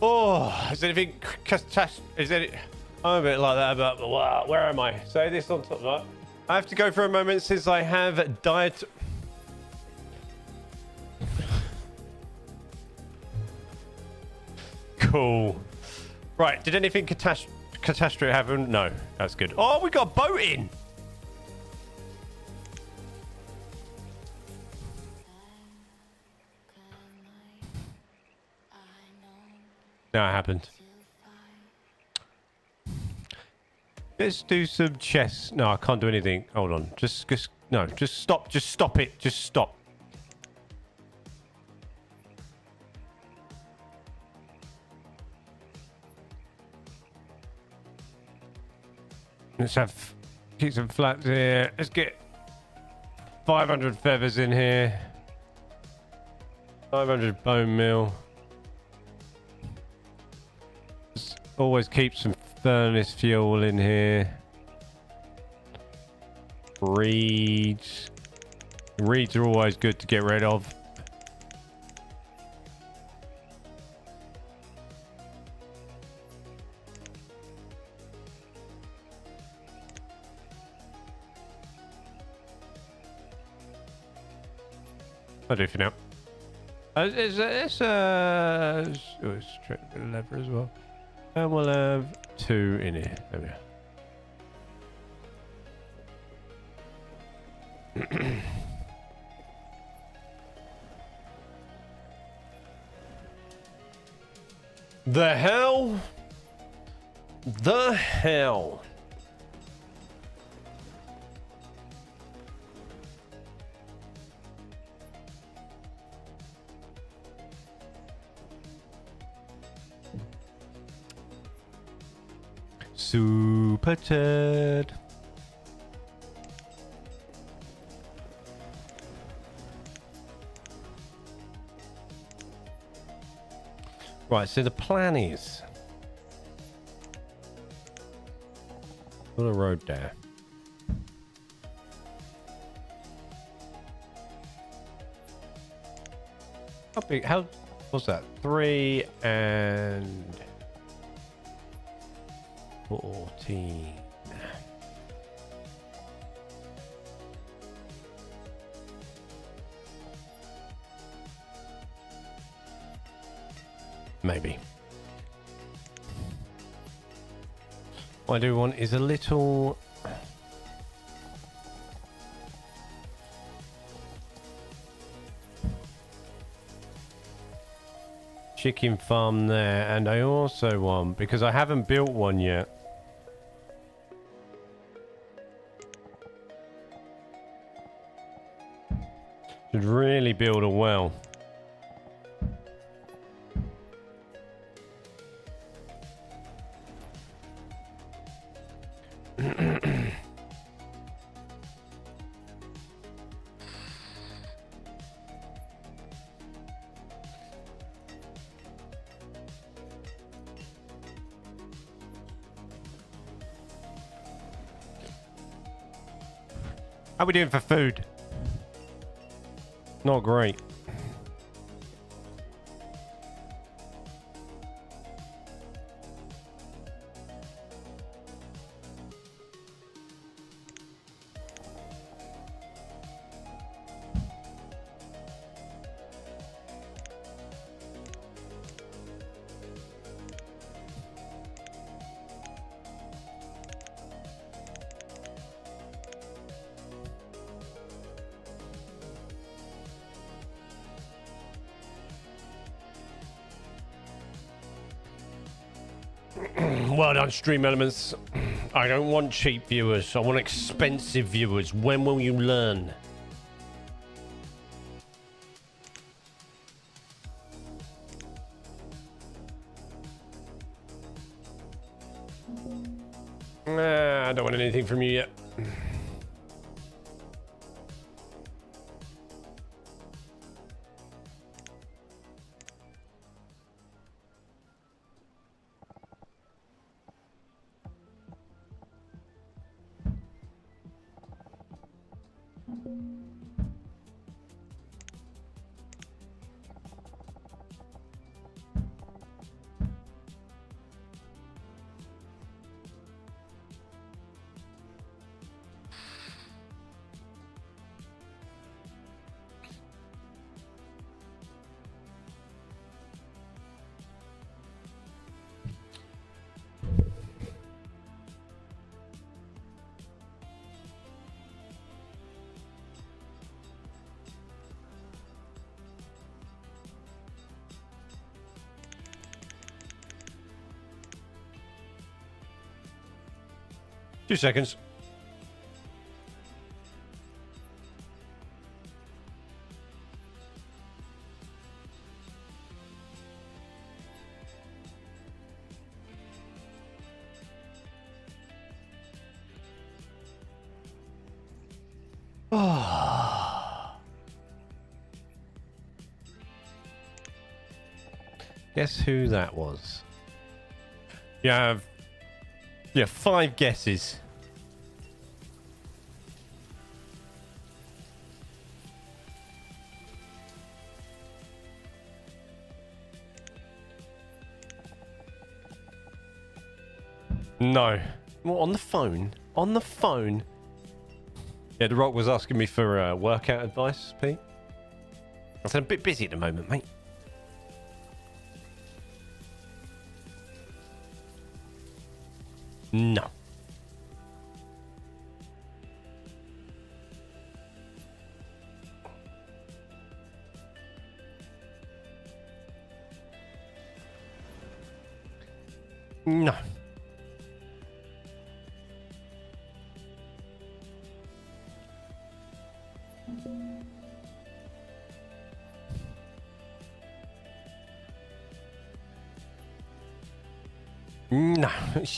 Oh, is anything... Is it... I'm a bit like that about... Wow, where am I? Say this on top of that. I have to go for a moment since I have diet... Cool. Right, did anything catastrophe happen? No, that's good. Oh, we got boating! No, it happened. Let's do some chess. No, I can't do anything. Hold on. Just stop. Just stop it. Just stop. Let's keep some flats here. Let's get 500 feathers in here. 500 bone meal. Just always keep some furnace fuel in here. Reeds. Reeds are always good to get rid of. I'll do for now. It's lever as well. And we'll have 2 in here. There we go. The hell? The hell? Super Ted. Right, so the plan is put a road there. How big? How? What's that? 3 and 14. Maybe. What I do want is a little chicken farm there, and I also want, because I haven't built one yet, should really build a well. How are we doing for food? Not great. Well done, Stream Elements. I don't want cheap viewers. I want expensive viewers. When will you learn? Nah, I don't want anything from you yet. Two seconds. Guess who that was? You have 5 guesses. No. Well, on the phone? On the phone? Yeah, The Rock was asking me for workout advice, Pete. I said, I'm a bit busy at the moment, mate. No. No. No,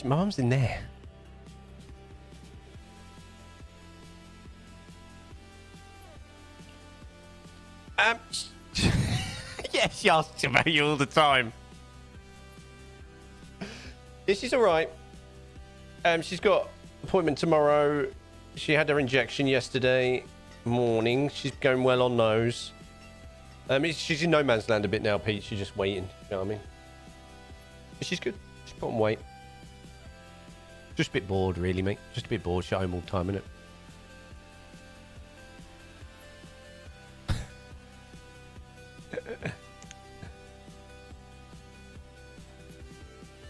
my mum's in there. Yeah, she asks about you all the time. Yeah, she's all right. She's got appointment tomorrow. She had her injection yesterday morning. She's going well on those. She's in no man's land a bit now, Pete. She's just waiting. You know what I mean? But she's good. She's put on weight. Just a bit bored, really, mate. Just a bit bored. She's at home all the time, innit?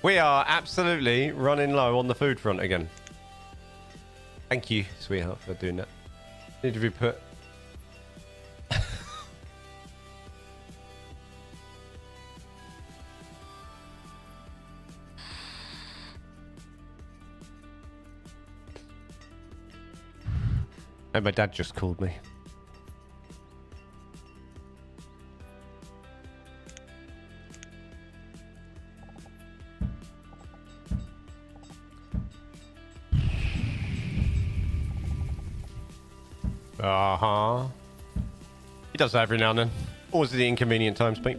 We are absolutely running low on the food front again. Thank you, sweetheart, for doing that. Need to be put. And my dad just called me. He does that every now and then. Always at the inconvenient times, mate.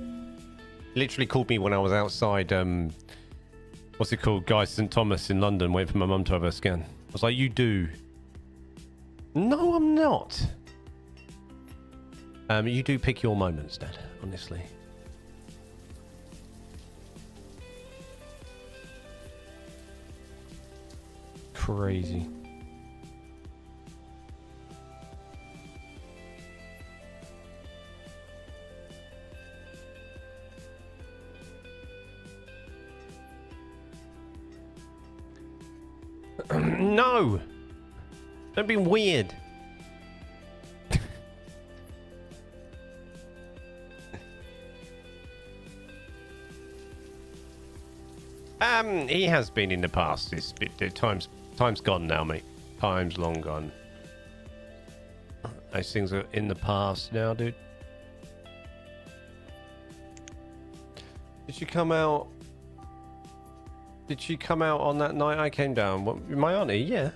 He literally called me when I was outside, what's it called? Guy St. Thomas in London, waiting for my mum to have her scan. I was like, you do? No, I'm not. You do pick your moments, Dad, honestly. Crazy. No! Don't be weird. He has been in the past. It's time's gone now, mate. Time's long gone. Those things are in the past now, dude. Did she come out? Did she come out on that night I came down? What, my auntie? Yeah.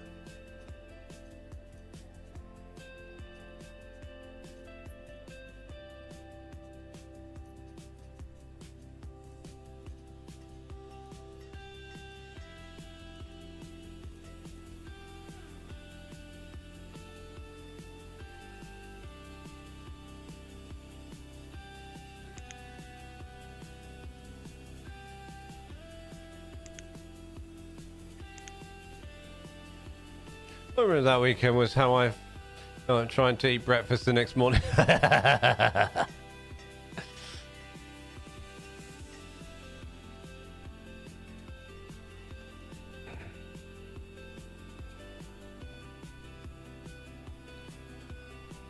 I remember that weekend was how I trying to eat breakfast the next morning.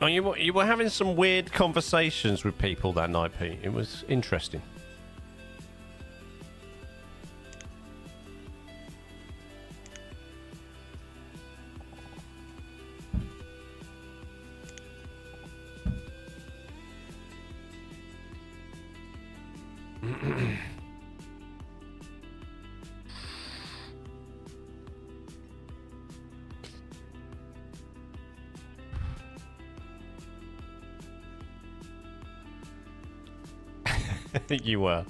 Oh, you were having some weird conversations with people that night, Pete. It was interesting. You were.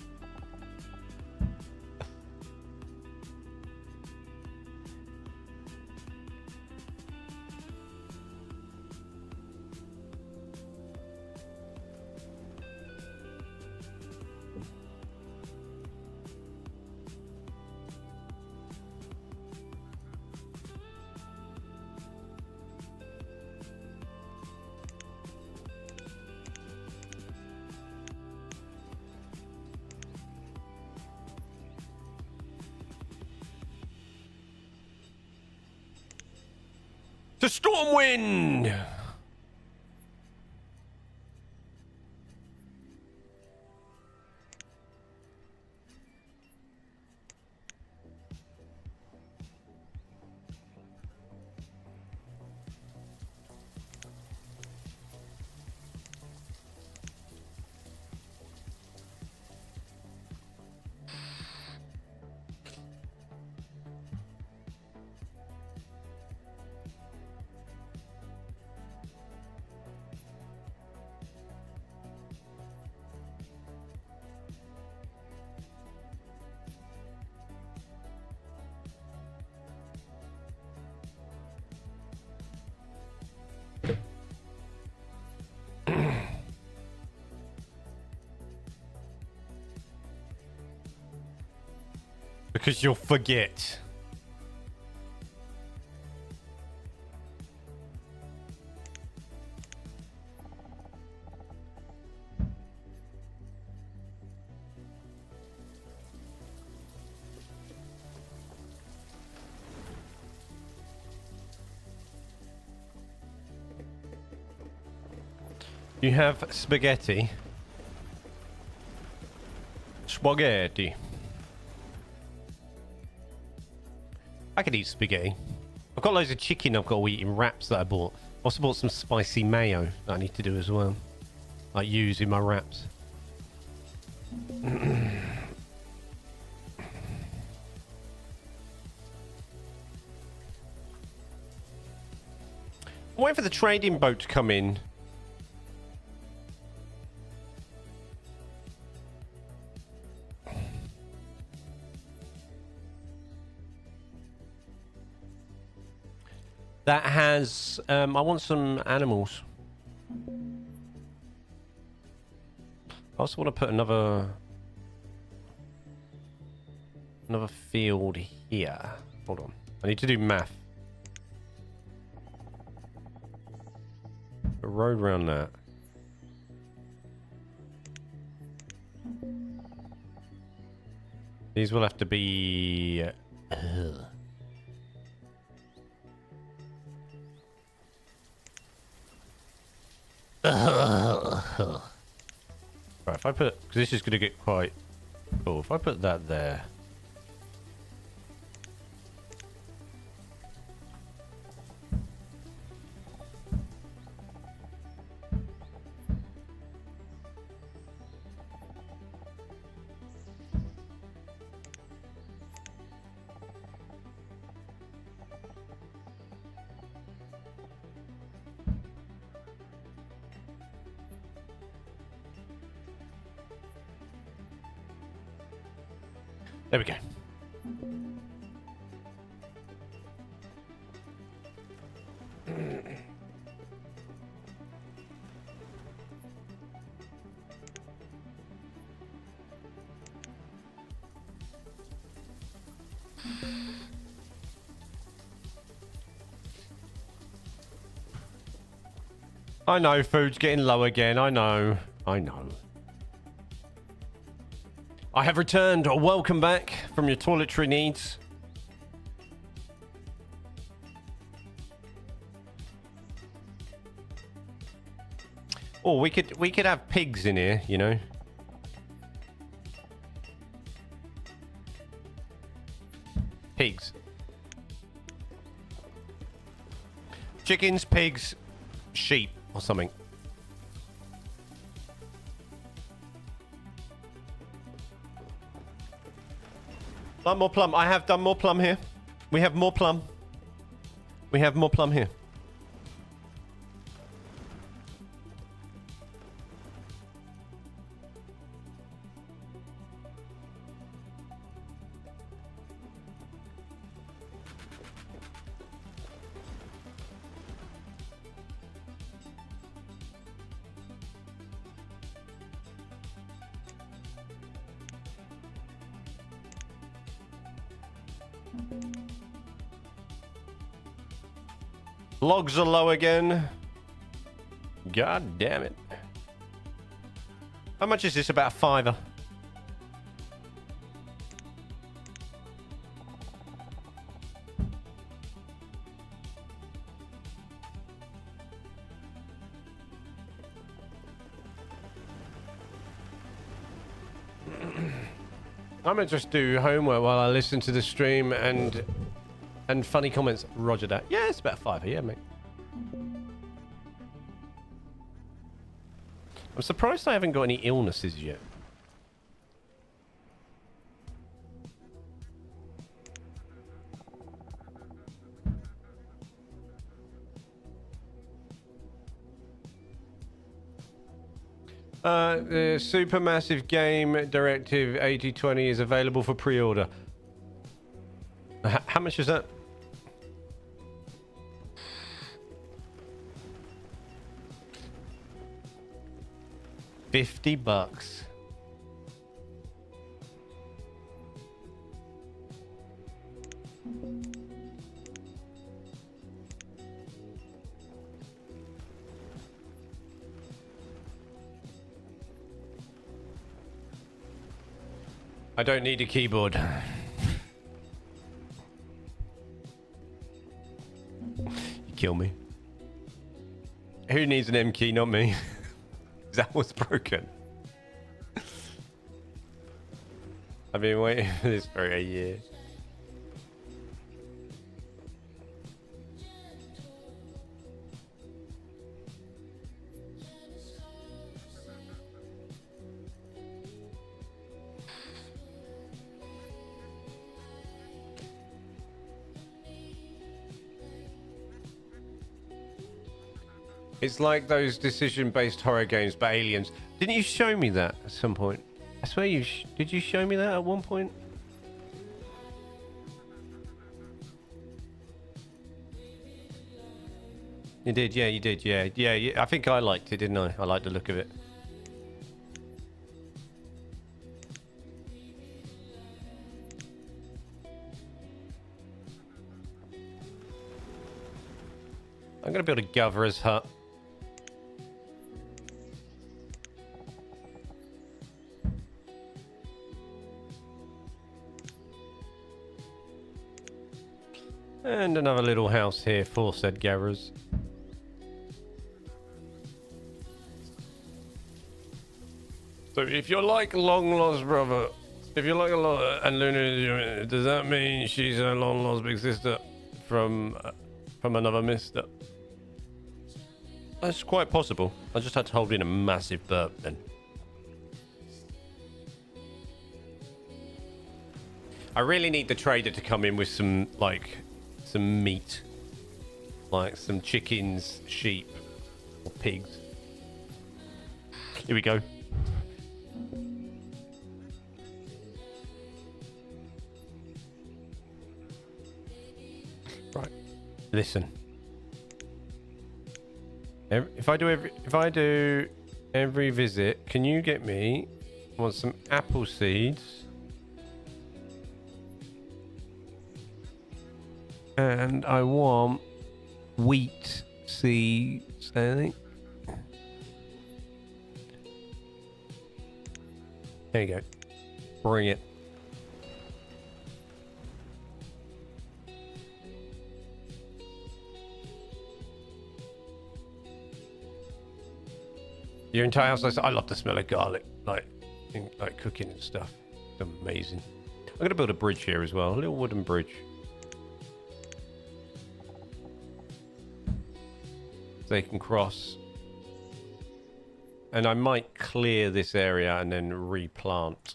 To Stormwind! Because you'll forget. You have spaghetti. Spaghetti. I could eat spaghetti. I've got loads of chicken I've got to eat in wraps that I bought. I also bought some spicy mayo that I need to do as well. I use in my wraps. I'm waiting for the trading boat to come in. That has, I want some animals. I also want to put another field here. Hold on. I need to do math. A road around that. These will have to be... Right, if I put... Because this is going to get quite... cool. If I put that there... There we go. I know food's getting low again. I know. I know. I have returned. Welcome back from your toiletry needs. Oh, we could have pigs in here, you know. Pigs. Chickens, pigs, sheep or something. Done more plum. I have done more plum here. We have more plum. We have more plum here. Logs are low again. God damn it. How much is this? About a fiver. I'm gonna just do homework while I listen to the stream and funny comments. Roger that. Yeah, it's about a fiver. Yeah, mate. I'm surprised I haven't got any illnesses yet. The Supermassive Game Directive 8020 is available for pre-order. How much is that? $50. I don't need a keyboard. You kill me. Who needs an M key? Not me. That was broken. I've been waiting for this for a year. It's like those decision-based horror games, but aliens. Didn't you show me that at some point? I swear you did you show me that at one point? You did, yeah, you did, yeah. Yeah, I think I liked it, didn't I? I liked the look of it. I'm going to build a Governor's hut. And another little house here for said gatherers. So if you're like long lost brother, if you're like a lot, and Luna, does that mean she's a long lost big sister from another mister? That's quite possible. I just had to hold in a massive burp then. I really need the trader to come in with some meat, like some chickens, sheep, or pigs. Here we go. Right. Listen. If I do every visit, can you get me? I want some apple seeds. And I want wheat seeds, I think. There you go. Bring it. Your entire house, I love the smell of garlic, like cooking and stuff. It's amazing. I'm going to build a bridge here as well, a little wooden bridge. So they can cross. And I might clear this area and then replant.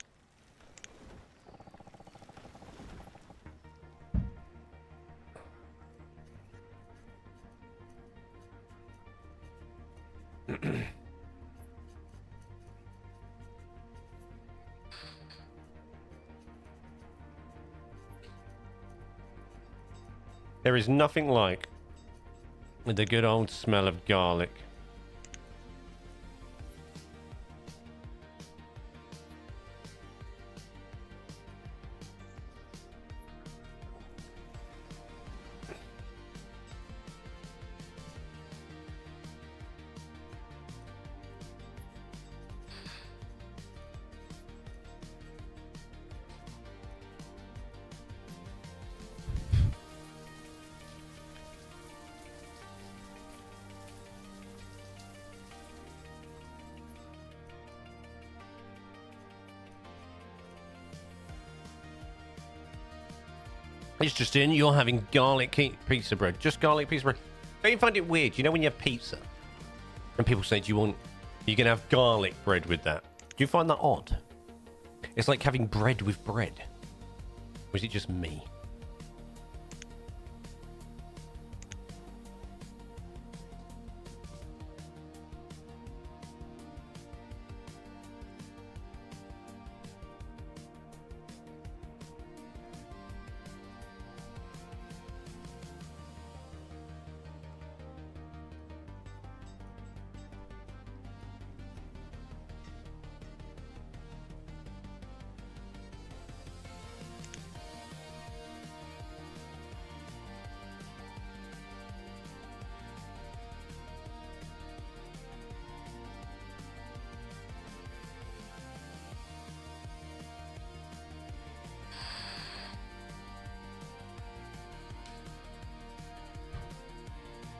There is nothing like the good old smell of garlic. It's just in, you're having garlic pizza bread. Just garlic pizza bread. Don't you find it weird? You know when you have pizza and people say, do you want, you can have garlic bread with that. Do you find that odd? It's like having bread with bread. Or is it just me?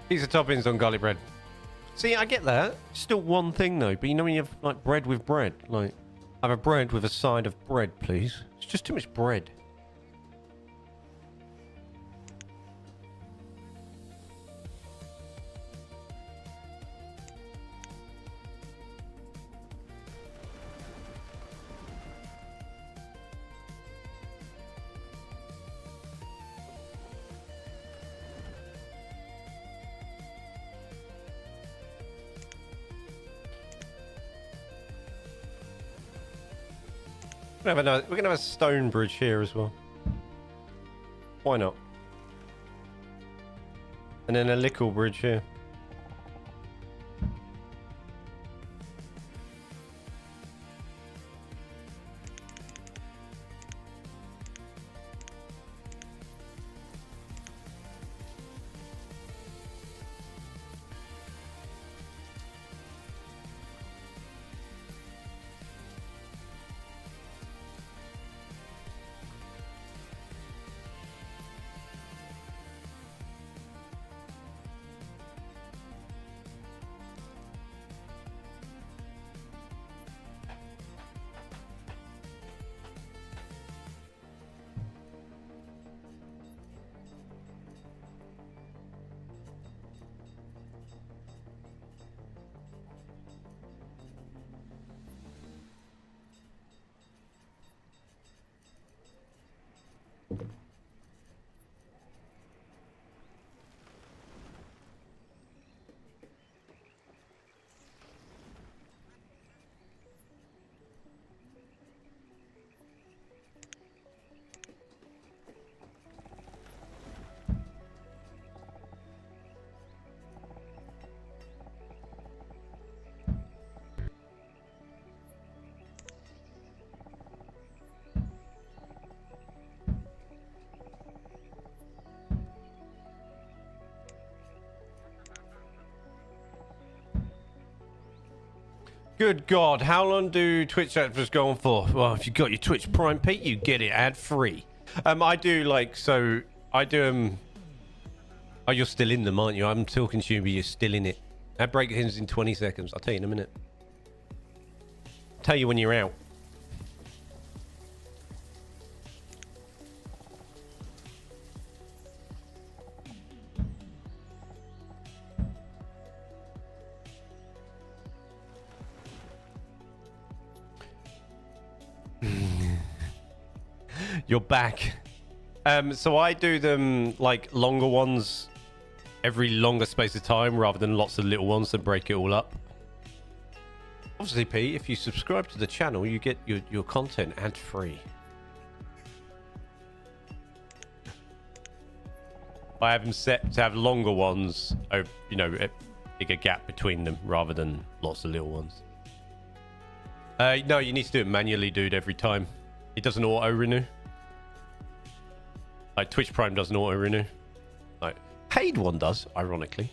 Pizza toppings on garlic bread. See, I get that. Still one thing though, but you know when you have like bread with bread, like have a bread with a side of bread, please. It's just too much bread. We're gonna have a stone bridge here as well. Why not? And then a lickle bridge here. Good God, how long do Twitch adverts go on for? Well, if you got your Twitch Prime, Pete, you get it ad-free. I do I do Oh, you're still in them, aren't you? I'm talking to you, but you're still in it. Ad break ends in 20 seconds. I'll tell you in a minute. I'll tell you when you're out. You're back. So I do them like longer ones every longer space of time rather than lots of little ones that break it all up. Obviously, Pete, if you subscribe to the channel, you get your content ad-free. I have them set to have longer ones, you know, a bigger gap between them rather than lots of little ones. No, you need to do it manually, dude, every time. It doesn't auto-renew. Like Twitch Prime doesn't auto-renew. Like paid one does, ironically.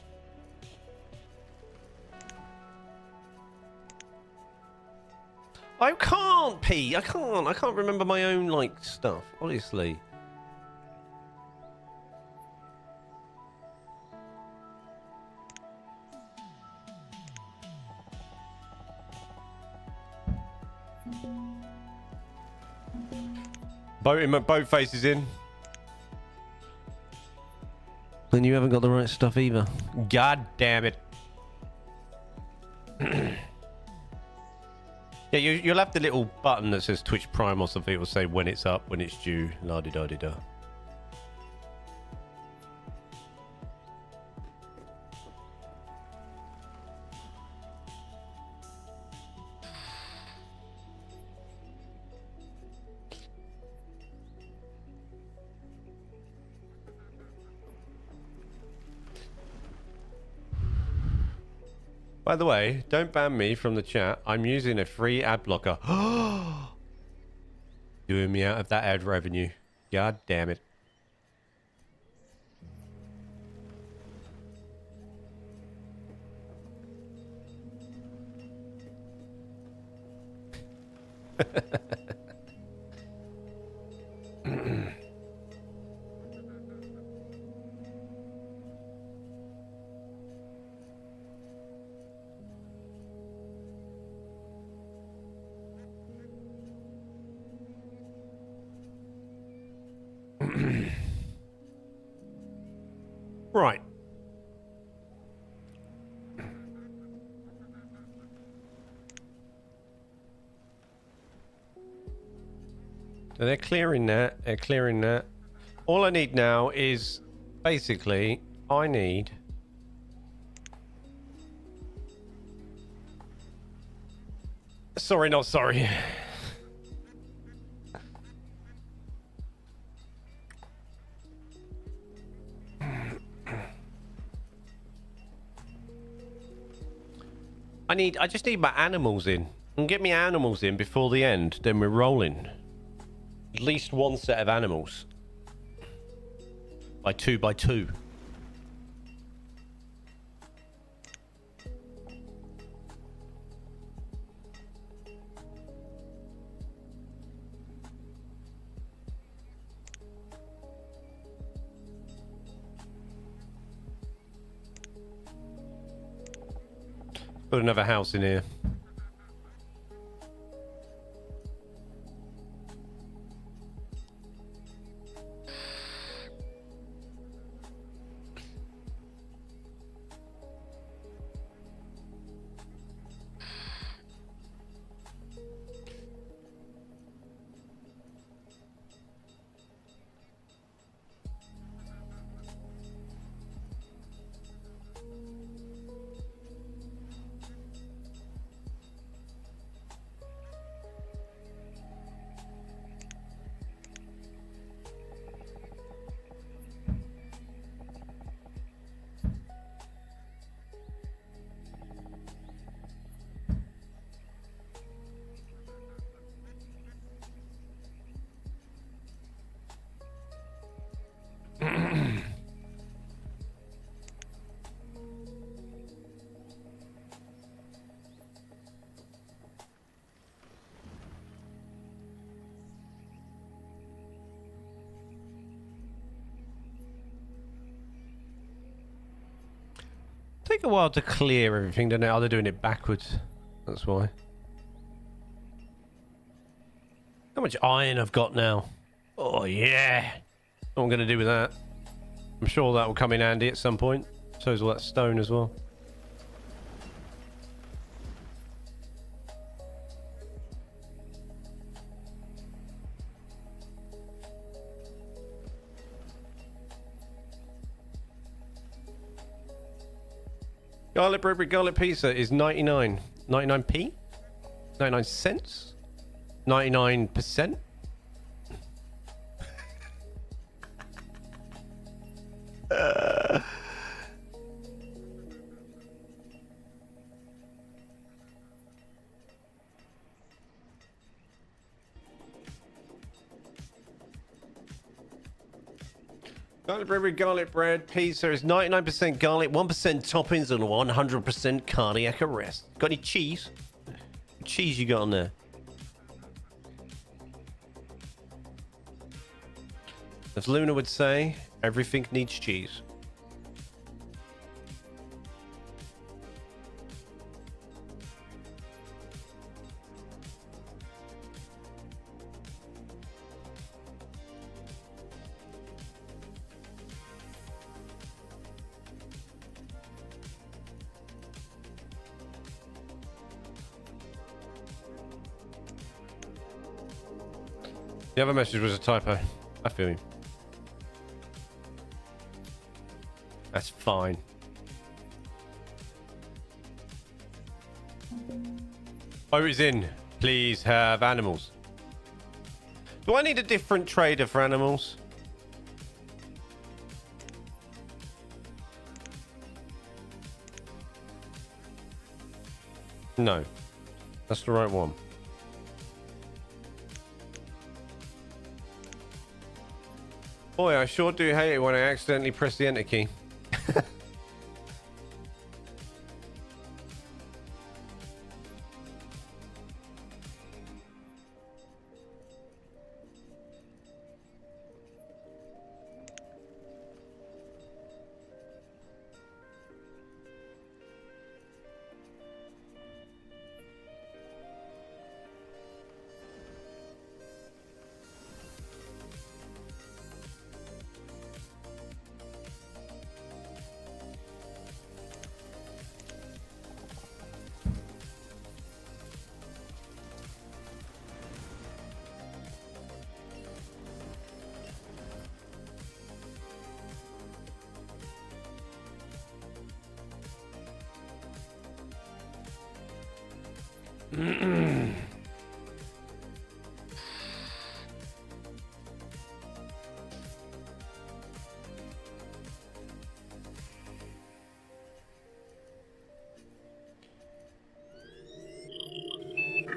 I can't, Pete. I can't remember my own like stuff, honestly. Both faces in. Then you haven't got the right stuff either. God damn it. Yeah, you'll have the little button that says Twitch Prime or something. It will say when it's up, when it's due, la-di-da-di-da. By the way, don't ban me from the chat. I'm using a free ad blocker. Doing me out of that ad revenue. God damn it. Right. So they're clearing that. They're clearing that. All I need now is basically I need sorry, not sorry. I just need my animals in. And get me animals in before the end, then we're rolling. At least one set of animals. By two. Put another house in here. take a while to clear everything, doesn't it? Oh, they're doing it backwards. That's why. How much iron I've got now? Oh, yeah. What I'm going to do with that. I'm sure that will come in handy at some point. So is all that stone as well. Garlic bread, garlic pizza is 99. 99p? 99 cents? 99%? Garlic bread pizza is 99% garlic, 1% toppings, and 100% cardiac arrest. Got any cheese? What cheese you got on there? As Luna would say, everything needs cheese. The other message was a typo. I feel you. That's fine. Oh, it's in. Please have animals. Do I need a different trader for animals? No. That's the right one. Boy, I sure do hate it when I accidentally press the enter key.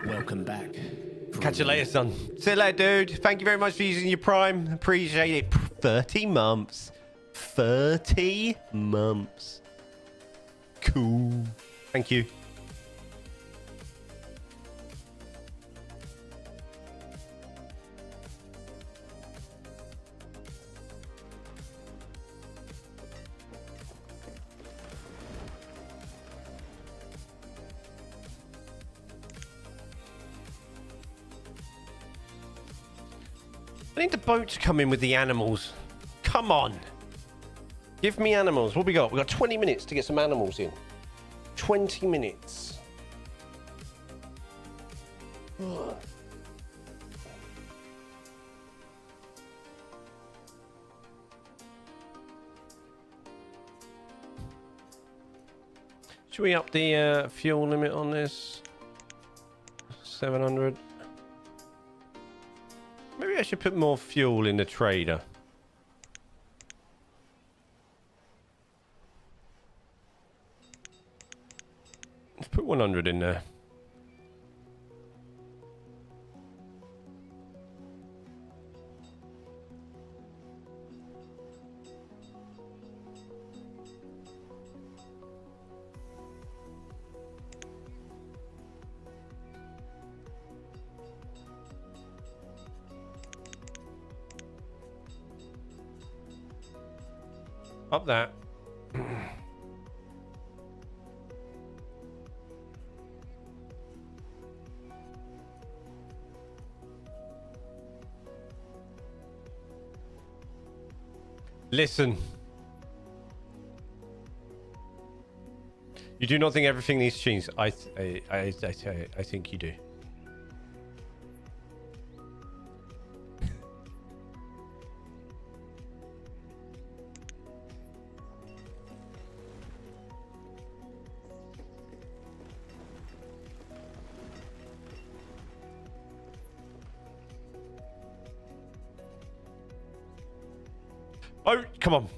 Welcome back.
Catch you later, son. See you later, dude. Thank you very much for using your Prime. Appreciate it. 30 months. 30 months. Cool. Thank you. I need the boat to come in with the animals. Come on. Give me animals. What we got? We got 20 minutes to get some animals in. 20 minutes. Ugh. Should we up the fuel limit on this? 700. Maybe I should put more fuel in the trader. Let's put 100 in there. Up that. Listen. You do not think everything needs cheese. I think you do. Oh, come on.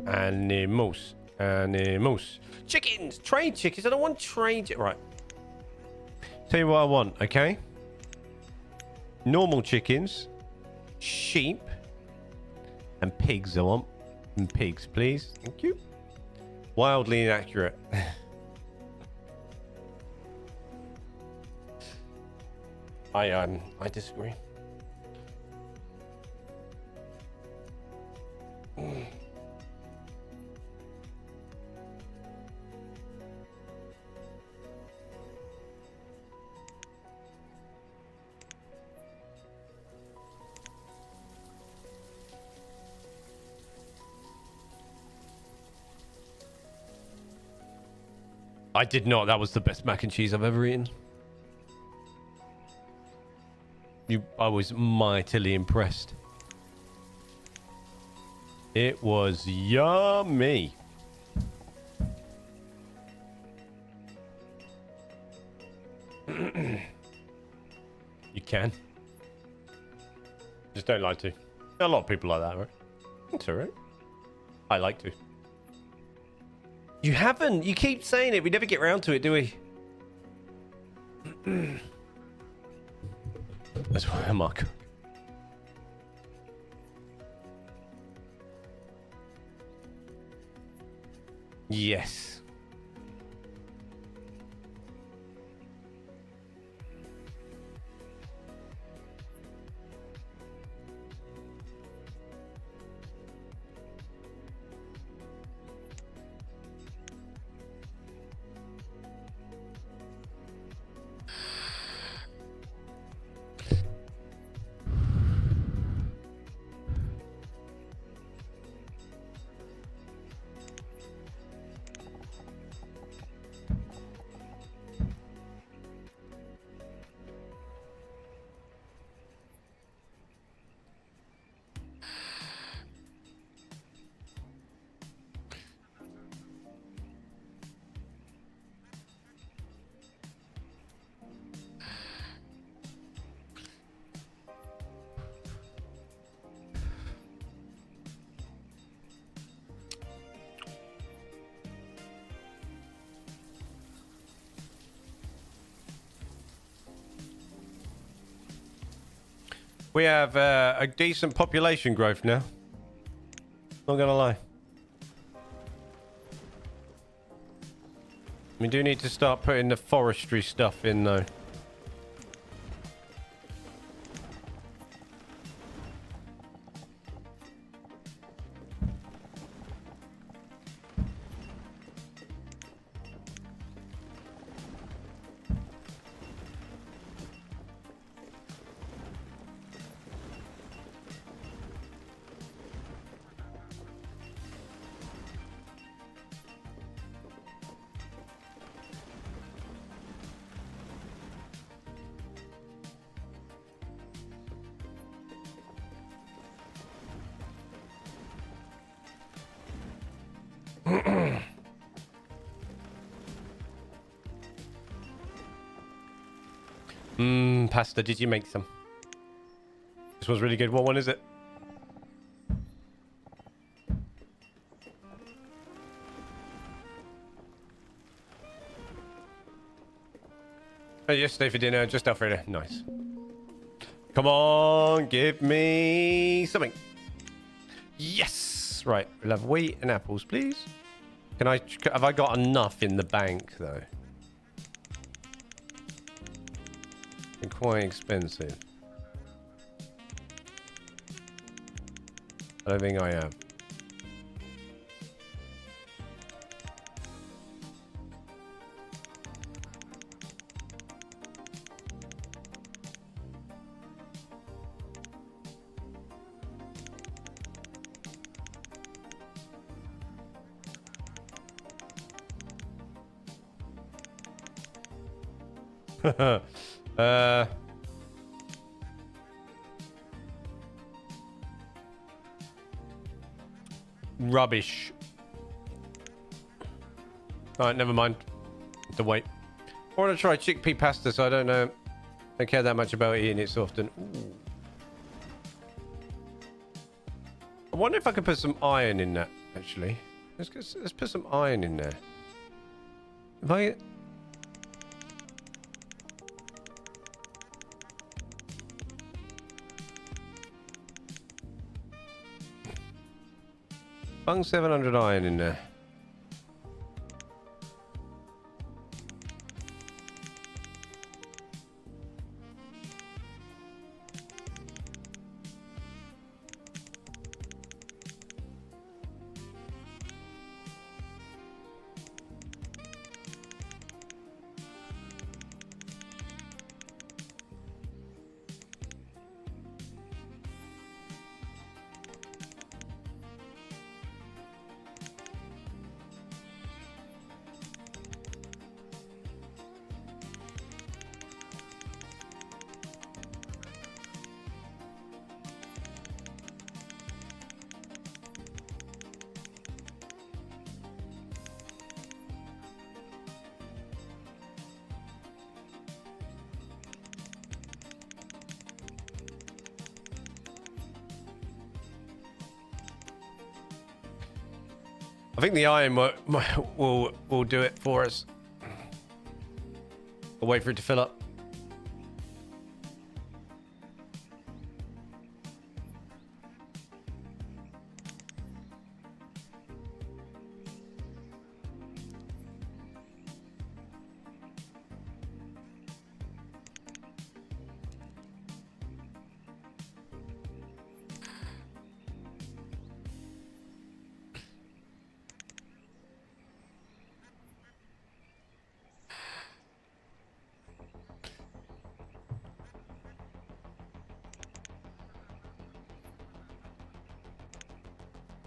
Animals. Animals. Chickens! Trained chickens. I don't want trained... Right. Tell you what I want, okay? Normal chickens. Sheep. And pigs I want. And pigs, please. Thank you. Wildly inaccurate. I disagree. I did not. That was the best mac and cheese I've ever eaten. I was mightily impressed. It was yummy. You can. Just don't like to. A lot of people like that, right? It's alright. I like to. You haven't. You keep saying it. We never get round to it, do we? That's why I'm Mark. Yes. We have a decent population growth now. Not gonna lie. We do need to start putting the forestry stuff in though. Pasta, did you make some? This one's really good. What one is it? Oh, yesterday for dinner, just Alfredo. Nice. Come on, give me something. Yes! Right, we'll have wheat and apples, please. Have I got enough in the bank, though? They're quite expensive. I don't think I have. Rubbish. Alright, never mind. Have to wait. I want to try chickpea pasta, so I don't know. I don't care that much about eating it so often. Ooh. I wonder if I could put some iron in that, actually. Let's put some iron in there. If I... Bung 700 iron in there. I think the iron will do it for us. We'll wait for it to fill up.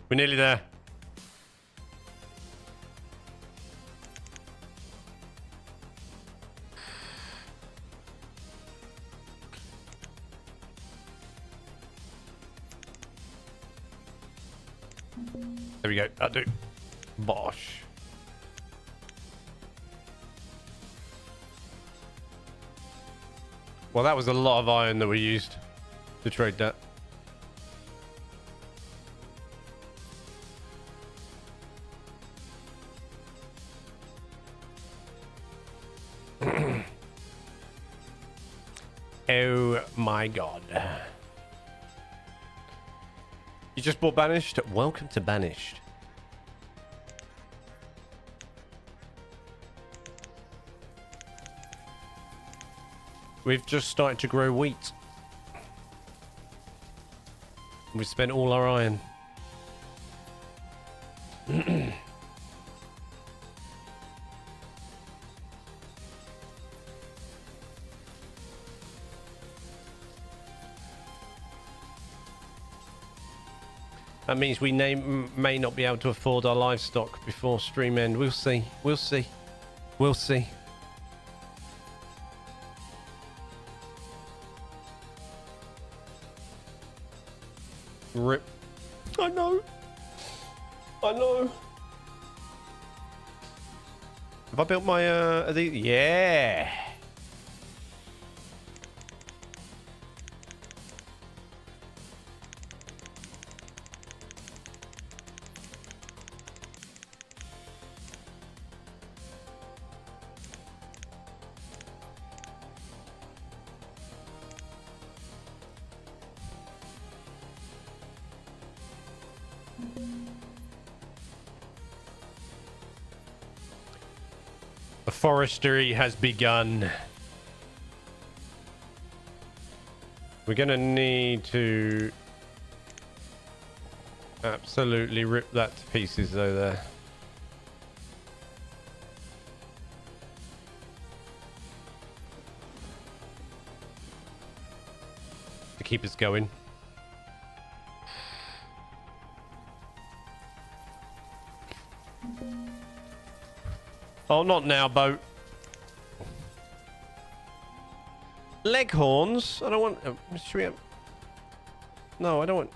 We're nearly there. There we go. That'll do. Bosh. Well, that was a lot of iron that we used to trade that. Oh my god. You just bought Banished? Welcome to Banished. We've just started to grow wheat. We spent all our iron. That means we may not be able to afford our livestock before stream end. We'll see. We'll see. We'll see. Rip. I know. I know. Have I built my yeah. The forestry has begun. We're gonna need to absolutely rip that to pieces though there. To keep us going. Oh, not now, boat. Leghorns? I don't want... should we have... No, I don't want...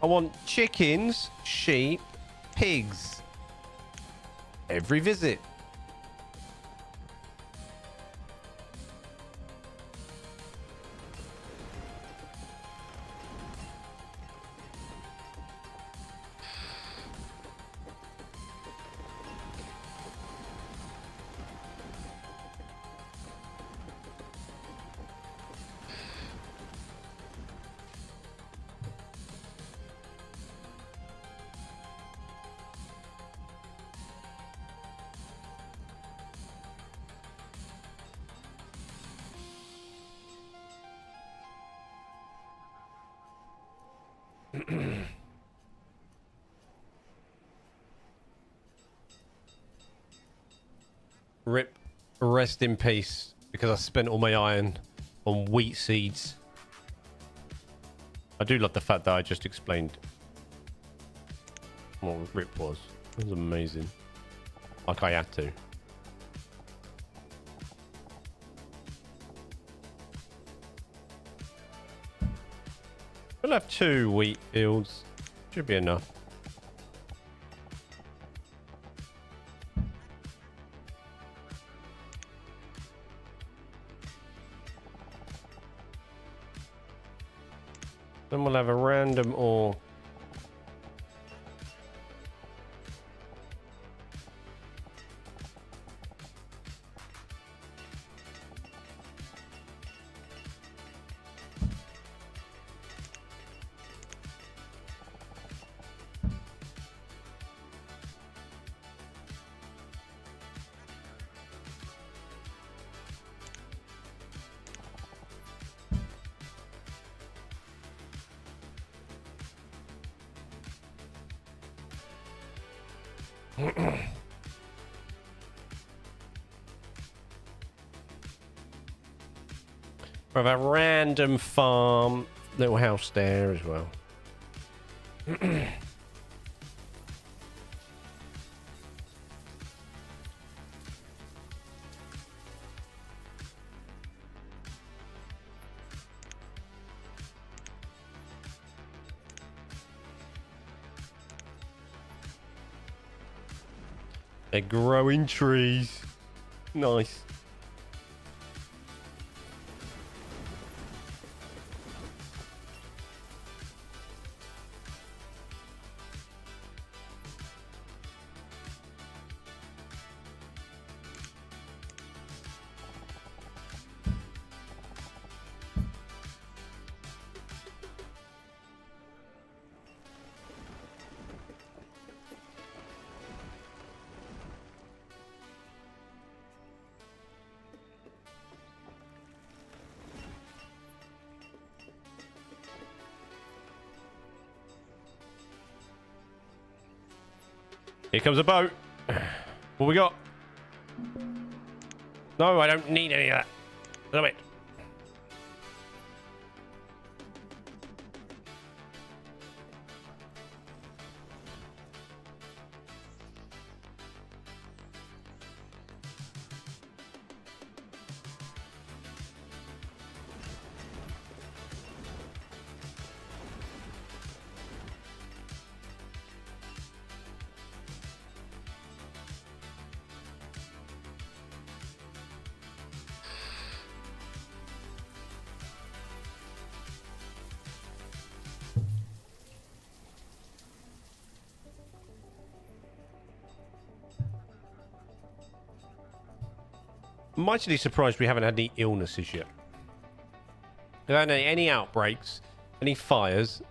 I want chickens, sheep, pigs. Every visit. Rip. Rest in peace. Because I spent all my iron on wheat seeds. I do love the fact that I just explained what Rip was. It was amazing. Like I had to. We'll have 2 wheat fields. Should be enough. Then we'll have a random ore. We have a random farm, little house there as well. They're growing trees. Nice. Here comes a boat. What we got? No, I don't need any of that. Damn it. I'm mightily surprised we haven't had any illnesses yet. We haven't had any outbreaks, any fires.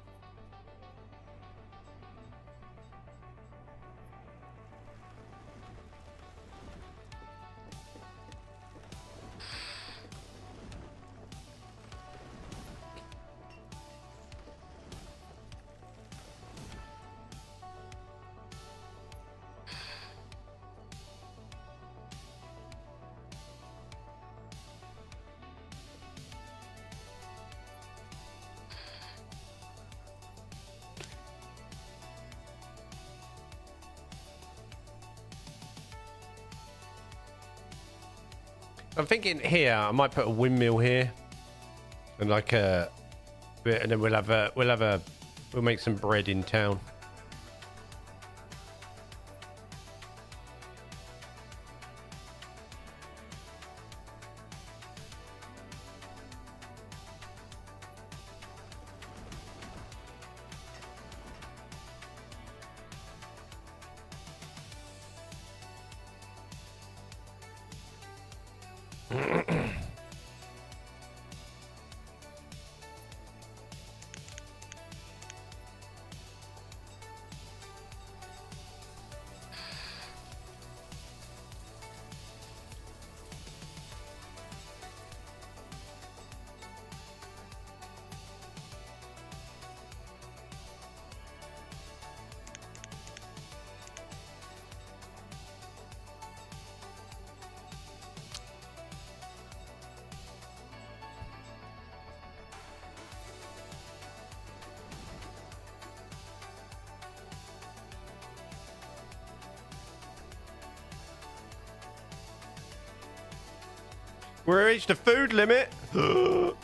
I'm thinking here, I might put a windmill here. And like a bit, and then we'll make some bread in town. We reached the food limit. Got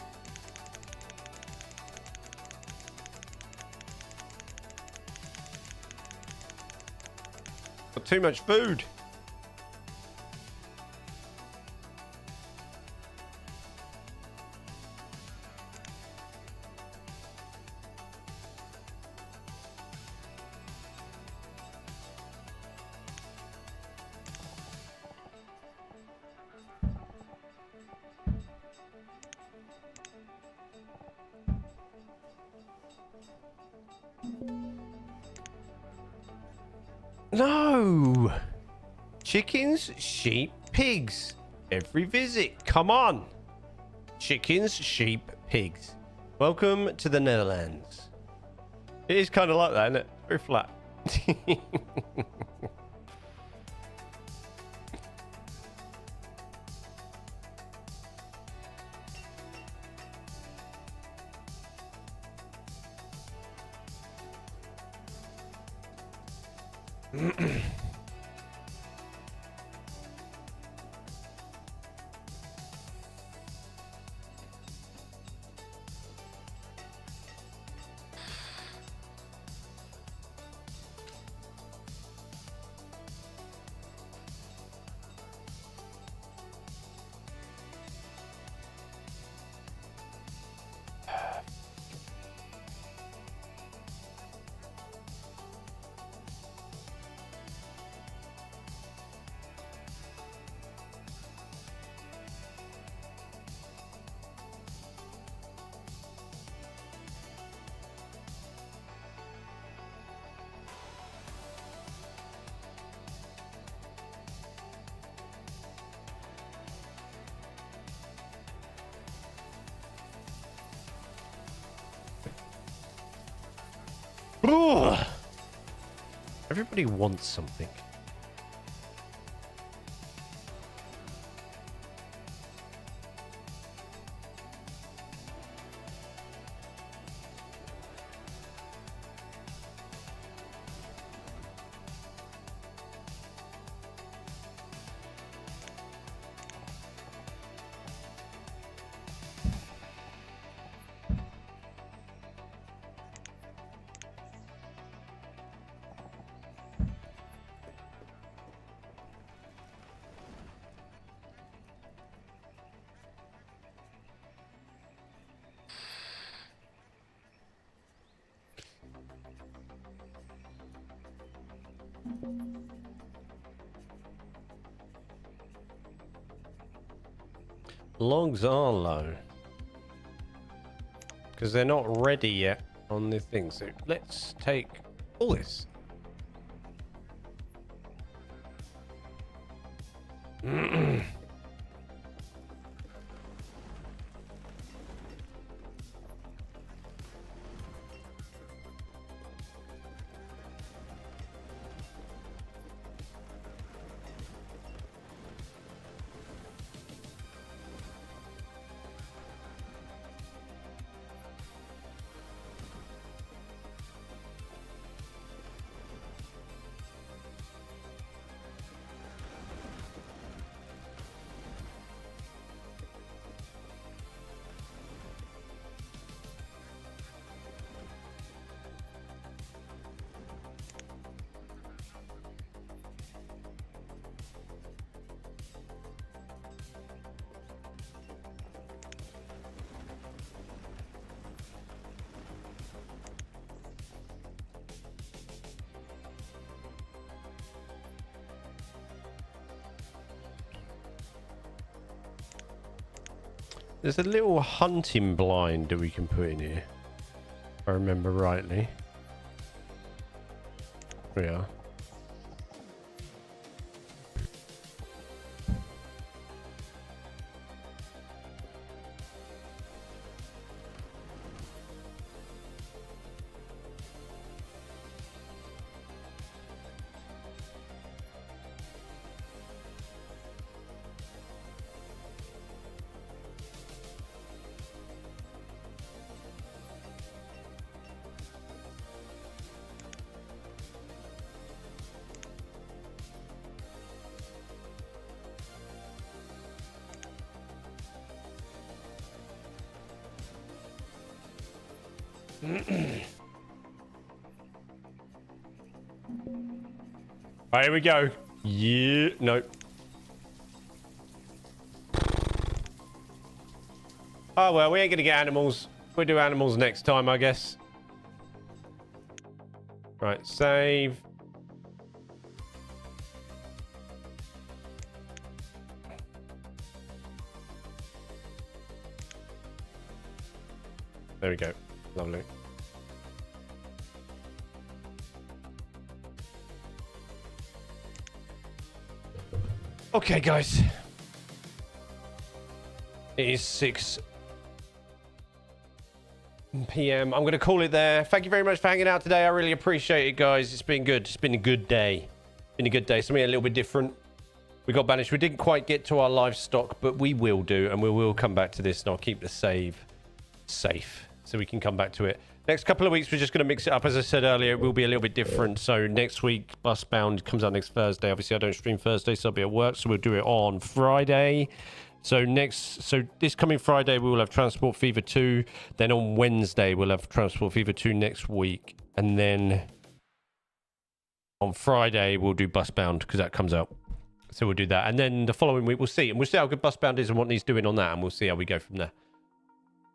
too much food. No! Chickens, sheep, pigs. Every visit. Come on. Chickens, sheep, pigs. Welcome to the Netherlands. It is kind of like that, isn't it? Very flat. Ugh. Everybody wants something. Logs are low because they're not ready yet on the thing. So let's take all this. There's a little hunting blind that we can put in here. If I remember rightly. There we are. Right, here we go. Yeah, no. Oh, well, we ain't gonna get animals. We'll do animals next time, I guess. Right, save. There we go. Lovely. Okay, guys. It is 6 p.m. I'm going to call it there. Thank you very much for hanging out today. I really appreciate it, guys. It's been good. It's been a good day. Been a good day. Something a little bit different. We got banished. We didn't quite get to our livestock, but we will do, and we will come back to this, and I'll keep the save safe so we can come back to it. Next couple of weeks, we're just going to mix it up. As I said earlier, it will be a little bit different. So next week, Busbound comes out next Thursday. Obviously, I don't stream Thursday, so I'll be at work. So we'll do it on Friday. So this coming Friday, we will have Transport Fever 2. Then on Wednesday, we'll have Transport Fever 2 next week. And then on Friday, we'll do Busbound because that comes out. So we'll do that. And then the following week, we'll see. And we'll see how good Busbound is and what he's doing on that. And we'll see how we go from there.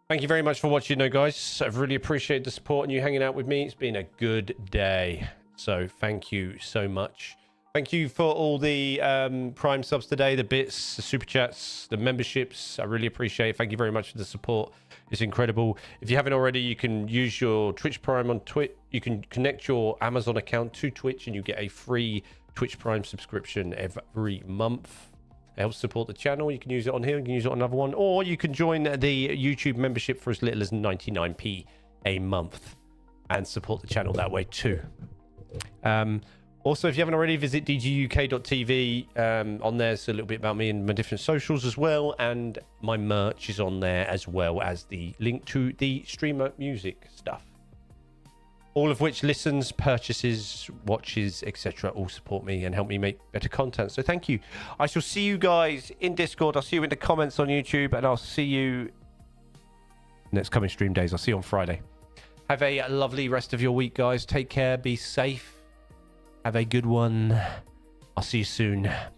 Thank you very much for watching, though, guys. I've really appreciated the support and you hanging out with me. It's been a good day. So thank you so much. Thank you for all the Prime subs today, the bits, the super chats, the memberships. I really appreciate it. Thank you very much for the support. It's incredible. If you haven't already, you can use your Twitch Prime on Twitch. You can connect your Amazon account to Twitch and you get a free Twitch Prime subscription every month. It helps support the channel. You can use it on here. You can use it on another one. Or you can join the YouTube membership for as little as 99p a month and support the channel that way too. Also, if you haven't already, visit dguk.tv. On there's a little bit about me and my different socials as well. And my merch is on there as well as the link to the streamer music stuff. All of which listens, purchases, watches, etc. all support me and help me make better content. So thank you. I shall see you guys in Discord. I'll see you in the comments on YouTube. And I'll see you next coming stream days. I'll see you on Friday. Have a lovely rest of your week, guys. Take care. Be safe. Have a good one. I'll see you soon. Peace.